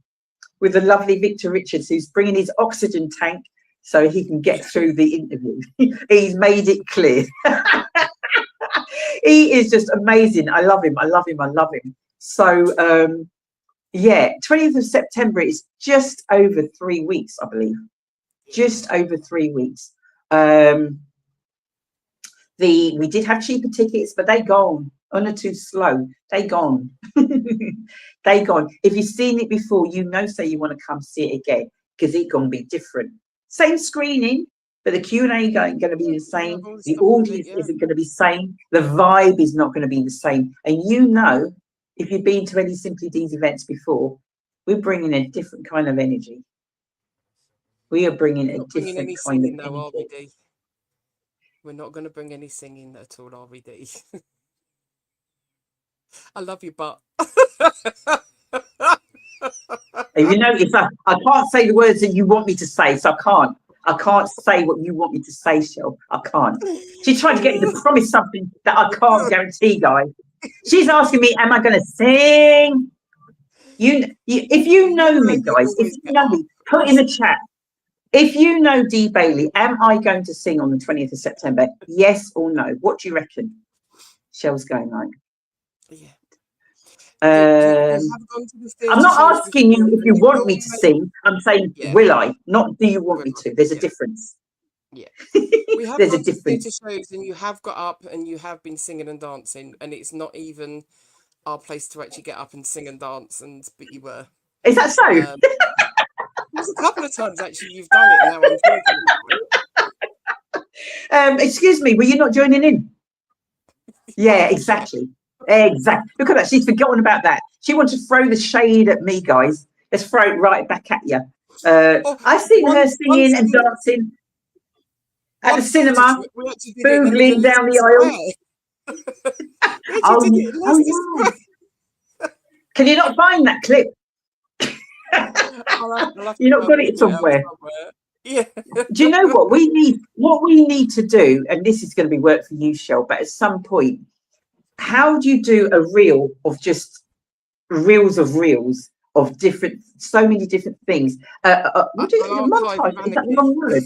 S1: With the lovely Victor Richards, who's bringing his oxygen tank so he can get through the interview. He's made it clear. He is just amazing. I love him. I love him. I love him. So, yeah, 20th of September is just over 3 weeks, I believe. Just over 3 weeks. We did have cheaper tickets, but they gone. Oh, no, too slow. They gone. They gone. If you've seen it before, you know, say you want to come see it again, because it's going to be different. Same screening, but the Q&A ain't going to be the same. The audience isn't going to be the same. The vibe is not going to be the same. And you know, if you've been to any Simply Deez events before, we're bringing a different kind of energy. We are bringing a different kind of energy.
S2: We're not going to bring any singing at all, are we, Dee? I love you, but
S1: if you notice, I can't say the words that you want me to say, so I can't say what you want me to say, Shell. I can't. She's trying to get me to promise something that I can't guarantee, guys. She's asking me, am I going to sing? If you know me, guys, if you know me, put in the chat. If you know Dee Bailey, am I going to sing on the 20th of September? Yes or no? What do you reckon? Shell's going like.
S2: Yeah.
S1: I'm not asking you if you want me to sing. I'm saying, will I? Not do you want me to? There's a difference.
S2: Yeah. We have
S1: There's
S2: gone
S1: a
S2: to
S1: difference.
S2: theatre shows, and you have got up and you have been singing and dancing, and it's not even our place to actually get up and sing and dance, but you were.
S1: Is that so?
S2: There's a couple of times actually you've done it. Now I'm thinking about it.
S1: Excuse me, were you not joining in? Yeah, exactly. Exactly. Look at that. She's forgotten about that. She wants to throw the shade at me, guys. Let's throw it right back at you. I've seen her singing and dancing at the cinema, boogling down the aisle. Oh, yeah. Can you not find that clip? You not got it somewhere.
S2: Yeah.
S1: Do you know what we need? What we need to do, and this is going to be work for you, Shell, but at some point, how do you do a reel of just reels of different, so many different things? What do you, montage? Is that the wrong word?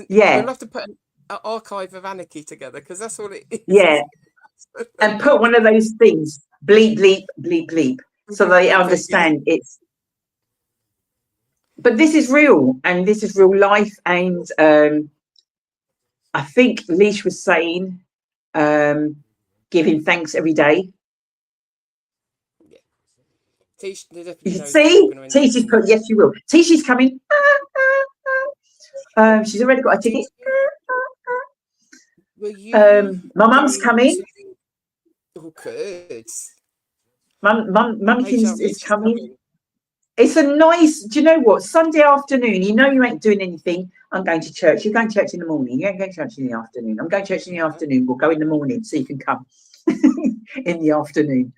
S1: Yeah.
S2: We'll have to put an archive of anarchy together, because that's all it is.
S1: Yeah. And put one of those things, bleep, bleep, bleep, bleep, so they understand it's. But this is real, and this is real life, and I think Leash was saying, giving thanks every day.
S2: Tish,
S1: see, Tishy's put, yes, you will. Tishy's coming. She's already got a ticket. My mum's coming.
S2: Oh, good.
S1: Mumkins is coming. It's a nice, do you know what? Sunday afternoon, you know you ain't doing anything. I'm going to church. You're going to church in the morning. You ain't going to church in the afternoon. I'm going to church in the afternoon. We'll go in the morning so you can come in the afternoon.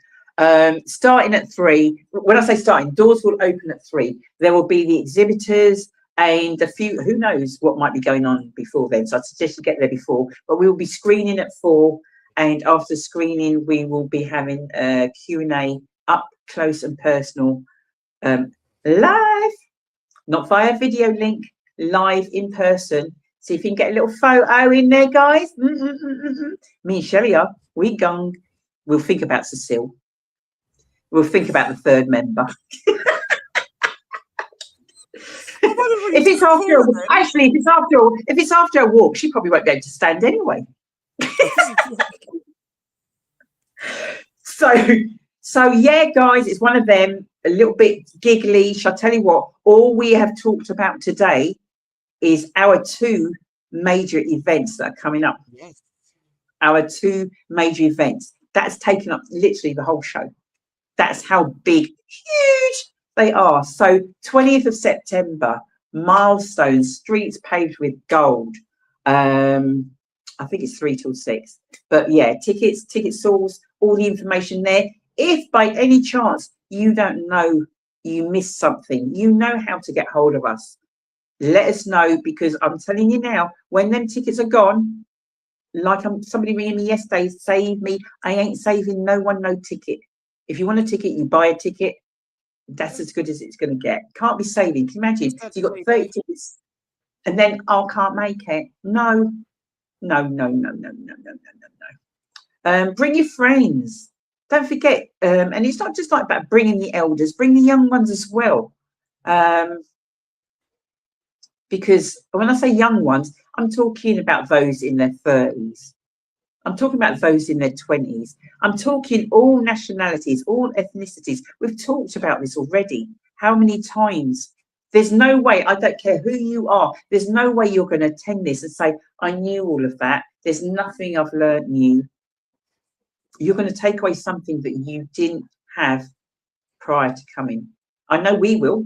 S1: Starting at 3. When I say starting, doors will open at 3. There will be the exhibitors and a few, who knows what might be going on before then. So I suggest you get there before. But we will be screening at 4. And after screening, we will be having a Q&A up close and personal, live, not via video link, live in person. See if you can get a little photo in there, guys. Me and Shelly are. We gong. We'll think about Cecile. We'll think about the third member. If it's after a walk, she probably won't be able to stand anyway. So yeah, guys, it's one of them. A little bit giggly. Shall I tell you what? All we have talked about today is our 2 major events that are coming up.
S2: Yes.
S1: Our 2 major events. That's taken up literally the whole show. That's how big, huge they are. So 20th of September, Milestones, streets paved with gold. I think it's 3 till 6. But yeah, ticket stalls, all the information there. If by any chance you don't know, you missed something, you know how to get hold of us. Let us know, because I'm telling you now, when them tickets are gone, like somebody ringing me yesterday, save me. I ain't saving no one no ticket. If you want a ticket, you buy a ticket. That's as good as it's going to get. Can't be saving. Can you imagine? You got 30 tickets and then I can't make it. No. Bring your friends. Don't forget, and it's not just like about bringing the elders, bring the young ones as well. Because when I say young ones, I'm talking about those in their 30s. I'm talking about those in their 20s. I'm talking all nationalities, all ethnicities. We've talked about this already. How many times? There's no way, I don't care who you are, there's no way you're going to attend this and say, I knew all of that. There's nothing I've learned new. You're going to take away something that you didn't have prior to coming. I know we will.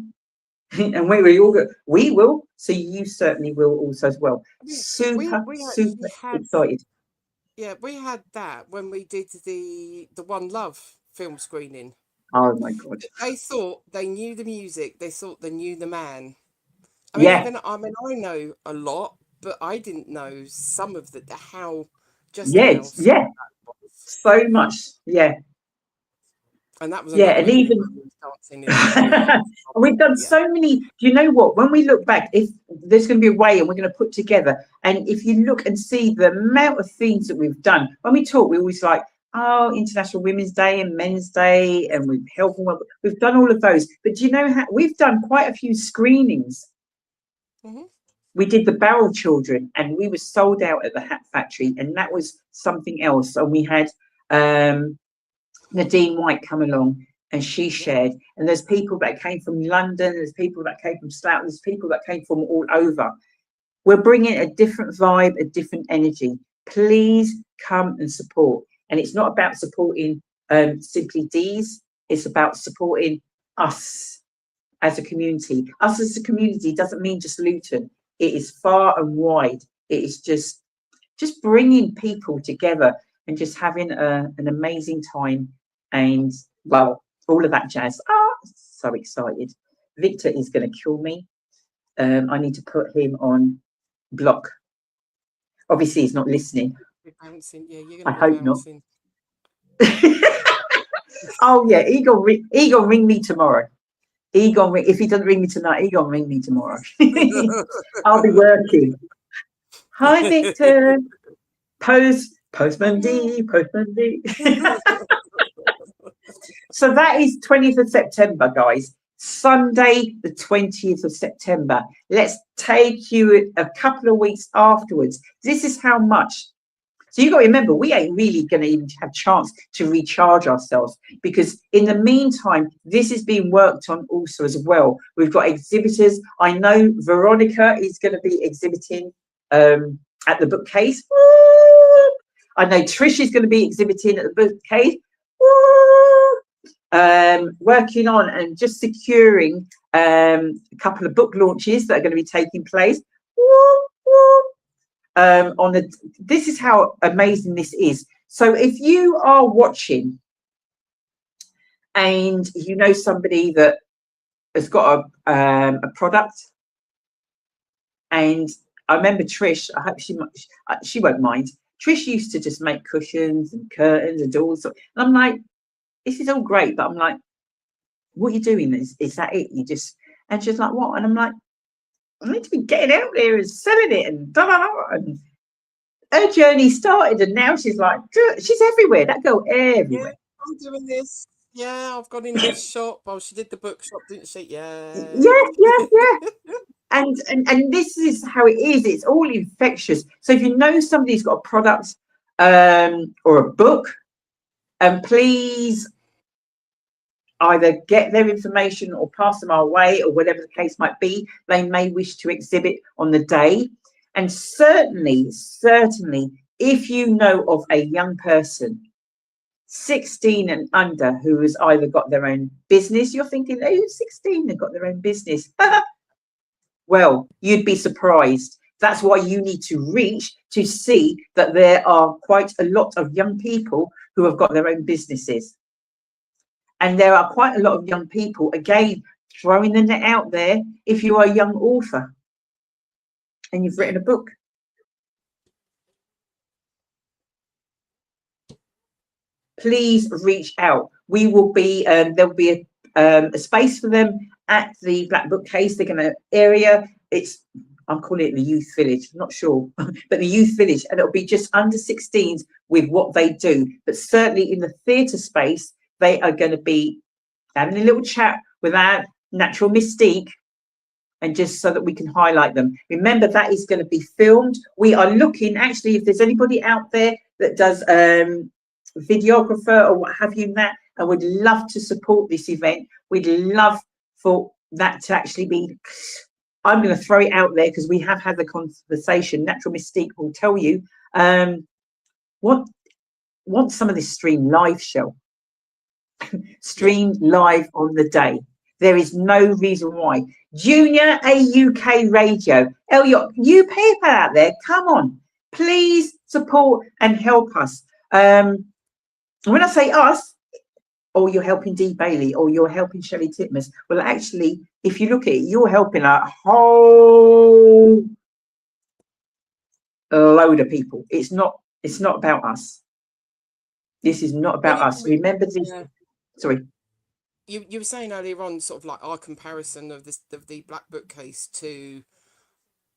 S1: And we all go, we will. So you certainly will also as well. Super excited.
S2: Yeah, we had that when we did the One Love film screening.
S1: Oh my God.
S2: They thought they knew the music. They thought they knew the man. I mean, I know a lot, but I didn't know some of how. So
S1: much. Yeah.
S2: And that was
S1: and even
S2: dancing
S1: we've done so many. Do you know what? When we look back, if there's going to be a way, and we're going to put together, and if you look and see the amount of things that we've done, when we talk, we always like, oh, International Women's Day and Men's Day, and we've helped. We've done all of those, but do you know how we've done quite a few screenings?
S2: Mm-hmm.
S1: We did the Barrel Children, and we were sold out at the Hat Factory, and that was something else. And we had Nadine White come along, and she shared. And there's people that came from London, there's people that came from Slough, there's people that came from all over. We're bringing a different vibe, a different energy. Please come and support. And it's not about supporting simply Deez. It's about supporting us as a community. Us as a community doesn't mean just Luton. It is far and wide. It is just bringing people together and just having an amazing time. And well, all of that jazz. So excited. Victor is going to kill me. I need to put him on block. Obviously, he's not listening.
S2: Bouncing. Yeah, you're
S1: I hope not. Oh yeah, he gonna ring me tomorrow. If he doesn't ring me tonight, he gonna ring me tomorrow. I'll be working. Hi Victor. Postman D. So that is 20th of September, guys. Sunday, the 20th of September. Let's take you a couple of weeks afterwards. This is how much. So you've got to remember, we ain't really going to even have a chance to recharge ourselves, because in the meantime, this is being worked on also as well. We've got exhibitors. I know Veronica is going to be exhibiting at the bookcase. Woo! I know Trish is going to be exhibiting at the bookcase. Woo! Working on and just securing a couple of book launches that are going to be taking place. Woo! Woo! This is how amazing this is. So if you are watching and you know somebody that has got a product, and I remember Trish, I hope she won't mind. Trish used to just make cushions and curtains and doors, and I'm like, this is all great, but I'm like, what are you doing? Is that it? And she's like, what? And I'm like, I need to be getting out there and selling it and da da da. And her journey started, and now she's like, she's everywhere. That girl everywhere.
S2: Yeah, I'm doing this. Yeah, I've gone in this shop. Oh, she did the bookshop, didn't she? Yeah.
S1: Yeah. And this is how it is. It's all infectious. So if you know somebody's got a product or a book, please either get their information or pass them our way, or whatever the case might be. They may wish to exhibit on the day. And certainly, if you know of a young person, 16 and under, who has either got their own business, you're thinking, oh, 16 and got their own business. Well, you'd be surprised. That's why you need to reach to see that there are quite a lot of young people who have got their own businesses. And there are quite a lot of young people, again, throwing the net out there. If you are a young author and you've written a book, please reach out. We will be, there'll be a space for them at the Black Bookcase. They're going to area, I'm calling it the Youth Village, I'm not sure, but the Youth Village, and it'll be just under 16s with what they do. But certainly in the theatre space, they are going to be having a little chat with our natural mystique, and just so that we can highlight them. Remember, that is going to be filmed. We are looking, actually, if there's anybody out there that does videographer or what have you, that, and would love to support this event, we'd love for that to actually be, I'm going to throw it out there because we have had the conversation. Natural Mystique will tell you, want some of this stream live show. Streamed live on the day. There is no reason why. Junior AUK Radio. Elliot, you people out there, come on. Please support and help us. When I say us, or you're helping Dee Bailey, or you're helping Shelley Titmus, well, actually, if you look at it, you're helping a whole load of people. It's not about us. This is not about us. Remember this. Yeah. Sorry.
S2: You were saying earlier on, sort of like our comparison of the Black Bookcase to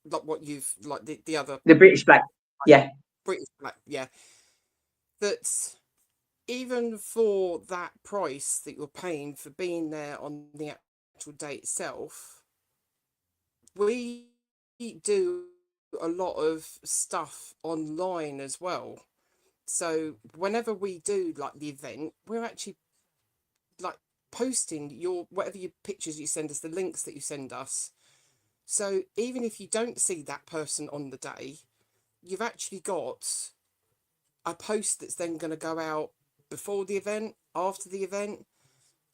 S2: like what you've like the other,
S1: the British Black, yeah,
S2: British Black, yeah. That's even for that price that you're paying for being there on the actual day itself. We do a lot of stuff online as well. So whenever we do like the event, we're actually like posting your whatever your pictures you send us, the links that you send us. So even if you don't see that person on the day, you've actually got a post that's then going to go out before the event, after the event,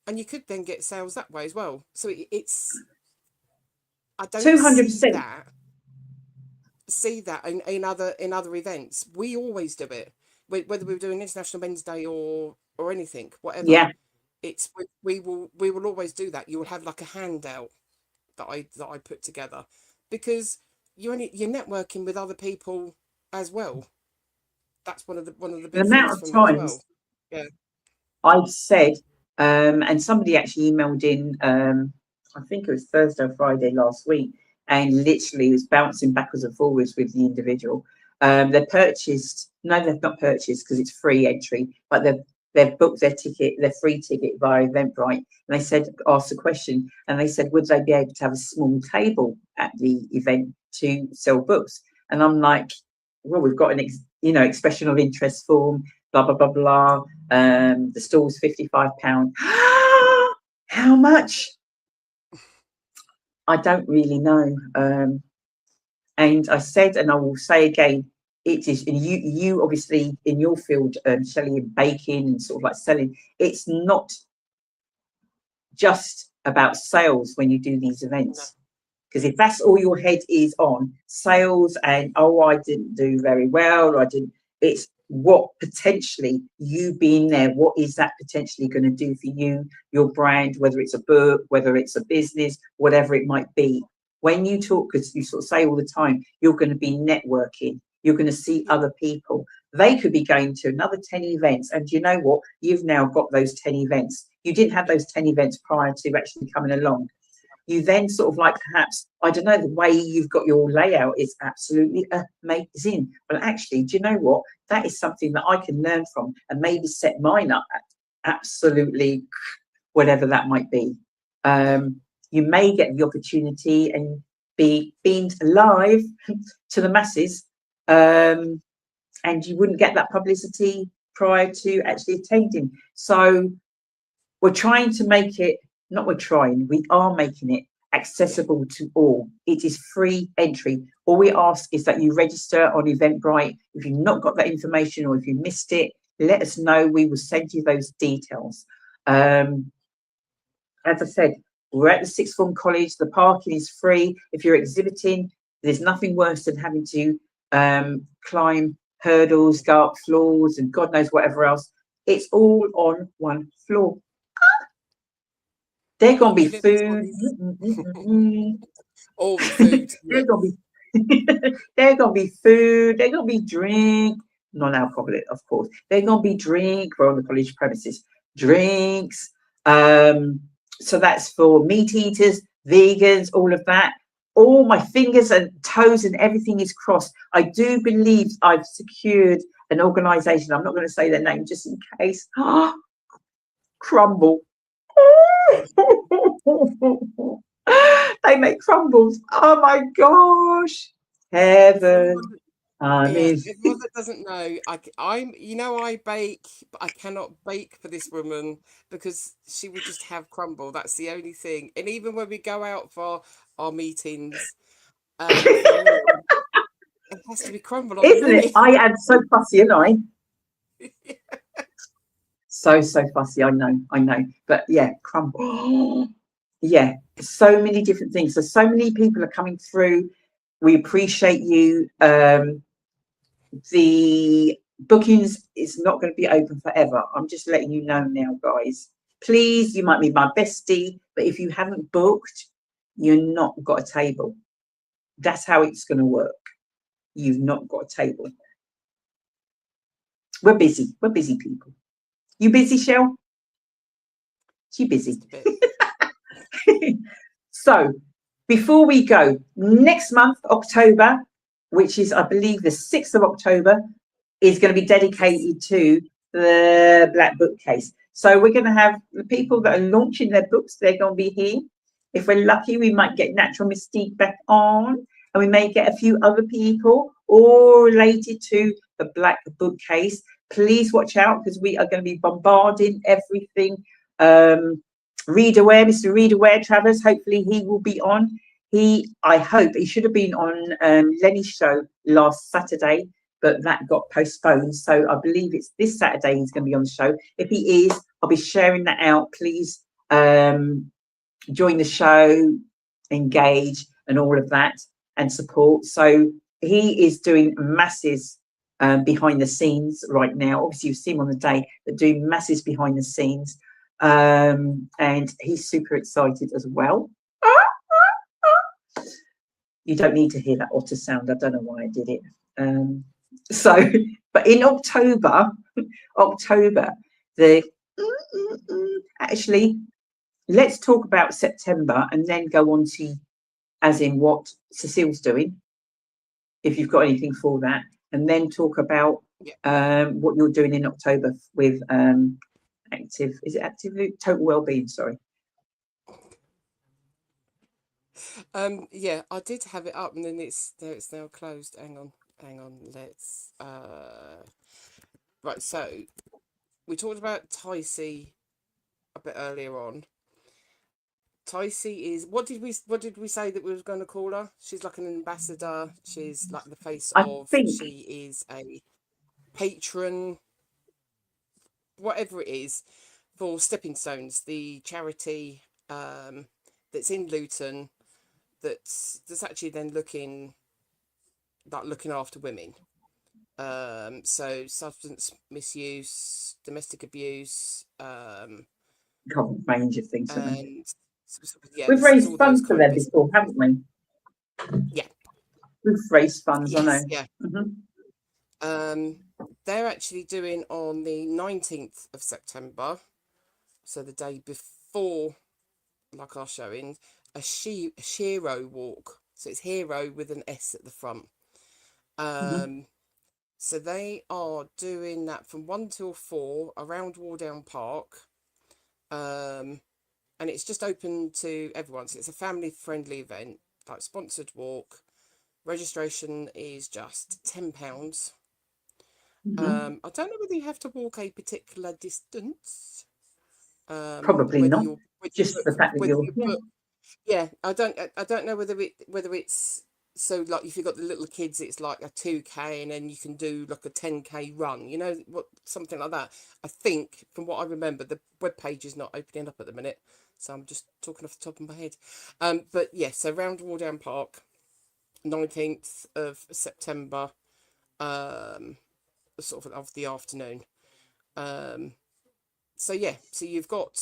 S2: and you could then get sales that way as well. So it's, I don't 200%. see that in other events. We always do it, whether we're doing International Men's Day or anything, whatever.
S1: Yeah.
S2: It's we will always do that. You will have like a handout that I put together, because you're networking with other people as well. That's one of the big
S1: the amount of times.
S2: Yeah.
S1: I've said, and somebody actually emailed in, I think it was Thursday or Friday last week, and literally was bouncing backwards and forwards with the individual. They purchased, no, they've not purchased because it's free entry, but they've booked their ticket, their free ticket via Eventbrite. And they said, asked a question, and they said, would they be able to have a small table at the event to sell books? And I'm like, well, we've got an expression of interest form, blah blah blah blah. The stall's £55. How much? I don't really know. And I said, and I will say again, it is, and you obviously in your field, Shelley, in baking and sort of like selling, it's not just about sales when you do these events. Because if that's all your head is on, sales and, oh, I didn't do very well, or I didn't, it's what potentially you being there, what is that potentially going to do for you, your brand, whether it's a book, whether it's a business, whatever it might be. When you talk, because you sort of say all the time, you're going to be networking, you're going to see other people. They could be going to another 10 events, and you know what? You've now got those 10 events. You didn't have those 10 events prior to actually coming along. You then sort of like, perhaps, I don't know, the way you've got your layout is absolutely amazing. But actually, do you know what? That is something that I can learn from and maybe set mine up at absolutely whatever that might be. You may get the opportunity and be beamed live to the masses, and you wouldn't get that publicity prior to actually attending. So we're trying to make it, not we're trying, we are making it accessible to all. It is free entry. All we ask is that you register on Eventbrite. If you've not got that information or if you missed it, let us know. We will send you those details. As I said, we're at the sixth form college. The parking is free. If you're exhibiting, there's nothing worse than having to climb hurdles, go up floors, and God knows whatever else. It's all on one floor. They're gonna be food.
S2: All the food.
S1: They're gonna be they're gonna be food, they're gonna be drink, non-alcoholic, of course. They're gonna be drink, we're on the college premises, drinks. So that's for meat eaters, vegans, all of that. All my fingers and toes and everything is crossed. I do believe I've secured an organization. I'm not going to say their name just in case. Crumble. They make crumbles. Oh my gosh. Heaven.
S2: Everyone that doesn't know, I bake, but I cannot bake for this woman because she would just have crumble. That's the only thing. And even when we go out for our meetings, for a meal, it has to be crumble on
S1: Isn't
S2: the
S1: it? I am so fussy, and I. So fussy. I know. But yeah, crumble. Yeah, so many different things. So many people are coming through. We appreciate you. The bookings is not going to be open forever. I'm just letting you know now, guys. Please, you might be my bestie, but if you haven't booked, you're not got a table. That's how it's going to work. You've not got a table. We're busy. We're busy people. You busy, Shell? She busy. So before we go, next month, October, which is, I believe, the 6th of October, is going to be dedicated to the Black Bookcase. So we're going to have the people that are launching their books, they're going to be here. If we're lucky, we might get Natural Mystique back on, and we may get a few other people all related to the Black Bookcase. Please watch out, because we are going to be bombarding everything. Read Aware, Mr. Read Aware, Travers, hopefully he will be on. I hope he should have been on Lenny's show last Saturday, but that got postponed. So I believe it's this Saturday he's going to be on the show. If he is, I'll be sharing that out. Please join the show, engage, and all of that, and support. So he is doing masses behind the scenes right now. Obviously, you've seen him on the day, but doing masses behind the scenes. And he's super excited as well. You don't need to hear that otter sound. I don't know why I did it. But in October, the actually, let's talk about September and then go on to, as in what Cecile's doing, if you've got anything for that, and then talk about what you're doing in October with total wellbeing, sorry.
S2: Yeah, I did have it up and then it's now closed. Hang on. Let's right, so we talked about Ticey a bit earlier on. Ticey is what did we say that we were going to call her? She's like an ambassador. She's like the face
S1: I
S2: of.
S1: think
S2: She is a patron, whatever it is, for Stepping Stones, the charity that's in Luton. That's actually then looking after women. So substance misuse, domestic abuse,
S1: range of things.
S2: and yeah,
S1: We've
S2: there's
S1: raised
S2: all those
S1: funds for
S2: kind of
S1: them
S2: bits.
S1: before, haven't we?
S2: Yeah,
S1: We've raised funds,
S2: yes,
S1: I know.
S2: yeah.
S1: Mm-hmm.
S2: They're actually doing on the 19th of September, so the day before, like our showing, a Shiro walk. So it's hero with an S at the front. So they are doing that from 1 till 4 around Wardown Park. And it's just open to everyone. So it's a family-friendly event, like sponsored walk. Registration is just £10. I don't know whether you have to walk a particular distance.
S1: Probably
S2: whether
S1: not.
S2: you're
S1: Just the fact that you're
S2: I don't know whether it's so, like, if you've got the little kids, it's like a 2K and then you can do like a 10K run, you know, something like that. I think from what I remember, the web page is not opening up at the minute, so I'm just talking off the top of my head. But yes, so round Wardown Park, 19th of September, sort of the afternoon. So yeah, so you've got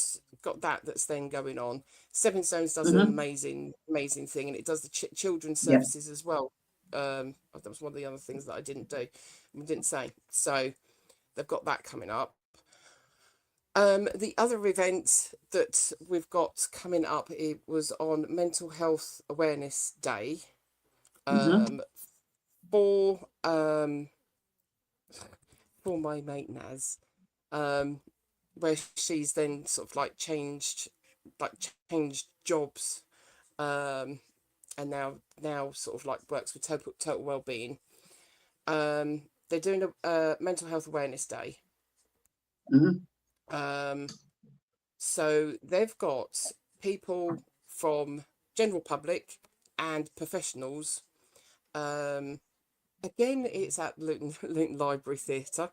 S2: that's then going on. Stepping Stones does an amazing thing, and it does the children's services as well. That was one of the other things that I didn't say. So they've got that coming up. The other event that we've got coming up, it was on Mental Health Awareness Day. For my mate Naz. Where she's then sort of like changed jobs, and now sort of like works with total wellbeing. They're doing a mental health awareness day. So they've got people from general public and professionals. Again, it's at Luton Library Theatre.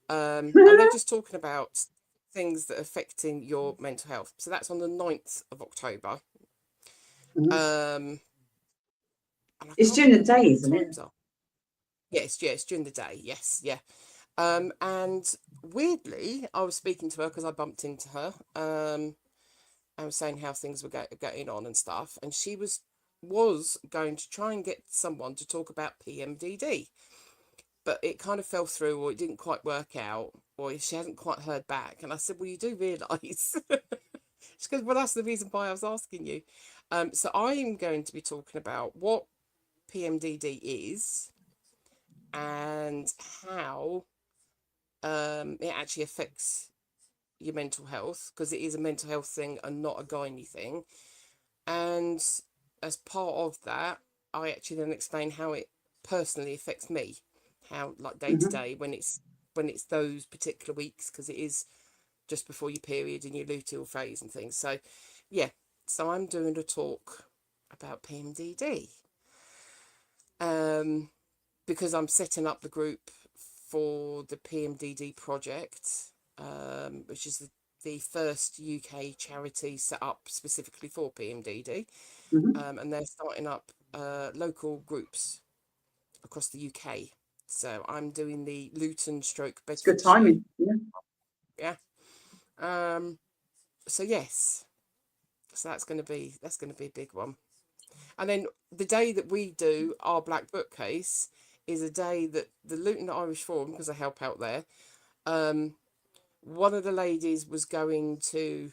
S2: And they're just talking about things that are affecting your mental health. So that's on the 9th of October.
S1: It's during the day, isn't it?
S2: Yes, during the day. Yes, yeah. And weirdly, I was speaking to her because I bumped into her. I was saying how things were getting on and stuff, and she was going to try and get someone to talk about PMDD. But it kind of fell through, or it didn't quite work out, or she hasn't quite heard back. And I said, well, you do realise. She goes, well, that's the reason why I was asking you. So I am going to be talking about what PMDD is and how it actually affects your mental health, because it is a mental health thing and not a gynae thing. And as part of that, I actually then explain how it personally affects me, how, like, day to day, when it's those particular weeks, because it is just before your period and your luteal phase and things. So yeah, so I'm doing a talk about PMDD, because I'm setting up the group for the PMDD project, which is the first UK charity set up specifically for PMDD. And they're starting up local groups across the UK. So I'm doing the Luton stroke Bedfordshire.
S1: Good timing.
S2: Yeah. So yes. So that's going to be a big one. And then the day that we do our Black Bookcase is a day that the Luton Irish Forum, because I help out there, one of the ladies was going to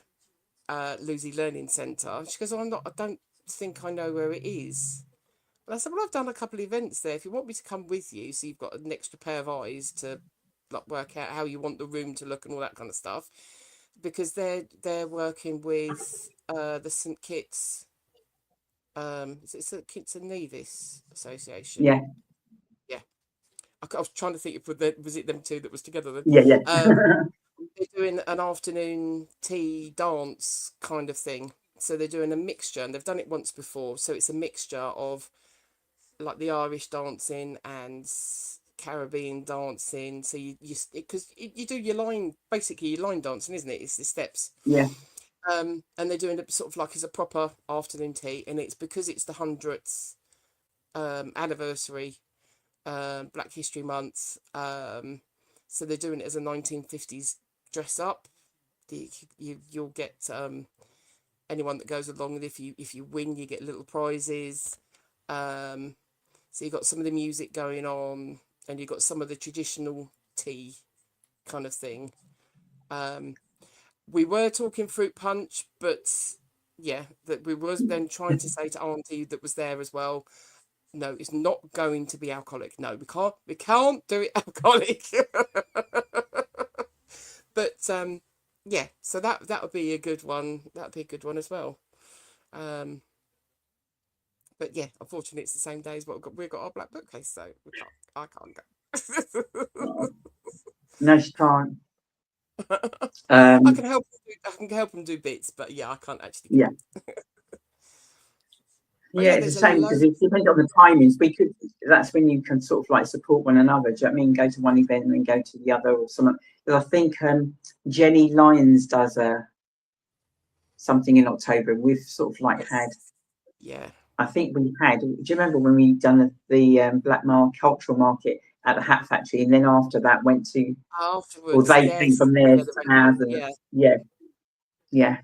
S2: Lucy Learning Centre. She goes, I don't think I know where it is. And I said, well, I've done a couple of events there. If you want me to come with you, so you've got an extra pair of eyes to like work out how you want the room to look and all that kind of stuff, because they're working with the St Kitts, is it St Kitts and Nevis Association?
S1: Yeah.
S2: Yeah. I was trying to think if was it them two that was together then?
S1: Yeah.
S2: They're doing an afternoon tea dance kind of thing. So they're doing a mixture, and they've done it once before. So it's a mixture of like the Irish dancing and Caribbean dancing. So because you do your line, basically your line dancing, isn't it? It's the steps.
S1: Yeah.
S2: And they're doing it sort of like as a proper afternoon tea, and it's because it's the 100th anniversary, Black History Month. So they're doing it as a 1950s dress up. You'll get anyone that goes along, and if you win, you get little prizes. So you've got some of the music going on, and you've got some of the traditional tea kind of thing. We were talking fruit punch, but yeah, that we was then trying to say to Auntie that was there as well, no, it's not going to be alcoholic. No, we can't do it alcoholic. But yeah, so that would be a good one. That'd be a good one as well. But yeah, unfortunately, it's the same day as we've got our black bookcase, so I can't go.
S1: No, she can't.
S2: I can help them do bits, but yeah, I can't actually go.
S1: Yeah, it's the same, because it depends on the timings. That's when you can sort of like support one another. Do you know what I mean? Go to one event and then go to the other, or something. Because I think Jenny Lyons does something in October. We've sort of like had.
S2: Yeah.
S1: I think we had. Do you remember when we done the Black Cultural Market at the Hat Factory, and then after that went to
S2: afterwards?
S1: Or they came from there to ours, and yeah.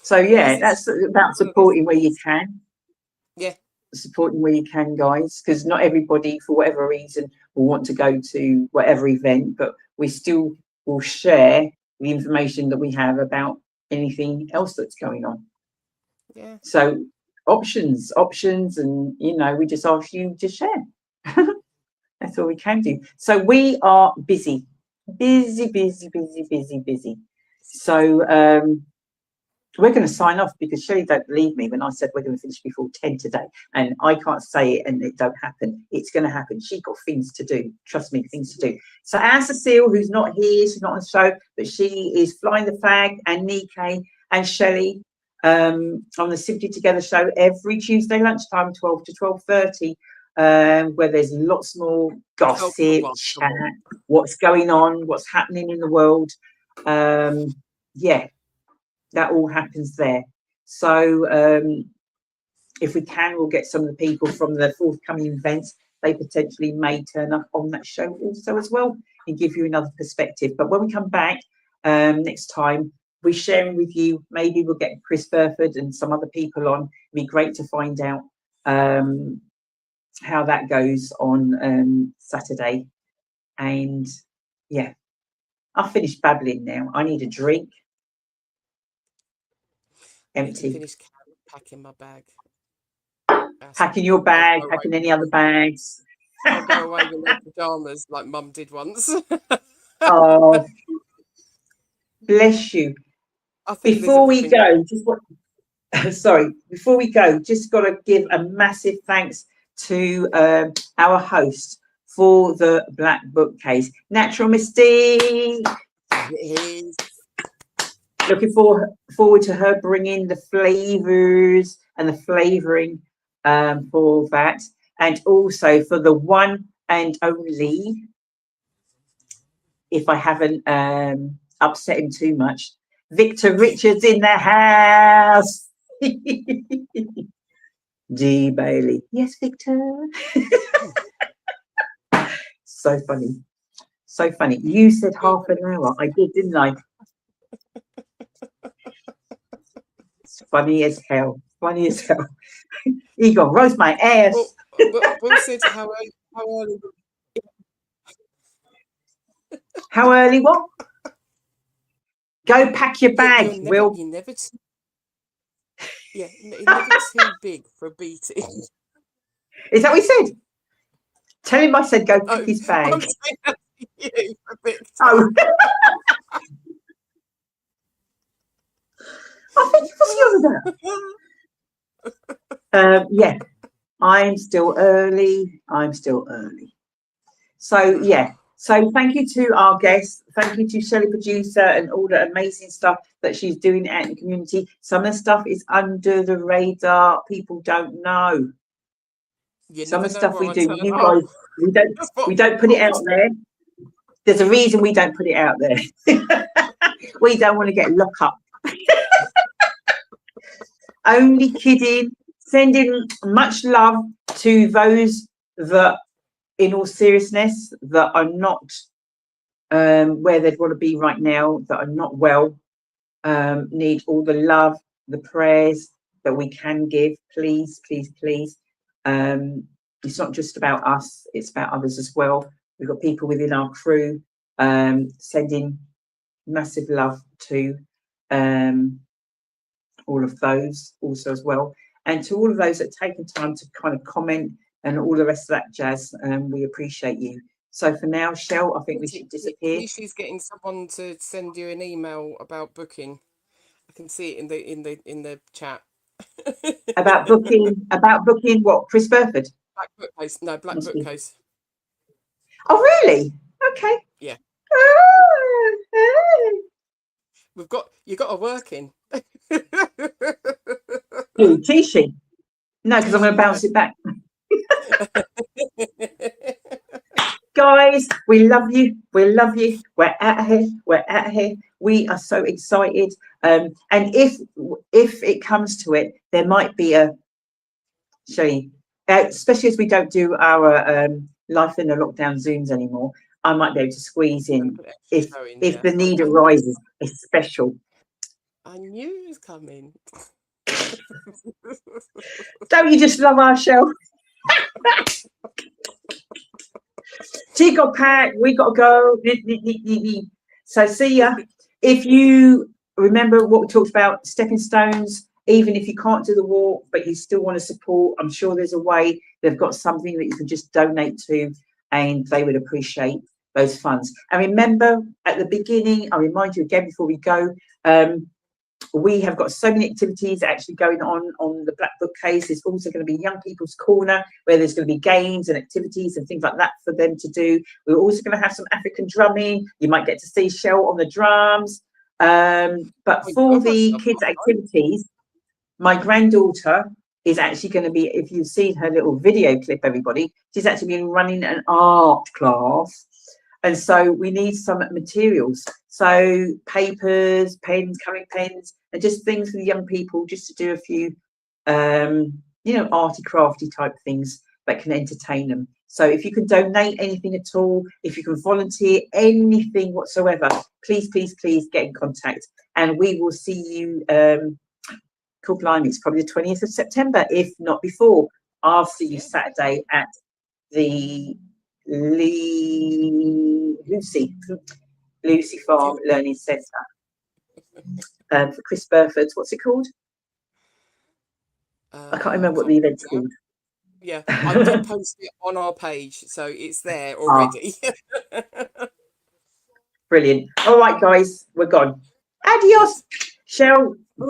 S1: So yeah, that's about supporting where you can.
S2: Yeah.
S1: Supporting where you can, guys, because not everybody, for whatever reason, will want to go to whatever event, but we still will share the information that we have about anything else that's going on.
S2: Yeah.
S1: So options, and we just ask you to share. That's all we can do. So we are busy. So we're going to sign off, because Shelley don't believe me when I said we're going to finish before 10 today, and I can't say it and it don't happen. It's going to happen. She got things to do. Trust me, things to do. So Anne Cecile, who's not here, she's not on the show, but she is flying the flag, and Nikkei and Shelley on the Simply Together show every Tuesday lunchtime, 12 to 12:30, where there's lots more gossip, chat, what's going on, what's happening in the world. That all happens there. So if we can, we'll get some of the people from the forthcoming events. They potentially may turn up on that show also as well, and give you another perspective. But when we come back next time, we're sharing with you, maybe we'll get Chris Burford and some other people on. It'd be great to find out how that goes on Saturday. And yeah, I've finished babbling now. I need a drink. Empty.
S2: Finished packing my bag.
S1: Packing your bag, packing any other bags.
S2: I'll go away with my pajamas like Mum did once.
S1: Oh, bless you. Before we go, before we go, just got to give a massive thanks to our host for the Black Bookcase, Natural Mystique.
S2: It is.
S1: Looking forward to her bringing the flavors and the flavoring for that, and also for the one and only, if I haven't upset him too much, Victor Richards in the house. G Bailey. Yes, Victor. So funny. So funny. You said half an hour. I did, didn't I? It's funny as hell. Funny as hell. You gonna roast my ass.
S2: We'll see how early.
S1: How early? What? Go pack your bag, Will.
S2: You're never too, you're never too big for a beating.
S1: Is that what he said? Tell him I said go pack his bag.
S2: I'm saying that to you, Victor.
S1: Oh. I think what's the other about? Yeah, I'm still early. So yeah. So thank you to our guests. Thank you to Shelley Producer and all the amazing stuff that she's doing out in the community. Some of the stuff is under the radar. People don't know. Some of the stuff we do, you guys, we don't put it out there. There's a reason we don't put it out there. We don't want to get locked up. Only kidding. Sending much love to those that, in all seriousness, that are not where they'd want to be right now, that are not well, need all the love, the prayers that we can give. Please, please, please. It's not just about us, it's about others as well. We've got people within our crew sending massive love to all of those also as well. And to all of those that have taken time to kind of comment and all the rest of that jazz, we appreciate you. So for now, Shell, I think we should disappear.
S2: She's getting someone to send you an email about booking. I can see it in the chat.
S1: About booking what? Chris Burford?
S2: Black Bookcase. No, Black Bookcase.
S1: Oh really? Okay.
S2: Yeah. You got a working.
S1: Who, Tishi? No, because I'm going to bounce it back. Guys, we love you. We love you. We're out here. We are so excited. And if it comes to it, there might be a shame, especially as we don't do our life in the lockdown Zooms anymore. I might be able to squeeze in if the need arises, a special.
S2: I knew it was coming.
S1: Don't you just love our show? She got packed, we got to go. So see ya. If you remember what we talked about, stepping stones, even if you can't do the walk, but you still want to support, I'm sure there's a way. They've got something that you can just donate to, and they would appreciate those funds. And remember, at the beginning, I remind you again before we go, we have got so many activities actually going on the Black Bookcase. There's also going to be Young People's Corner, where there's going to be games and activities and things like that for them to do. We're also going to have some African drumming. You might get to see Shell on the drums. But for the kids' activities, my granddaughter is actually going to be, if you've seen her little video clip, everybody, she's actually been running an art class. And so we need some materials. So papers, pens, colouring pens, and just things for the young people, just to do a few, arty crafty type things that can entertain them. So if you can donate anything at all, if you can volunteer anything whatsoever, please, please, please get in contact. And we will see you, cool blimey, it's probably the 20th of September, if not before. I'll see you Saturday at the Lucy Farm Learning Centre for Chris Burford's. What's it called? I can't remember what the event's called.
S2: Yeah, I did post it on our page, so it's there already.
S1: Brilliant. All right, guys, we're gone. Adios. Shell,